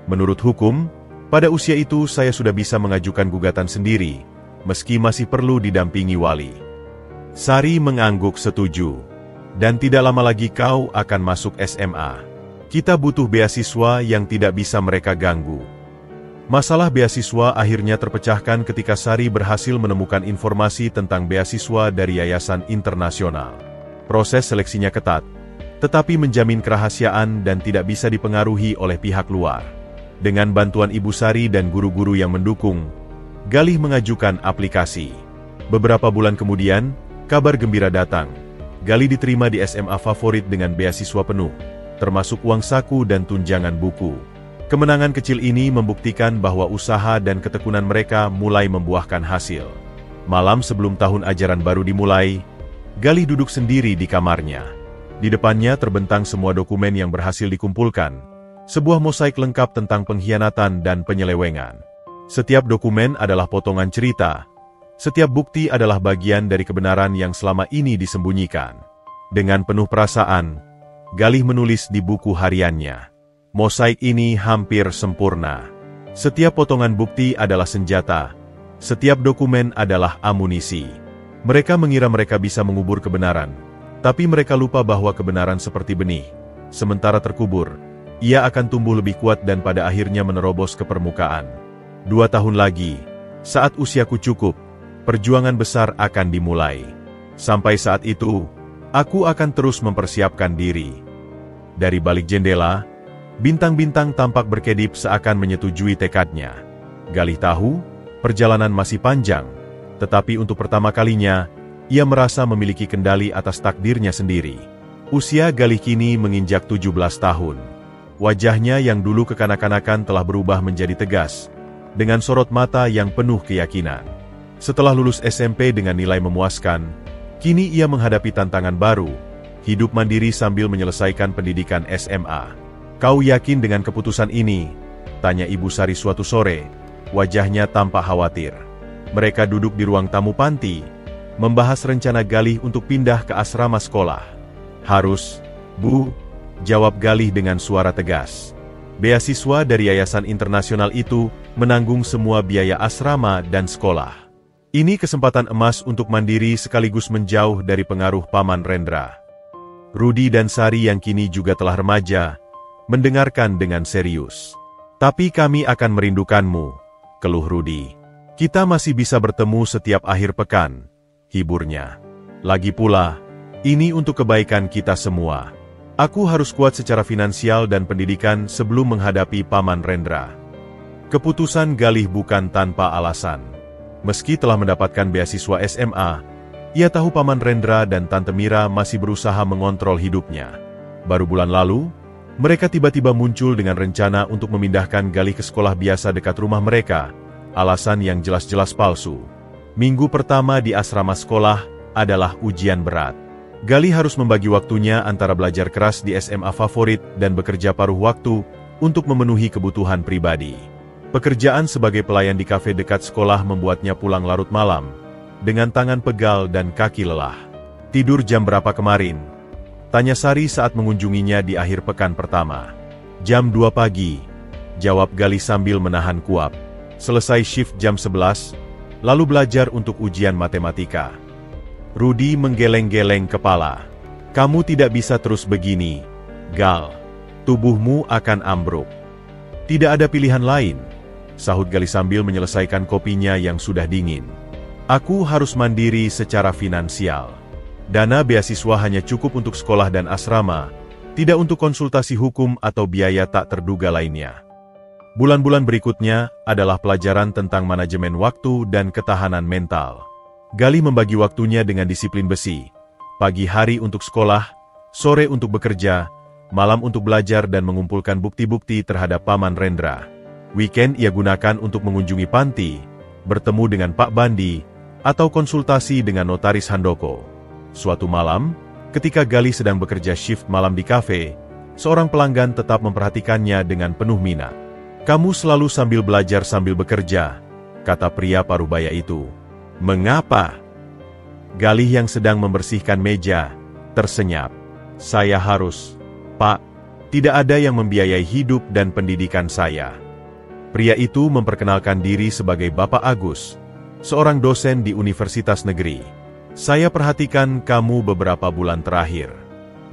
"Menurut hukum, pada usia itu saya sudah bisa mengajukan gugatan sendiri, meski masih perlu didampingi wali." Sari mengangguk setuju. "Dan tidak lama lagi kau akan masuk SMA. Kita butuh beasiswa yang tidak bisa mereka ganggu." Masalah beasiswa akhirnya terpecahkan ketika Sari berhasil menemukan informasi tentang beasiswa dari yayasan internasional. Proses seleksinya ketat, tetapi menjamin kerahasiaan dan tidak bisa dipengaruhi oleh pihak luar. Dengan bantuan Ibu Sari dan guru-guru yang mendukung, Galih mengajukan aplikasi. Beberapa bulan kemudian, kabar gembira datang. Galih diterima di SMA favorit dengan beasiswa penuh, termasuk uang saku dan tunjangan buku. Kemenangan kecil ini membuktikan bahwa usaha dan ketekunan mereka mulai membuahkan hasil. Malam sebelum tahun ajaran baru dimulai, Galih duduk sendiri di kamarnya. Di depannya terbentang semua dokumen yang berhasil dikumpulkan, sebuah mosaik lengkap tentang pengkhianatan dan penyelewengan. Setiap dokumen adalah potongan cerita. Setiap bukti adalah bagian dari kebenaran yang selama ini disembunyikan. Dengan penuh perasaan, Galih menulis di buku hariannya. Mosaik ini hampir sempurna. Setiap potongan bukti adalah senjata. Setiap dokumen adalah amunisi. Mereka mengira mereka bisa mengubur kebenaran, tapi mereka lupa bahwa kebenaran seperti benih. Sementara terkubur, ia akan tumbuh lebih kuat dan pada akhirnya menerobos ke permukaan. 2 tahun lagi, saat usiaku cukup, perjuangan besar akan dimulai. Sampai saat itu, aku akan terus mempersiapkan diri. Dari balik jendela, bintang-bintang tampak berkedip seakan menyetujui tekadnya. Galih tahu, perjalanan masih panjang, tetapi untuk pertama kalinya, ia merasa memiliki kendali atas takdirnya sendiri. Usia Galih kini menginjak 17 tahun. Wajahnya yang dulu kekanak-kanakan telah berubah menjadi tegas, dengan sorot mata yang penuh keyakinan. Setelah lulus SMP dengan nilai memuaskan, kini ia menghadapi tantangan baru, hidup mandiri sambil menyelesaikan pendidikan SMA. "Kau yakin dengan keputusan ini?" tanya Ibu Sari suatu sore, wajahnya tampak khawatir. Mereka duduk di ruang tamu panti, membahas rencana Galih untuk pindah ke asrama sekolah. "Harus, Bu," jawab Galih dengan suara tegas. Beasiswa dari yayasan internasional itu menanggung semua biaya asrama dan sekolah. Ini kesempatan emas untuk mandiri sekaligus menjauh dari pengaruh Paman Rendra. Rudi dan Sari yang kini juga telah remaja, mendengarkan dengan serius. "Tapi kami akan merindukanmu," keluh Rudi. "Kita masih bisa bertemu setiap akhir pekan," hiburnya. "Lagi pula, ini untuk kebaikan kita semua. Aku harus kuat secara finansial dan pendidikan sebelum menghadapi Paman Rendra." Keputusan Galih bukan tanpa alasan. Meski telah mendapatkan beasiswa SMA, ia tahu Paman Rendra dan Tante Mira masih berusaha mengontrol hidupnya. Baru bulan lalu, mereka tiba-tiba muncul dengan rencana untuk memindahkan Galih ke sekolah biasa dekat rumah mereka, alasan yang jelas-jelas palsu. Minggu pertama di asrama sekolah adalah ujian berat. Galih harus membagi waktunya antara belajar keras di SMA favorit dan bekerja paruh waktu untuk memenuhi kebutuhan pribadi. Pekerjaan sebagai pelayan di kafe dekat sekolah membuatnya pulang larut malam, dengan tangan pegal dan kaki lelah. "Tidur jam berapa kemarin?" tanya Sari saat mengunjunginya di akhir pekan pertama. "Jam 2 pagi, jawab Galih sambil menahan kuap. "Selesai shift jam 11, lalu belajar untuk ujian matematika." Rudi menggeleng-geleng kepala. "Kamu tidak bisa terus begini, Gal. Tubuhmu akan ambruk." "Tidak ada pilihan lain," sahut Galih sambil menyelesaikan kopinya yang sudah dingin. "Aku harus mandiri secara finansial." Dana beasiswa hanya cukup untuk sekolah dan asrama, tidak untuk konsultasi hukum atau biaya tak terduga lainnya. Bulan-bulan berikutnya adalah pelajaran tentang manajemen waktu dan ketahanan mental. Galih membagi waktunya dengan disiplin besi. Pagi hari untuk sekolah, sore untuk bekerja, malam untuk belajar dan mengumpulkan bukti-bukti terhadap Paman Rendra. Weekend ia gunakan untuk mengunjungi panti, bertemu dengan Pak Bandi, atau konsultasi dengan notaris Handoko. Suatu malam, ketika Galih sedang bekerja shift malam di kafe, seorang pelanggan tetap memperhatikannya dengan penuh minat. "Kamu selalu sambil belajar sambil bekerja," kata pria parubaya itu. "Mengapa?" Galih yang sedang membersihkan meja, tersenyap. "Saya harus, Pak. Tidak ada yang membiayai hidup dan pendidikan saya." Pria itu memperkenalkan diri sebagai Bapak Agus, seorang dosen di Universitas Negeri. "Saya perhatikan kamu beberapa bulan terakhir.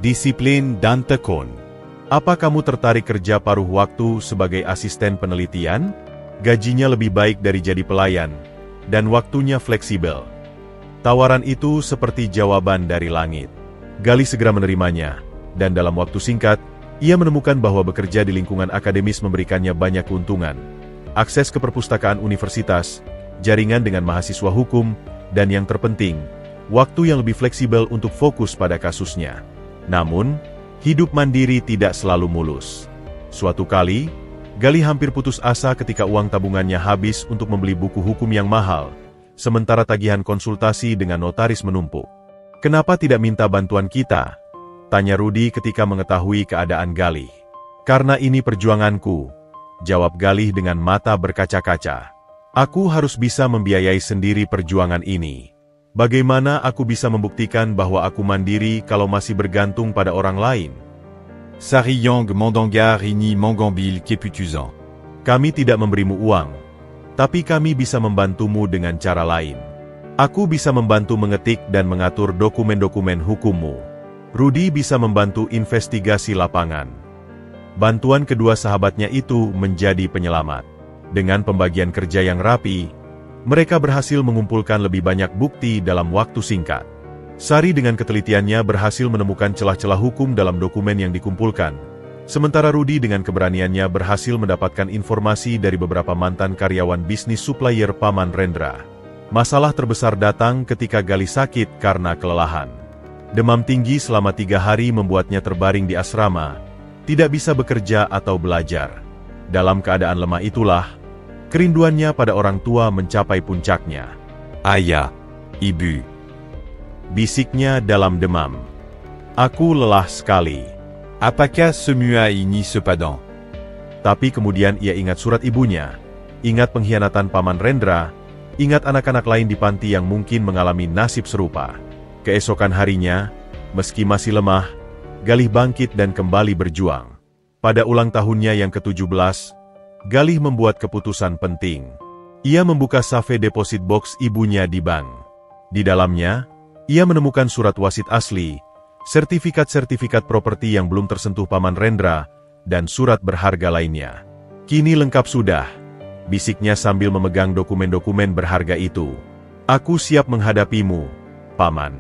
Disiplin dan tekun. Apa kamu tertarik kerja paruh waktu sebagai asisten penelitian? Gajinya lebih baik dari jadi pelayan, dan waktunya fleksibel." Tawaran itu seperti jawaban dari langit. Galih segera menerimanya, dan dalam waktu singkat, ia menemukan bahwa bekerja di lingkungan akademis memberikannya banyak keuntungan. Akses ke perpustakaan universitas, jaringan dengan mahasiswa hukum, dan yang terpenting, waktu yang lebih fleksibel untuk fokus pada kasusnya. Namun, hidup mandiri tidak selalu mulus. Suatu kali, Galih hampir putus asa ketika uang tabungannya habis untuk membeli buku hukum yang mahal, sementara tagihan konsultasi dengan notaris menumpuk. "Kenapa tidak minta bantuan kita?" tanya Rudi ketika mengetahui keadaan Galih. "Karena ini perjuanganku," jawab Galih dengan mata berkaca-kaca. "Aku harus bisa membiayai sendiri perjuangan ini. Bagaimana aku bisa membuktikan bahwa aku mandiri kalau masih bergantung pada orang lain?" Sariyang Mandangar ini Mangambil Keputuzan. "Kami tidak memberimu uang, tapi kami bisa membantumu dengan cara lain. Aku bisa membantu mengetik dan mengatur dokumen-dokumen hukummu. Rudi bisa membantu investigasi lapangan." Bantuan kedua sahabatnya itu menjadi penyelamat. Dengan pembagian kerja yang rapi, mereka berhasil mengumpulkan lebih banyak bukti dalam waktu singkat. Sari dengan ketelitiannya berhasil menemukan celah-celah hukum dalam dokumen yang dikumpulkan, sementara Rudi dengan keberaniannya berhasil mendapatkan informasi dari beberapa mantan karyawan bisnis supplier Paman Rendra. Masalah terbesar datang ketika Galih sakit karena kelelahan. Demam tinggi selama 3 hari membuatnya terbaring di asrama, tidak bisa bekerja atau belajar. Dalam keadaan lemah itulah, kerinduannya pada orang tua mencapai puncaknya. "Ayah, Ibu," bisiknya dalam demam. "Aku lelah sekali." apakah semua ini sepadan? Tapi kemudian ia ingat surat ibunya, ingat pengkhianatan Paman Rendra, ingat anak-anak lain di panti yang mungkin mengalami nasib serupa. Keesokan harinya, meski masih lemah, Galih bangkit dan kembali berjuang. Pada ulang tahunnya yang ke-17, Galih membuat keputusan penting. Ia membuka save deposit box ibunya di bank. Di dalamnya, ia menemukan surat wasit asli, sertifikat-sertifikat properti yang belum tersentuh Paman Rendra, dan surat berharga lainnya. "Kini lengkap sudah," bisiknya sambil memegang dokumen-dokumen berharga itu. "Aku siap menghadapimu, Paman."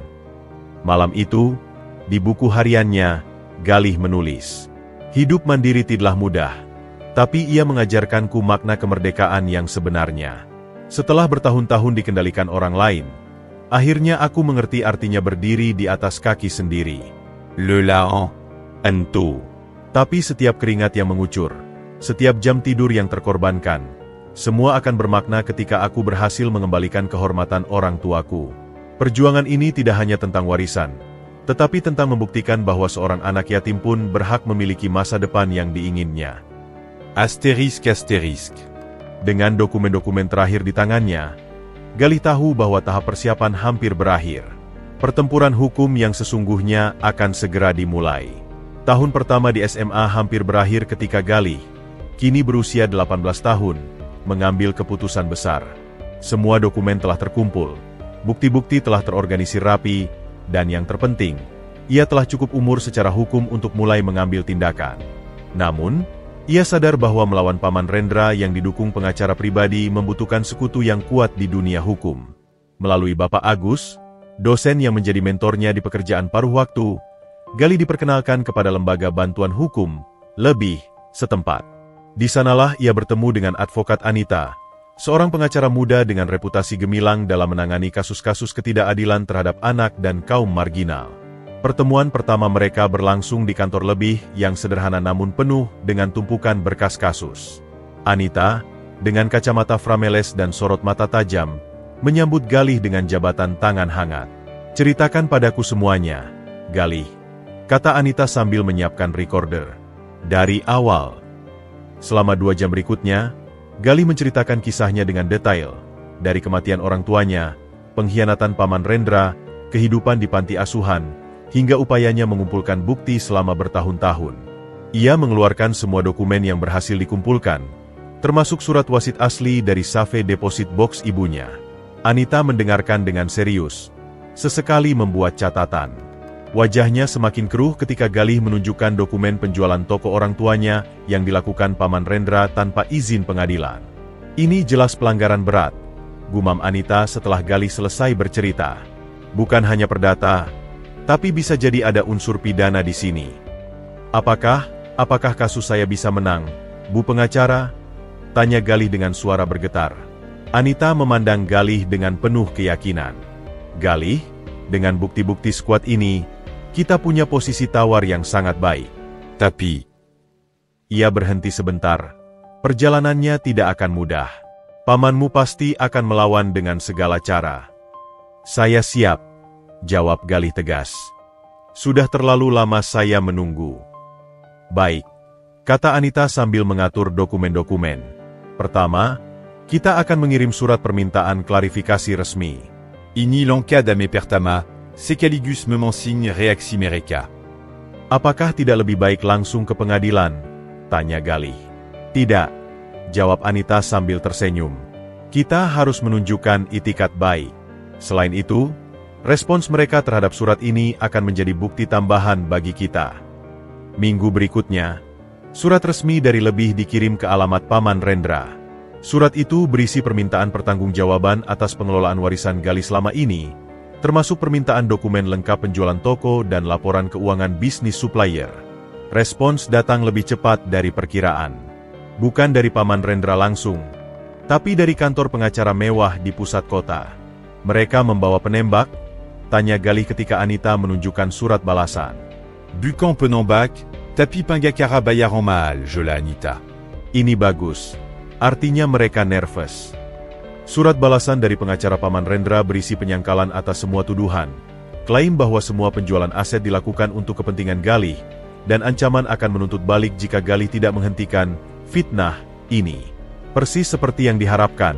Malam itu, di buku hariannya, Galih menulis, "Hidup mandiri tidaklah mudah, tapi ia mengajarkanku makna kemerdekaan yang sebenarnya. Setelah bertahun-tahun dikendalikan orang lain, akhirnya aku mengerti artinya berdiri di atas kaki sendiri. Le Laon, Entu. Tapi setiap keringat yang mengucur, setiap jam tidur yang terkorbankan, semua akan bermakna ketika aku berhasil mengembalikan kehormatan orang tuaku. Perjuangan ini tidak hanya tentang warisan, tetapi tentang membuktikan bahwa seorang anak yatim pun berhak memiliki masa depan yang diinginnya." Asterisk. Dengan dokumen-dokumen terakhir di tangannya, Galih tahu bahwa tahap persiapan hampir berakhir. Pertempuran hukum yang sesungguhnya akan segera dimulai. Tahun pertama di SMA hampir berakhir ketika Galih, kini berusia 18 tahun, mengambil keputusan besar. Semua dokumen telah terkumpul, bukti-bukti telah terorganisir rapi, dan yang terpenting, ia telah cukup umur secara hukum untuk mulai mengambil tindakan. Namun, ia sadar bahwa melawan Paman Rendra yang didukung pengacara pribadi membutuhkan sekutu yang kuat di dunia hukum. Melalui Bapak Agus, dosen yang menjadi mentornya di pekerjaan paruh waktu, Galih diperkenalkan kepada lembaga bantuan hukum, lebih, setempat. Di sanalah ia bertemu dengan advokat Anita, seorang pengacara muda dengan reputasi gemilang dalam menangani kasus-kasus ketidakadilan terhadap anak dan kaum marginal. Pertemuan pertama mereka berlangsung di kantor lebih yang sederhana namun penuh dengan tumpukan berkas kasus. Anita, dengan kacamata frameles dan sorot mata tajam, menyambut Galih dengan jabatan tangan hangat. "Ceritakan padaku semuanya, Galih," kata Anita sambil menyiapkan recorder. Dari awal. Selama 2 jam berikutnya, Galih menceritakan kisahnya dengan detail, dari kematian orang tuanya, pengkhianatan Paman Rendra, kehidupan di panti asuhan, hingga upayanya mengumpulkan bukti selama bertahun-tahun. Ia mengeluarkan semua dokumen yang berhasil dikumpulkan, termasuk surat wasit asli dari Safe Deposit Box ibunya. Anita mendengarkan dengan serius, sesekali membuat catatan. Wajahnya semakin keruh ketika Galih menunjukkan dokumen penjualan toko orang tuanya yang dilakukan Paman Rendra tanpa izin pengadilan. "Ini jelas pelanggaran berat," gumam Anita setelah Galih selesai bercerita. "Bukan hanya perdata, tapi bisa jadi ada unsur pidana di sini." Apakah kasus saya bisa menang, Bu Pengacara?" tanya Galih dengan suara bergetar. Anita memandang Galih dengan penuh keyakinan. "Galih, dengan bukti-bukti sekuat ini, kita punya posisi tawar yang sangat baik." Tapi, Ia berhenti sebentar. "Perjalanannya tidak akan mudah. Pamanmu pasti akan melawan dengan segala cara." "Saya siap," jawab Galih tegas. "Sudah terlalu lama saya menunggu." "Baik," kata Anita sambil mengatur dokumen-dokumen. "Pertama, kita akan mengirim surat permintaan klarifikasi resmi." Ini l'encade à mes pertama, Secaligus memensigne reaximereka. "Apakah tidak lebih baik langsung ke pengadilan?" tanya Galih. "Tidak," jawab Anita sambil tersenyum. "Kita harus menunjukkan itikat baik. Selain itu, respons mereka terhadap surat ini akan menjadi bukti tambahan bagi kita." Minggu berikutnya, surat resmi dari Lebih dikirim ke alamat Paman Rendra. Surat itu berisi permintaan pertanggungjawaban atas pengelolaan warisan Galih selama ini, termasuk permintaan dokumen lengkap penjualan toko dan laporan keuangan bisnis supplier. Respons datang lebih cepat dari perkiraan. Bukan dari Paman Rendra langsung, tapi dari kantor pengacara mewah di pusat kota. "Mereka membawa penembak?" tanya Galih ketika Anita menunjukkan surat balasan. Bukan penembak, tapi Pangakara bayaran mahal, jola Anita. "Ini bagus. Artinya mereka nervous." Surat balasan dari pengacara Paman Rendra berisi penyangkalan atas semua tuduhan, klaim bahwa semua penjualan aset dilakukan untuk kepentingan Galih, dan ancaman akan menuntut balik jika Galih tidak menghentikan fitnah ini. "Persis seperti yang diharapkan,"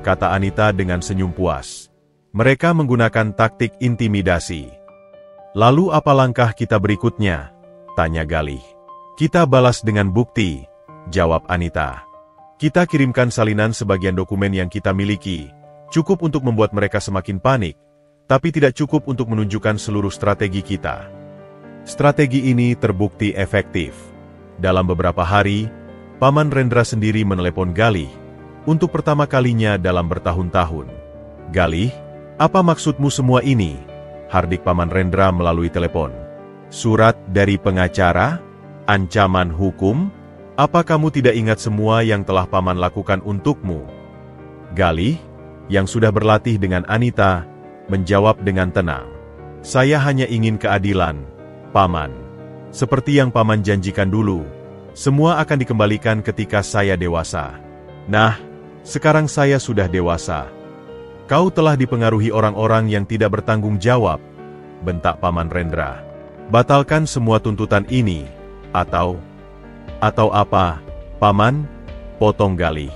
kata Anita dengan senyum puas. "Mereka menggunakan taktik intimidasi." "Lalu apa langkah kita berikutnya?" tanya Galih. "Kita balas dengan bukti," jawab Anita. "Kita kirimkan salinan sebagian dokumen yang kita miliki, cukup untuk membuat mereka semakin panik, tapi tidak cukup untuk menunjukkan seluruh strategi kita." Strategi ini terbukti efektif. Dalam beberapa hari, Paman Rendra sendiri menelepon Galih, untuk pertama kalinya dalam bertahun-tahun. "Galih, apa maksudmu semua ini?" hardik Paman Rendra melalui telepon. "Surat dari pengacara? Ancaman hukum? Apa kamu tidak ingat semua yang telah Paman lakukan untukmu?" Galih, yang sudah berlatih dengan Anita, menjawab dengan tenang. "Saya hanya ingin keadilan, Paman. Seperti yang Paman janjikan dulu, semua akan dikembalikan ketika saya dewasa." "Nah, sekarang saya sudah dewasa. Kau telah dipengaruhi orang-orang yang tidak bertanggung jawab," bentak Paman Rendra. "Batalkan semua tuntutan ini, atau apa, Paman?" potong Galih.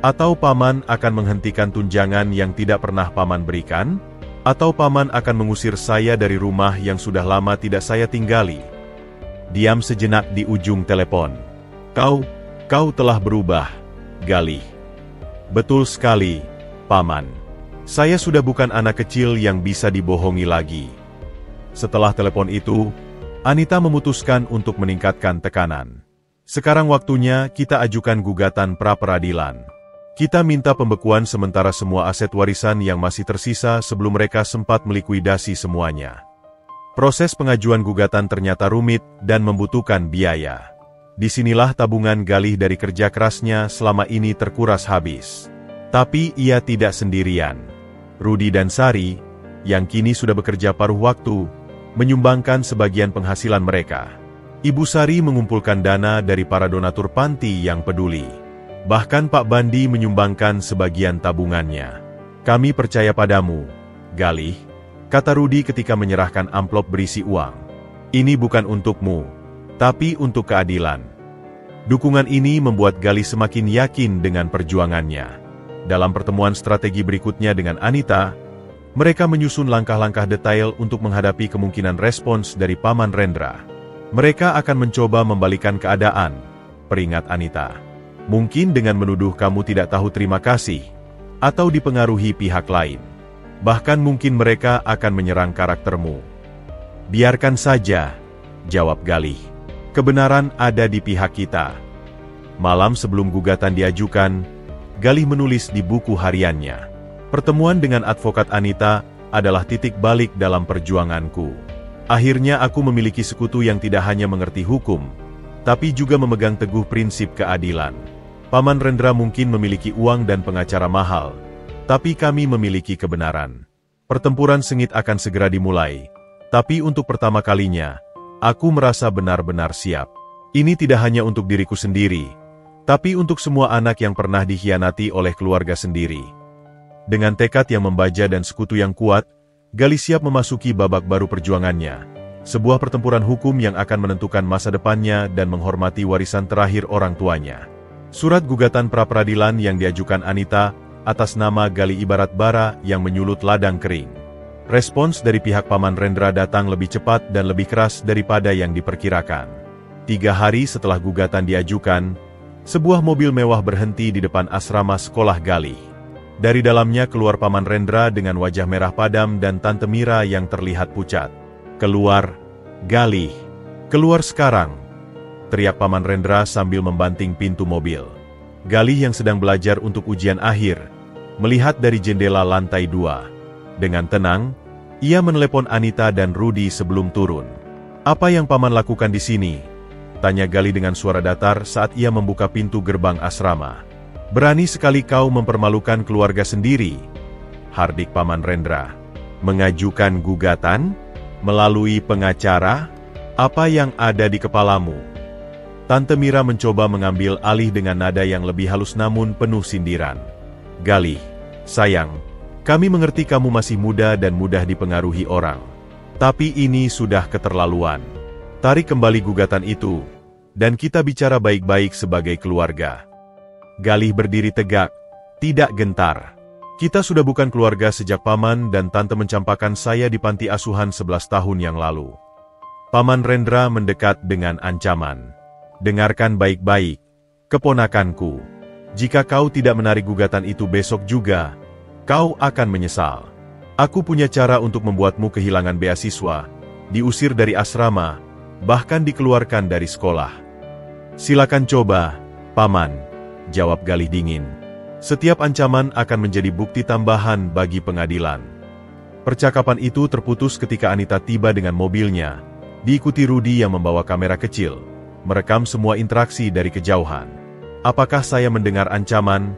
"Atau Paman akan menghentikan tunjangan yang tidak pernah Paman berikan? Atau Paman akan mengusir saya dari rumah yang sudah lama tidak saya tinggali?" Diam sejenak di ujung telepon. Kau telah berubah, Galih." "Betul sekali, Paman. Saya sudah bukan anak kecil yang bisa dibohongi lagi." Setelah telepon itu, Anita memutuskan untuk meningkatkan tekanan. "Sekarang waktunya kita ajukan gugatan pra-peradilan. Kita minta pembekuan sementara semua aset warisan yang masih tersisa sebelum mereka sempat melikuidasi semuanya. Proses pengajuan gugatan ternyata rumit dan membutuhkan biaya. Disinilah tabungan Galih dari kerja kerasnya selama ini terkuras habis. Tapi ia tidak sendirian. Rudi dan Sari, yang kini sudah bekerja paruh waktu, menyumbangkan sebagian penghasilan mereka. Ibu Sari mengumpulkan dana dari para donatur panti yang peduli. Bahkan Pak Bandi menyumbangkan sebagian tabungannya. Kami percaya padamu, Galih, kata Rudi ketika menyerahkan amplop berisi uang. Ini bukan untukmu, tapi untuk keadilan. Dukungan ini membuat Galih semakin yakin dengan perjuangannya. Dalam pertemuan strategi berikutnya dengan Anita, mereka menyusun langkah-langkah detail untuk menghadapi kemungkinan respons dari Paman Rendra. Mereka akan mencoba membalikan keadaan, peringat Anita. Mungkin dengan menuduh kamu tidak tahu terima kasih, atau dipengaruhi pihak lain. Bahkan mungkin mereka akan menyerang karaktermu. Biarkan saja, jawab Galih. Kebenaran ada di pihak kita. Malam sebelum gugatan diajukan, Galih menulis di buku hariannya. Pertemuan dengan advokat Anita adalah titik balik dalam perjuanganku. Akhirnya aku memiliki sekutu yang tidak hanya mengerti hukum, tapi juga memegang teguh prinsip keadilan. Paman Rendra mungkin memiliki uang dan pengacara mahal, tapi kami memiliki kebenaran. Pertempuran sengit akan segera dimulai, tapi untuk pertama kalinya, aku merasa benar-benar siap. Ini tidak hanya untuk diriku sendiri, tapi untuk semua anak yang pernah dikhianati oleh keluarga sendiri. Dengan tekad yang membaja dan sekutu yang kuat, Galih siap memasuki babak baru perjuangannya. Sebuah pertempuran hukum yang akan menentukan masa depannya dan menghormati warisan terakhir orang tuanya. Surat gugatan pra-peradilan yang diajukan Anita atas nama Galih ibarat bara yang menyulut ladang kering. Respons dari pihak Paman Rendra datang lebih cepat dan lebih keras daripada yang diperkirakan. 3 hari setelah gugatan diajukan, sebuah mobil mewah berhenti di depan asrama sekolah Galih. Dari dalamnya keluar Paman Rendra dengan wajah merah padam dan Tante Mira yang terlihat pucat. Keluar, Galih. Keluar sekarang, teriak Paman Rendra sambil membanting pintu mobil. Galih yang sedang belajar untuk ujian akhir, melihat dari jendela lantai 2. Dengan tenang, ia menelepon Anita dan Rudi sebelum turun. Apa yang Paman lakukan di sini? Tanya Galih dengan suara datar saat ia membuka pintu gerbang asrama. Berani sekali kau mempermalukan keluarga sendiri, hardik Paman Rendra. Mengajukan gugatan? Melalui pengacara? Apa yang ada di kepalamu? Tante Mira mencoba mengambil alih dengan nada yang lebih halus namun penuh sindiran. Galih, sayang, kami mengerti kamu masih muda dan mudah dipengaruhi orang. Tapi ini sudah keterlaluan. Tarik kembali gugatan itu, dan kita bicara baik-baik sebagai keluarga. Galih berdiri tegak, tidak gentar. Kita sudah bukan keluarga sejak Paman dan Tante mencampakkan saya di panti asuhan 11 tahun yang lalu. Paman Rendra mendekat dengan ancaman. Dengarkan baik-baik, keponakanku. Jika kau tidak menarik gugatan itu besok juga, kau akan menyesal. Aku punya cara untuk membuatmu kehilangan beasiswa, diusir dari asrama, bahkan dikeluarkan dari sekolah. Silakan coba, Paman, jawab Galih dingin. Setiap ancaman akan menjadi bukti tambahan bagi pengadilan. Percakapan itu terputus ketika Anita tiba dengan mobilnya, diikuti Rudi yang membawa kamera kecil, merekam semua interaksi dari kejauhan. Apakah saya mendengar ancaman?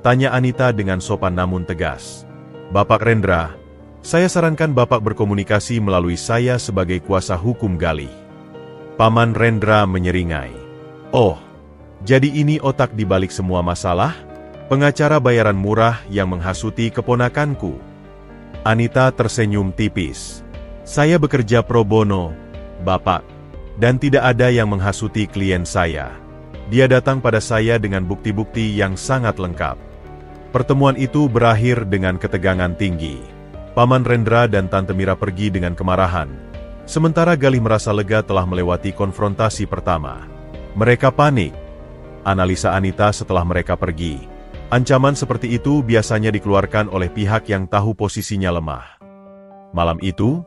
Tanya Anita dengan sopan namun tegas. Bapak Rendra, saya sarankan Bapak berkomunikasi melalui saya sebagai kuasa hukum Galih. Paman Rendra menyeringai. Oh, jadi ini otak di balik semua masalah? Pengacara bayaran murah yang menghasuti keponakanku. Anita tersenyum tipis. Saya bekerja pro bono, Bapak. Dan tidak ada yang menghasuti klien saya. Dia datang pada saya dengan bukti-bukti yang sangat lengkap. Pertemuan itu berakhir dengan ketegangan tinggi. Paman Rendra dan Tante Mira pergi dengan kemarahan. Sementara Galih merasa lega telah melewati konfrontasi pertama. Mereka panik. Analisa Anita setelah mereka pergi. Ancaman seperti itu biasanya dikeluarkan oleh pihak yang tahu posisinya lemah. Malam itu,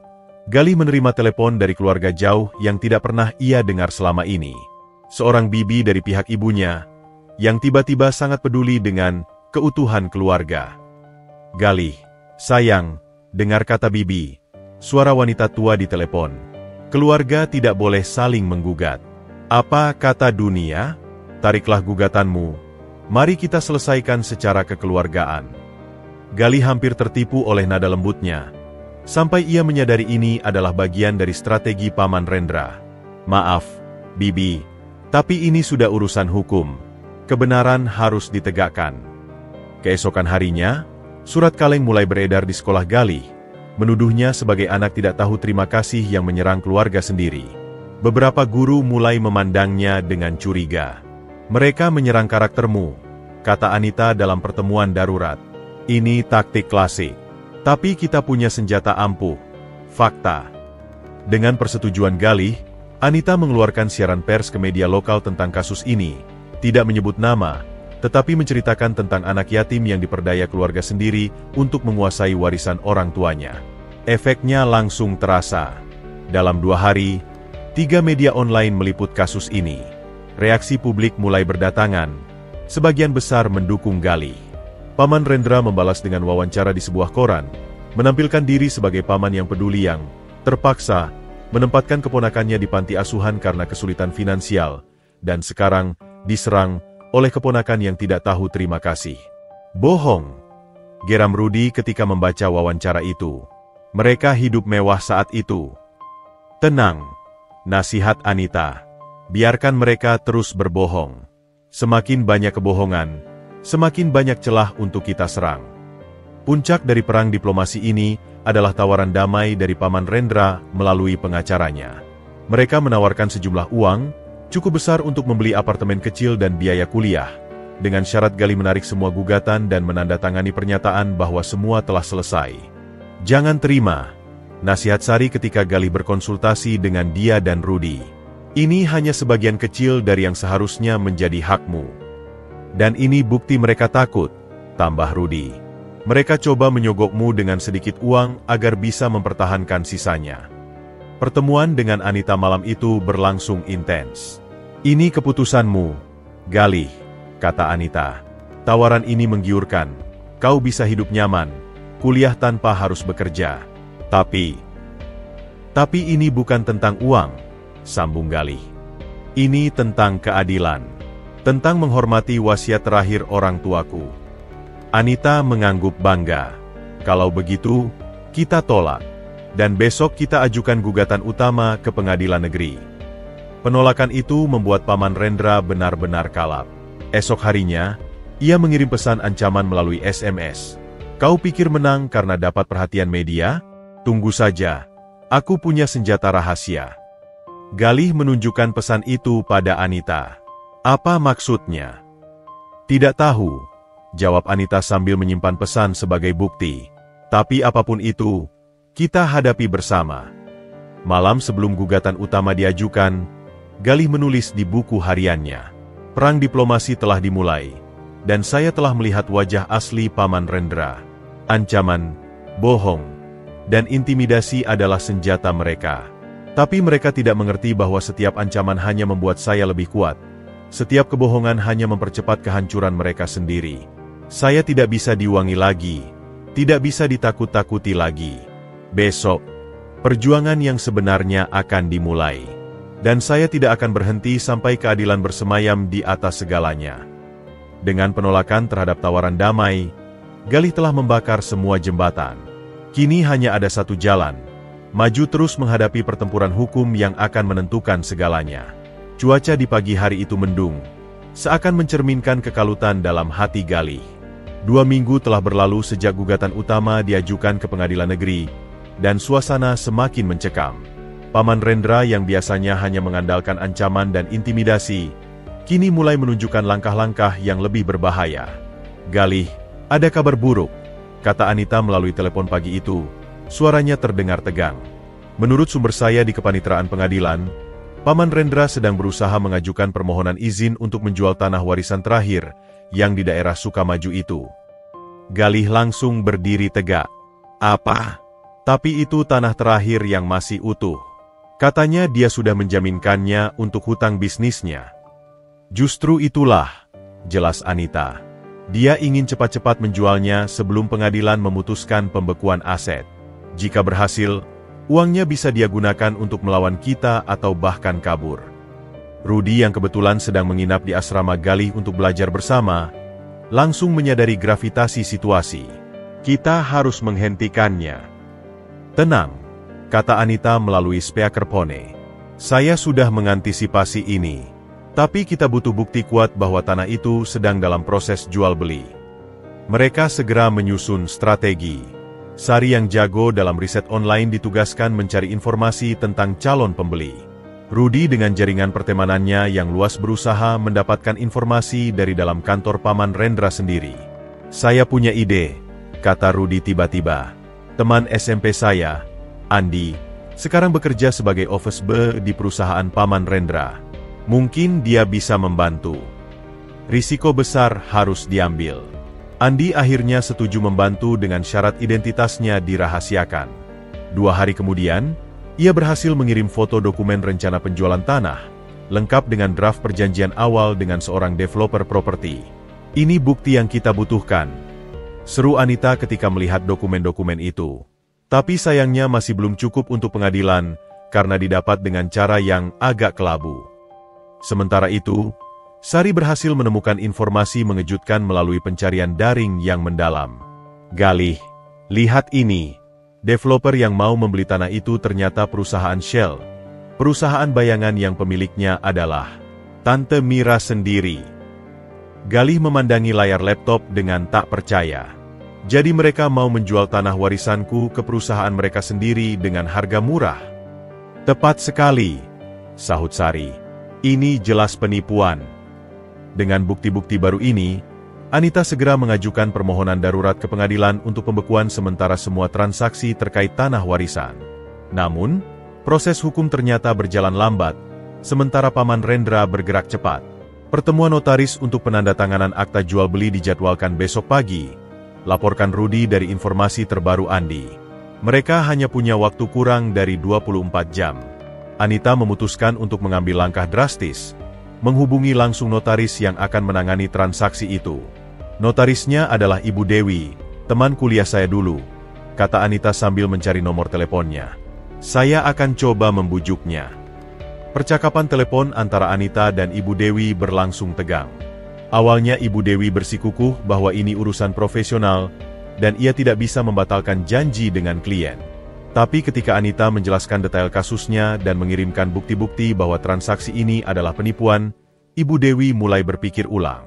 Galih menerima telepon dari keluarga jauh yang tidak pernah ia dengar selama ini. Seorang bibi dari pihak ibunya, yang tiba-tiba sangat peduli dengan keutuhan keluarga. Galih, sayang, dengar kata bibi. Suara wanita tua di telepon. Keluarga tidak boleh saling menggugat. Apa kata dunia? Tariklah gugatanmu. Mari kita selesaikan secara kekeluargaan. Galih hampir tertipu oleh nada lembutnya. Sampai ia menyadari ini adalah bagian dari strategi Paman Rendra. Maaf, bibi, tapi ini sudah urusan hukum. Kebenaran harus ditegakkan. Keesokan harinya, surat kaleng mulai beredar di sekolah Galih, menuduhnya sebagai anak tidak tahu terima kasih yang menyerang keluarga sendiri. Beberapa guru mulai memandangnya dengan curiga. Mereka menyerang karaktermu, kata Anita dalam pertemuan darurat. Ini taktik klasik. Tapi kita punya senjata ampuh. Fakta. Dengan persetujuan Galih, Anita mengeluarkan siaran pers ke media lokal tentang kasus ini, tidak menyebut nama, tetapi menceritakan tentang anak yatim yang diperdaya keluarga sendiri untuk menguasai warisan orang tuanya. Efeknya langsung terasa. Dalam 2 hari, 3 media online meliput kasus ini. Reaksi publik mulai berdatangan. Sebagian besar mendukung Galih. Paman Rendra membalas dengan wawancara di sebuah koran, menampilkan diri sebagai paman yang peduli yang terpaksa menempatkan keponakannya di panti asuhan karena kesulitan finansial, dan sekarang diserang oleh keponakan yang tidak tahu terima kasih. Bohong, geram Rudi ketika membaca wawancara itu. Mereka hidup mewah saat itu. Tenang, nasihat Anita. Biarkan mereka terus berbohong. Semakin banyak kebohongan, semakin banyak celah untuk kita serang. Puncak dari perang diplomasi ini adalah tawaran damai dari Paman Rendra melalui pengacaranya. Mereka menawarkan sejumlah uang cukup besar untuk membeli apartemen kecil dan biaya kuliah, dengan syarat Galih menarik semua gugatan dan menandatangani pernyataan bahwa semua telah selesai. Jangan terima, nasihat Sari ketika Galih berkonsultasi dengan dia dan Rudi. Ini hanya sebagian kecil dari yang seharusnya menjadi hakmu. Dan ini bukti mereka takut, tambah Rudi. Mereka coba menyogokmu dengan sedikit uang agar bisa mempertahankan sisanya. Pertemuan dengan Anita malam itu berlangsung intens. Ini keputusanmu, Galih, kata Anita. Tawaran ini menggiurkan. Kau bisa hidup nyaman, kuliah tanpa harus bekerja. Tapi ini bukan tentang uang, sambung Galih. Ini tentang keadilan, tentang menghormati wasiat terakhir orang tuaku. Anita mengangguk bangga. Kalau begitu, kita tolak. Dan besok kita ajukan gugatan utama ke pengadilan negeri. Penolakan itu membuat Paman Rendra benar-benar kalap. Esok harinya, ia mengirim pesan ancaman melalui SMS. Kau pikir menang karena dapat perhatian media? Tunggu saja, aku punya senjata rahasia. Galih menunjukkan pesan itu pada Anita. Apa maksudnya? Tidak tahu, jawab Anita sambil menyimpan pesan sebagai bukti. Tapi apapun itu, kita hadapi bersama. Malam sebelum gugatan utama diajukan, Galih menulis di buku hariannya. Perang diplomasi telah dimulai, dan saya telah melihat wajah asli Paman Rendra. Ancaman, bohong, dan intimidasi adalah senjata mereka. Tapi mereka tidak mengerti bahwa setiap ancaman hanya membuat saya lebih kuat. Setiap kebohongan hanya mempercepat kehancuran mereka sendiri. Saya tidak bisa diwangi lagi, tidak bisa ditakut-takuti lagi. Besok, perjuangan yang sebenarnya akan dimulai. Dan saya tidak akan berhenti sampai keadilan bersemayam di atas segalanya. Dengan penolakan terhadap tawaran damai, Galih telah membakar semua jembatan. Kini hanya ada satu jalan, maju terus menghadapi pertempuran hukum yang akan menentukan segalanya. Cuaca di pagi hari itu mendung, seakan mencerminkan kekalutan dalam hati Galih. 2 minggu telah berlalu sejak gugatan utama diajukan ke pengadilan negeri, dan suasana semakin mencekam. Paman Rendra yang biasanya hanya mengandalkan ancaman dan intimidasi, kini mulai menunjukkan langkah-langkah yang lebih berbahaya. Galih, ada kabar buruk, kata Anita melalui telepon pagi itu. Suaranya terdengar tegang. Menurut sumber saya di kepanitraan pengadilan, Paman Rendra sedang berusaha mengajukan permohonan izin untuk menjual tanah warisan terakhir yang di daerah Sukamaju itu. Galih langsung berdiri tegak. Apa? Tapi itu tanah terakhir yang masih utuh. Katanya dia sudah menjaminkannya untuk hutang bisnisnya. Justru itulah, jelas Anita. Dia ingin cepat-cepat menjualnya sebelum pengadilan memutuskan pembekuan aset. Jika berhasil, uangnya bisa dia gunakan untuk melawan kita atau bahkan kabur. Rudy yang kebetulan sedang menginap di asrama Galih untuk belajar bersama, langsung menyadari gravitasi situasi. Kita harus menghentikannya. Tenang, kata Anita melalui speakerphone. Saya sudah mengantisipasi ini. Tapi kita butuh bukti kuat bahwa tanah itu sedang dalam proses jual-beli. Mereka segera menyusun strategi. Sari yang jago dalam riset online ditugaskan mencari informasi tentang calon pembeli. Rudy dengan jaringan pertemanannya yang luas berusaha mendapatkan informasi dari dalam kantor Paman Rendra sendiri. Saya punya ide, kata Rudy tiba-tiba. Teman SMP saya, Andi, sekarang bekerja sebagai office boy di perusahaan Paman Rendra. Mungkin dia bisa membantu. Risiko besar harus diambil. Andi akhirnya setuju membantu dengan syarat identitasnya dirahasiakan. 2 hari kemudian, ia berhasil mengirim foto dokumen rencana penjualan tanah, lengkap dengan draft perjanjian awal dengan seorang developer properti. Ini bukti yang kita butuhkan, seru Anita ketika melihat dokumen-dokumen itu. Tapi sayangnya masih belum cukup untuk pengadilan, karena didapat dengan cara yang agak kelabu. Sementara itu, Sari berhasil menemukan informasi mengejutkan melalui pencarian daring yang mendalam. Galih, lihat ini. Developer yang mau membeli tanah itu ternyata perusahaan Shell. Perusahaan bayangan yang pemiliknya adalah Tante Mira sendiri. Galih memandangi layar laptop dengan tak percaya. Jadi mereka mau menjual tanah warisanku ke perusahaan mereka sendiri dengan harga murah. Tepat sekali, sahut Sari. Ini jelas penipuan. Dengan bukti-bukti baru ini, Anita segera mengajukan permohonan darurat ke pengadilan untuk pembekuan sementara semua transaksi terkait tanah warisan. Namun, proses hukum ternyata berjalan lambat, sementara Paman Rendra bergerak cepat. Pertemuan notaris untuk penandatanganan akta jual-beli dijadwalkan besok pagi, laporkan Rudy dari informasi terbaru Andi. Mereka hanya punya waktu kurang dari 24 jam. Anita memutuskan untuk mengambil langkah drastis, menghubungi langsung notaris yang akan menangani transaksi itu. Notarisnya adalah Ibu Dewi, teman kuliah saya dulu, kata Anita sambil mencari nomor teleponnya. Saya akan coba membujuknya. Percakapan telepon antara Anita dan Ibu Dewi berlangsung tegang. Awalnya Ibu Dewi bersikukuh bahwa ini urusan profesional, dan ia tidak bisa membatalkan janji dengan klien. Tapi ketika Anita menjelaskan detail kasusnya dan mengirimkan bukti-bukti bahwa transaksi ini adalah penipuan, Ibu Dewi mulai berpikir ulang.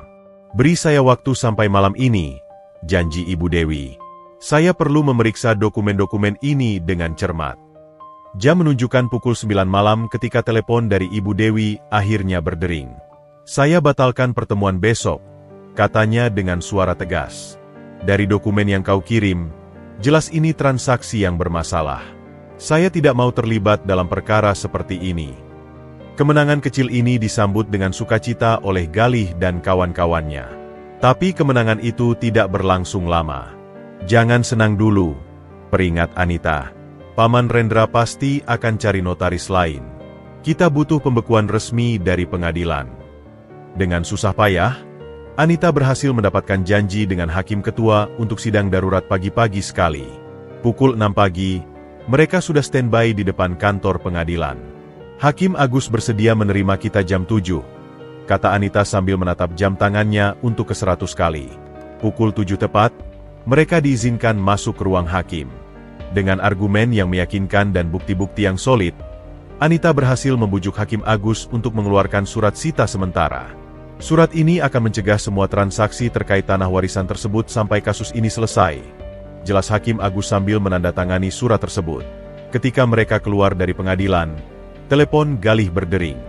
Beri saya waktu sampai malam ini, janji Ibu Dewi. Saya perlu memeriksa dokumen-dokumen ini dengan cermat. Jam menunjukkan pukul 9 malam ketika telepon dari Ibu Dewi akhirnya berdering. Saya batalkan pertemuan besok, katanya dengan suara tegas. Dari dokumen yang kau kirim, jelas ini transaksi yang bermasalah. Saya tidak mau terlibat dalam perkara seperti ini. Kemenangan kecil ini disambut dengan sukacita oleh Galih dan kawan-kawannya. Tapi kemenangan itu tidak berlangsung lama. Jangan senang dulu, peringat Anita. Paman Rendra pasti akan cari notaris lain. Kita butuh pembekuan resmi dari pengadilan. Dengan susah payah, Anita berhasil mendapatkan janji dengan hakim ketua untuk sidang darurat pagi-pagi sekali. Pukul 6 pagi, mereka sudah standby di depan kantor pengadilan. Hakim Agus bersedia menerima kita jam 7, kata Anita sambil menatap jam tangannya untuk ke-100 kali. Pukul 7 tepat, mereka diizinkan masuk ke ruang hakim. Dengan argumen yang meyakinkan dan bukti-bukti yang solid, Anita berhasil membujuk Hakim Agus untuk mengeluarkan surat sita sementara. Surat ini akan mencegah semua transaksi terkait tanah warisan tersebut sampai kasus ini selesai. Jelas Hakim Agus sambil menandatangani surat tersebut. Ketika mereka keluar dari pengadilan, telepon Galih berdering.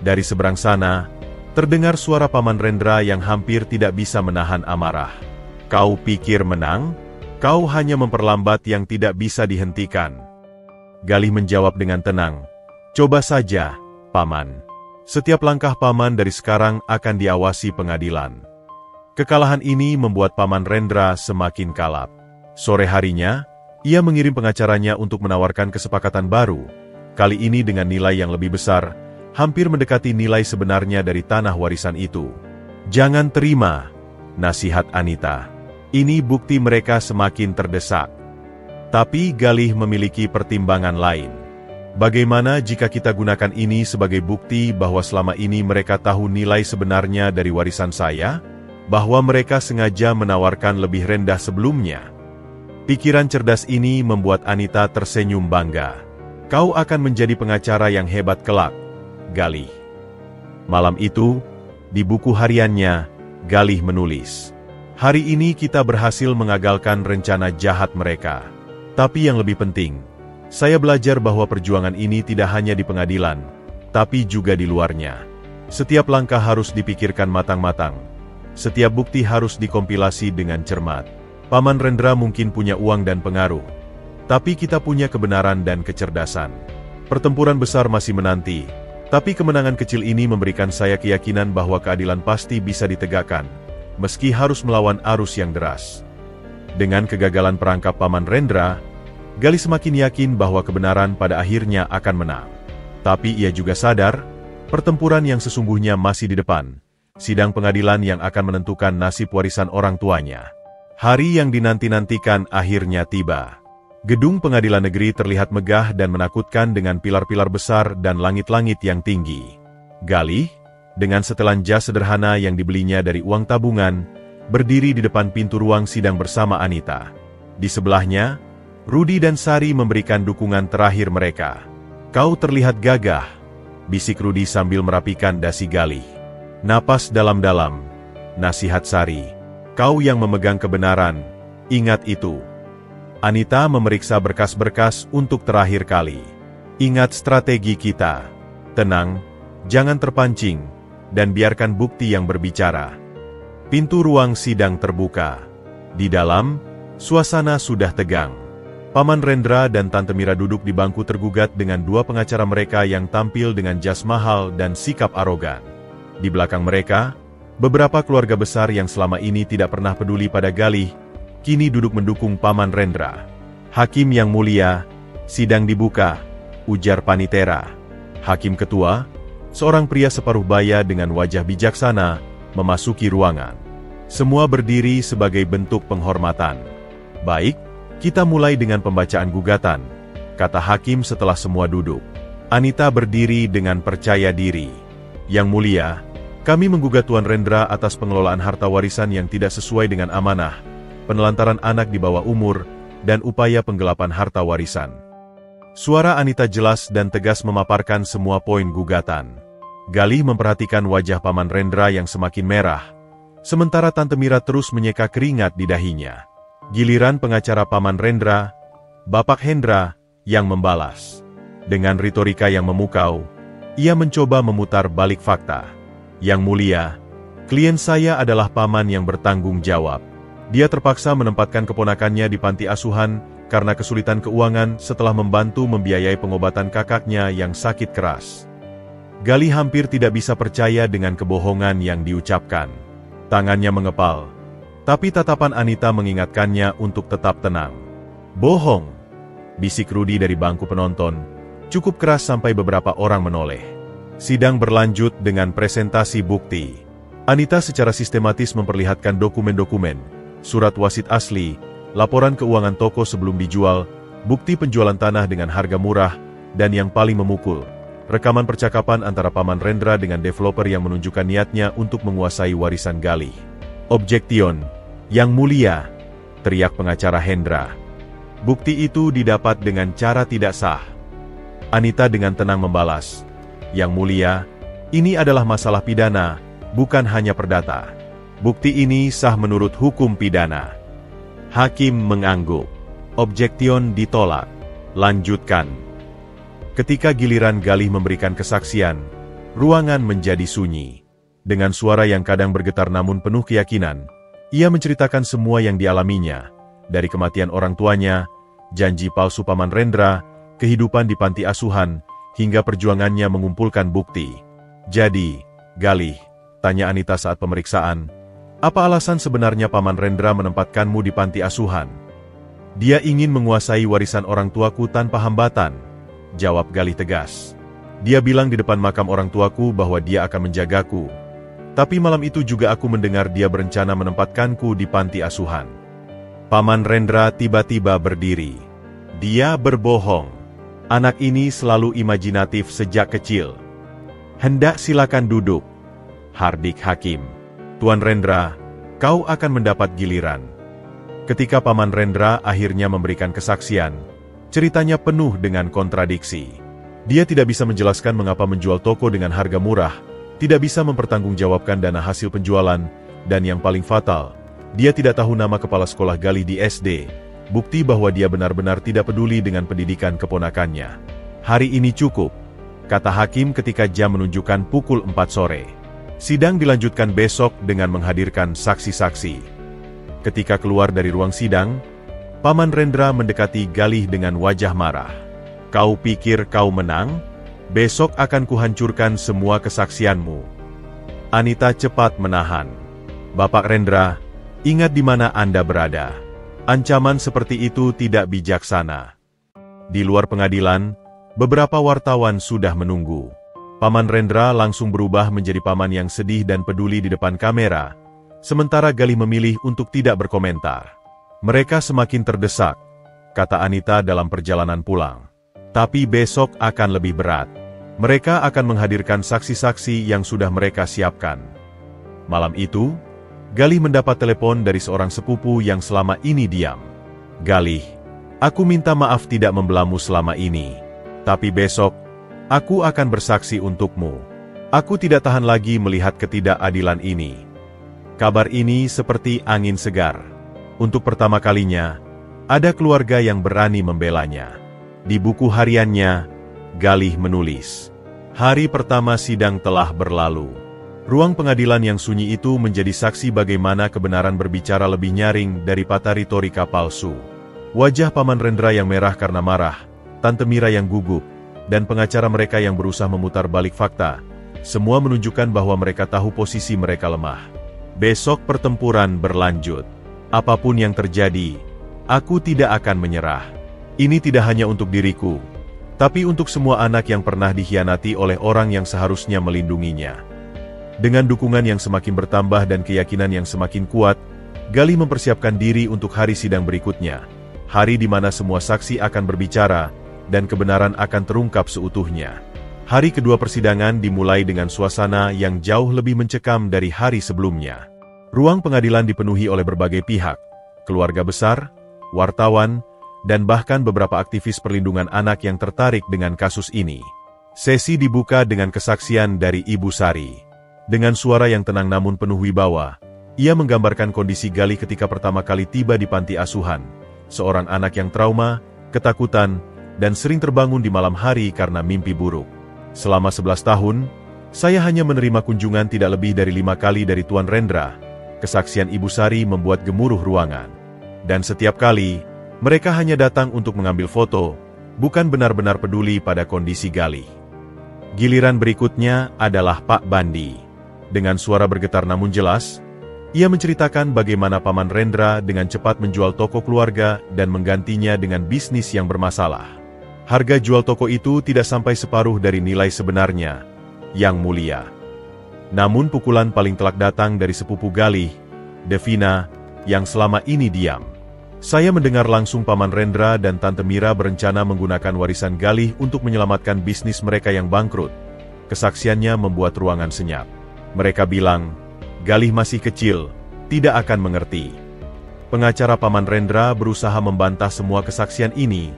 Dari seberang sana, terdengar suara Paman Rendra yang hampir tidak bisa menahan amarah. Kau pikir menang? Kau hanya memperlambat yang tidak bisa dihentikan. Galih menjawab dengan tenang. Coba saja, Paman. Setiap langkah Paman dari sekarang akan diawasi pengadilan. Kekalahan ini membuat Paman Rendra semakin kalap. Sore harinya, ia mengirim pengacaranya untuk menawarkan kesepakatan baru. Kali ini dengan nilai yang lebih besar, hampir mendekati nilai sebenarnya dari tanah warisan itu. Jangan terima, nasihat Anita. Ini bukti mereka semakin terdesak. Tapi Galih memiliki pertimbangan lain. Bagaimana jika kita gunakan ini sebagai bukti bahwa selama ini mereka tahu nilai sebenarnya dari warisan saya? Bahwa mereka sengaja menawarkan lebih rendah sebelumnya? Pikiran cerdas ini membuat Anita tersenyum bangga. Kau akan menjadi pengacara yang hebat kelak, Galih. Malam itu, di buku hariannya, Galih menulis, "Hari ini kita berhasil mengagalkan rencana jahat mereka. Tapi yang lebih penting, saya belajar bahwa perjuangan ini tidak hanya di pengadilan, tapi juga di luarnya. Setiap langkah harus dipikirkan matang-matang. Setiap bukti harus dikompilasi dengan cermat. Paman Rendra mungkin punya uang dan pengaruh, tapi kita punya kebenaran dan kecerdasan. Pertempuran besar masih menanti, tapi kemenangan kecil ini memberikan saya keyakinan bahwa keadilan pasti bisa ditegakkan, meski harus melawan arus yang deras." Dengan kegagalan perangkap Paman Rendra, Galih semakin yakin bahwa kebenaran pada akhirnya akan menang. Tapi ia juga sadar, pertempuran yang sesungguhnya masih di depan. Sidang pengadilan yang akan menentukan nasib warisan orang tuanya. Hari yang dinanti-nantikan akhirnya tiba. Gedung pengadilan negeri terlihat megah dan menakutkan dengan pilar-pilar besar dan langit-langit yang tinggi. Galih, dengan setelan jas sederhana yang dibelinya dari uang tabungan, berdiri di depan pintu ruang sidang bersama Anita. Di sebelahnya, Rudi dan Sari memberikan dukungan terakhir mereka. "Kau terlihat gagah," bisik Rudi sambil merapikan dasi Galih. "Napas dalam-dalam," nasihat Sari. "Kau yang memegang kebenaran, ingat itu." Anita memeriksa berkas-berkas untuk terakhir kali. "Ingat strategi kita. Tenang, jangan terpancing, dan biarkan bukti yang berbicara." Pintu ruang sidang terbuka. Di dalam, suasana sudah tegang. Paman Rendra dan Tante Mira duduk di bangku tergugat dengan dua pengacara mereka yang tampil dengan jas mahal dan sikap arogan. Di belakang mereka, beberapa keluarga besar yang selama ini tidak pernah peduli pada Galih, kini duduk mendukung Paman Rendra. "Hakim yang mulia, sidang dibuka," ujar Panitera. Hakim ketua, seorang pria separuh baya dengan wajah bijaksana, memasuki ruangan. Semua berdiri sebagai bentuk penghormatan. "Baik, kita mulai dengan pembacaan gugatan," kata hakim setelah semua duduk. Anita berdiri dengan percaya diri. "Yang mulia, kami menggugat Tuan Rendra atas pengelolaan harta warisan yang tidak sesuai dengan amanah, penelantaran anak di bawah umur, dan upaya penggelapan harta warisan." Suara Anita jelas dan tegas memaparkan semua poin gugatan. Galih memperhatikan wajah Paman Rendra yang semakin merah, sementara Tante Mira terus menyeka keringat di dahinya. Giliran pengacara Paman Rendra, Bapak Hendra, yang membalas. Dengan retorika yang memukau, ia mencoba memutar balik fakta. "Yang mulia, klien saya adalah paman yang bertanggung jawab. Dia terpaksa menempatkan keponakannya di panti asuhan karena kesulitan keuangan setelah membantu membiayai pengobatan kakaknya yang sakit keras." Galih hampir tidak bisa percaya dengan kebohongan yang diucapkan. Tangannya mengepal. Tapi tatapan Anita mengingatkannya untuk tetap tenang. "Bohong," bisik Rudi dari bangku penonton, cukup keras sampai beberapa orang menoleh. Sidang berlanjut dengan presentasi bukti. Anita secara sistematis memperlihatkan dokumen-dokumen, surat wasit asli, laporan keuangan toko sebelum dijual, bukti penjualan tanah dengan harga murah, dan yang paling memukul, rekaman percakapan antara Paman Rendra dengan developer yang menunjukkan niatnya untuk menguasai warisan Galih. "Objection, Yang mulia," teriak pengacara Hendra. "Bukti itu didapat dengan cara tidak sah." Anita dengan tenang membalas, "Yang mulia, ini adalah masalah pidana, bukan hanya perdata. Bukti ini sah menurut hukum pidana." Hakim mengangguk. "Objection ditolak. Lanjutkan." Ketika giliran Galih memberikan kesaksian, ruangan menjadi sunyi. Dengan suara yang kadang bergetar namun penuh keyakinan, ia menceritakan semua yang dialaminya, dari kematian orang tuanya, janji palsu Paman Rendra, kehidupan di panti asuhan, hingga perjuangannya mengumpulkan bukti. "Jadi, Galih," tanya Anita saat pemeriksaan, "apa alasan sebenarnya Paman Rendra menempatkanmu di panti asuhan?" "Dia ingin menguasai warisan orang tuaku tanpa hambatan," jawab Galih tegas. "Dia bilang di depan makam orang tuaku bahwa dia akan menjagaku. Tapi malam itu juga aku mendengar dia berencana menempatkanku di panti asuhan. Paman Rendra tiba-tiba berdiri. Dia berbohong. Anak ini selalu imajinatif sejak kecil. Hendak silakan duduk. Hardik Hakim. Tuan Rendra, kau akan mendapat giliran. Ketika Paman Rendra akhirnya memberikan kesaksian, ceritanya penuh dengan kontradiksi. Dia tidak bisa menjelaskan mengapa menjual toko dengan harga murah, tidak bisa mempertanggungjawabkan dana hasil penjualan, dan yang paling fatal, dia tidak tahu nama kepala sekolah Galih di SD, bukti bahwa dia benar-benar tidak peduli dengan pendidikan keponakannya. Hari ini cukup, kata hakim ketika jam menunjukkan pukul 4 sore. Sidang dilanjutkan besok dengan menghadirkan saksi-saksi. Ketika keluar dari ruang sidang, Paman Rendra mendekati Galih dengan wajah marah. Kau pikir kau menang? Besok akan kuhancurkan semua kesaksianmu. Anita cepat menahan. Bapak Rendra, ingat di mana Anda berada. Ancaman seperti itu tidak bijaksana. Di luar pengadilan, beberapa wartawan sudah menunggu. Paman Rendra langsung berubah menjadi paman yang sedih dan peduli di depan kamera, sementara Galih memilih untuk tidak berkomentar. Mereka semakin terdesak, kata Anita dalam perjalanan pulang. Tapi besok akan lebih berat. Mereka akan menghadirkan saksi-saksi yang sudah mereka siapkan. Malam itu, Galih mendapat telepon dari seorang sepupu yang selama ini diam. Galih, aku minta maaf tidak membelamu selama ini. Tapi besok, aku akan bersaksi untukmu. Aku tidak tahan lagi melihat ketidakadilan ini. Kabar ini seperti angin segar. Untuk pertama kalinya, ada keluarga yang berani membelanya. Di buku hariannya, Galih menulis, hari pertama sidang telah berlalu. Ruang pengadilan yang sunyi itu menjadi saksi bagaimana kebenaran berbicara lebih nyaring daripada retorika palsu. Wajah Paman Rendra yang merah karena marah, Tante Mira yang gugup, dan pengacara mereka yang berusaha memutar balik fakta, semua menunjukkan bahwa mereka tahu posisi mereka lemah. Besok pertempuran berlanjut. Apapun yang terjadi, aku tidak akan menyerah. Ini tidak hanya untuk diriku, tapi untuk semua anak yang pernah dikhianati oleh orang yang seharusnya melindunginya. Dengan dukungan yang semakin bertambah dan keyakinan yang semakin kuat, Galih mempersiapkan diri untuk hari sidang berikutnya. Hari di mana semua saksi akan berbicara, dan kebenaran akan terungkap seutuhnya. Hari kedua persidangan dimulai dengan suasana yang jauh lebih mencekam dari hari sebelumnya. Ruang pengadilan dipenuhi oleh berbagai pihak, keluarga besar, wartawan, dan bahkan beberapa aktivis perlindungan anak yang tertarik dengan kasus ini. Sesi dibuka dengan kesaksian dari Ibu Sari. Dengan suara yang tenang namun penuh wibawa, ia menggambarkan kondisi Galih ketika pertama kali tiba di panti asuhan. Seorang anak yang trauma, ketakutan, dan sering terbangun di malam hari karena mimpi buruk. Selama 11 tahun, saya hanya menerima kunjungan tidak lebih dari 5 kali dari Tuan Rendra. Kesaksian Ibu Sari membuat gemuruh ruangan. Dan setiap kali, mereka hanya datang untuk mengambil foto, bukan benar-benar peduli pada kondisi Galih. Giliran berikutnya adalah Pak Bandi. Dengan suara bergetar namun jelas, ia menceritakan bagaimana Paman Rendra dengan cepat menjual toko keluarga dan menggantinya dengan bisnis yang bermasalah. Harga jual toko itu tidak sampai separuh dari nilai sebenarnya, Yang Mulia. Namun pukulan paling telak datang dari sepupu Galih, Devina, yang selama ini diam. Saya mendengar langsung Paman Rendra dan Tante Mira berencana menggunakan warisan Galih untuk menyelamatkan bisnis mereka yang bangkrut. Kesaksiannya membuat ruangan senyap. Mereka bilang, Galih masih kecil, tidak akan mengerti. Pengacara Paman Rendra berusaha membantah semua kesaksian ini,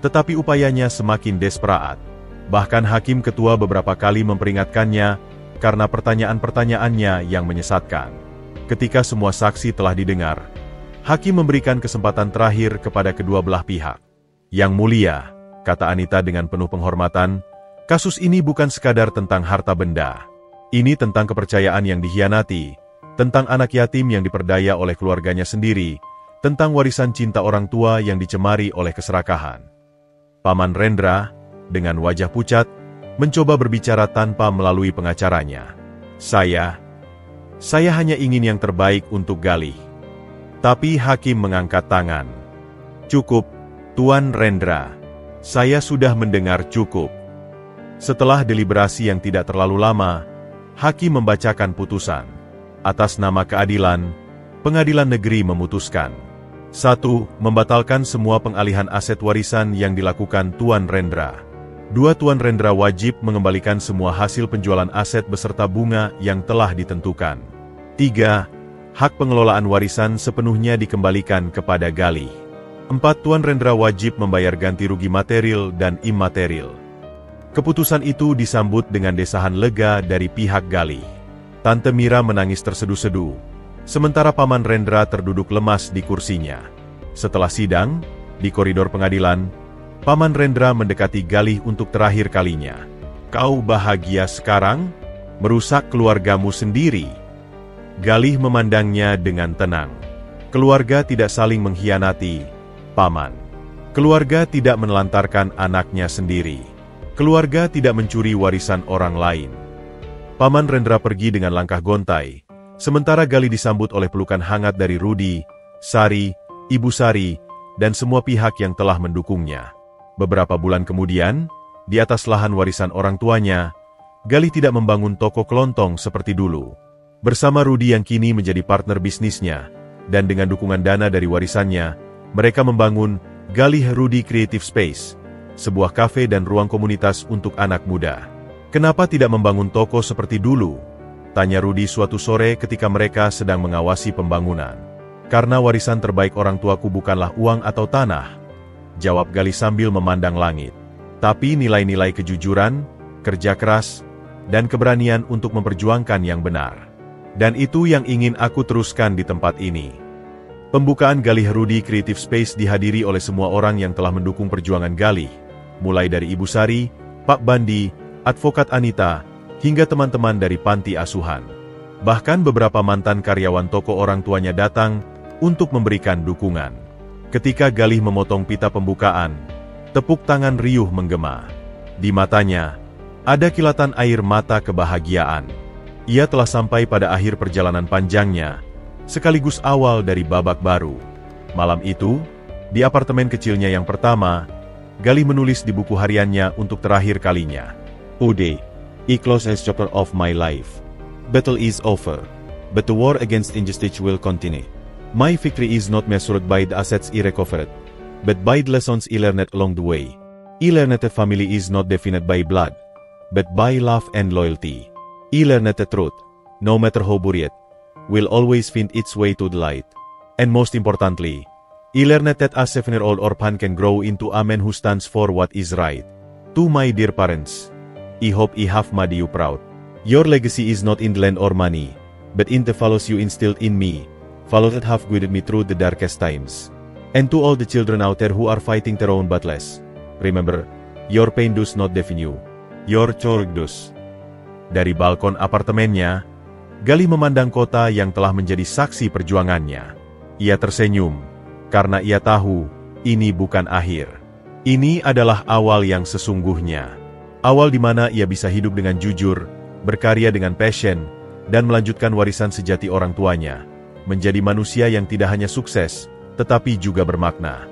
tetapi upayanya semakin desperat. Bahkan hakim ketua beberapa kali memperingatkannya karena pertanyaan-pertanyaannya yang menyesatkan. Ketika semua saksi telah didengar, hakim memberikan kesempatan terakhir kepada kedua belah pihak. Yang Mulia, kata Anita dengan penuh penghormatan, kasus ini bukan sekadar tentang harta benda. Ini tentang kepercayaan yang dikhianati, tentang anak yatim yang diperdaya oleh keluarganya sendiri, tentang warisan cinta orang tua yang dicemari oleh keserakahan. Paman Rendra, dengan wajah pucat, mencoba berbicara tanpa melalui pengacaranya. Saya hanya ingin yang terbaik untuk Galih. Tapi hakim mengangkat tangan. Cukup, Tuan Rendra. Saya sudah mendengar cukup. Setelah deliberasi yang tidak terlalu lama, Hakim membacakan putusan. Atas nama keadilan, Pengadilan Negeri memutuskan. 1. Membatalkan semua pengalihan aset warisan yang dilakukan Tuan Rendra. 2. Tuan Rendra wajib mengembalikan semua hasil penjualan aset beserta bunga yang telah ditentukan. 3. Hak pengelolaan warisan sepenuhnya dikembalikan kepada Galih. 4. Tuan Rendra wajib membayar ganti rugi material dan imaterial. Keputusan itu disambut dengan desahan lega dari pihak Galih. Tante Mira menangis terseduh-seduh, sementara Paman Rendra terduduk lemas di kursinya. Setelah sidang, di koridor pengadilan, Paman Rendra mendekati Galih untuk terakhir kalinya. "Kau bahagia sekarang? Merusak keluargamu sendiri." Galih memandangnya dengan tenang. "Keluarga tidak saling mengkhianati, Paman. Keluarga tidak menelantarkan anaknya sendiri. Keluarga tidak mencuri warisan orang lain." Paman Rendra pergi dengan langkah gontai, sementara Galih disambut oleh pelukan hangat dari Rudi, Sari, Ibu Sari, dan semua pihak yang telah mendukungnya. Beberapa bulan kemudian, di atas lahan warisan orang tuanya, Galih tidak membangun toko kelontong seperti dulu. Bersama Rudi yang kini menjadi partner bisnisnya, dan dengan dukungan dana dari warisannya, mereka membangun Galih Rudi Creative Space, sebuah kafe dan ruang komunitas untuk anak muda. "Kenapa tidak membangun toko seperti dulu?" tanya Rudi suatu sore ketika mereka sedang mengawasi pembangunan. "Karena warisan terbaik orang tuaku bukanlah uang atau tanah," jawab Galih sambil memandang langit. "Tapi nilai-nilai kejujuran, kerja keras, dan keberanian untuk memperjuangkan yang benar. Dan itu yang ingin aku teruskan di tempat ini." Pembukaan Galih Rudi Creative Space dihadiri oleh semua orang yang telah mendukung perjuangan Galih, mulai dari Ibu Sari, Pak Bandi, Advokat Anita, hingga teman-teman dari panti asuhan. Bahkan beberapa mantan karyawan toko orang tuanya datang untuk memberikan dukungan. Ketika Galih memotong pita pembukaan, tepuk tangan riuh menggema. Di matanya, ada kilatan air mata kebahagiaan. Ia telah sampai pada akhir perjalanan panjangnya, sekaligus awal dari babak baru. Malam itu, di apartemen kecilnya yang pertama, Galih menulis di buku hariannya untuk terakhir kalinya. "Ude, I close a chapter of my life. Battle is over, but the war against injustice will continue. My victory is not measured by the assets I recovered, but by the lessons I learned along the way. I learned that family is not defined by blood, but by love and loyalty. I learned the truth, no matter how buried, will always find its way to the light. And most importantly, I learned that a 7-year-old orphan can grow into a man who stands for what is right. To my dear parents, I hope I have made you proud. Your legacy is not in the land or money, but in the values you instilled in me, values that have guided me through the darkest times. And to all the children out there who are fighting their own battles, remember, your pain does not define you. Your courage does." Dari balkon apartemennya, Galih memandang kota yang telah menjadi saksi perjuangannya. Ia tersenyum, karena ia tahu, ini bukan akhir. Ini adalah awal yang sesungguhnya. Awal di mana ia bisa hidup dengan jujur, berkarya dengan passion, dan melanjutkan warisan sejati orang tuanya, menjadi manusia yang tidak hanya sukses, tetapi juga bermakna.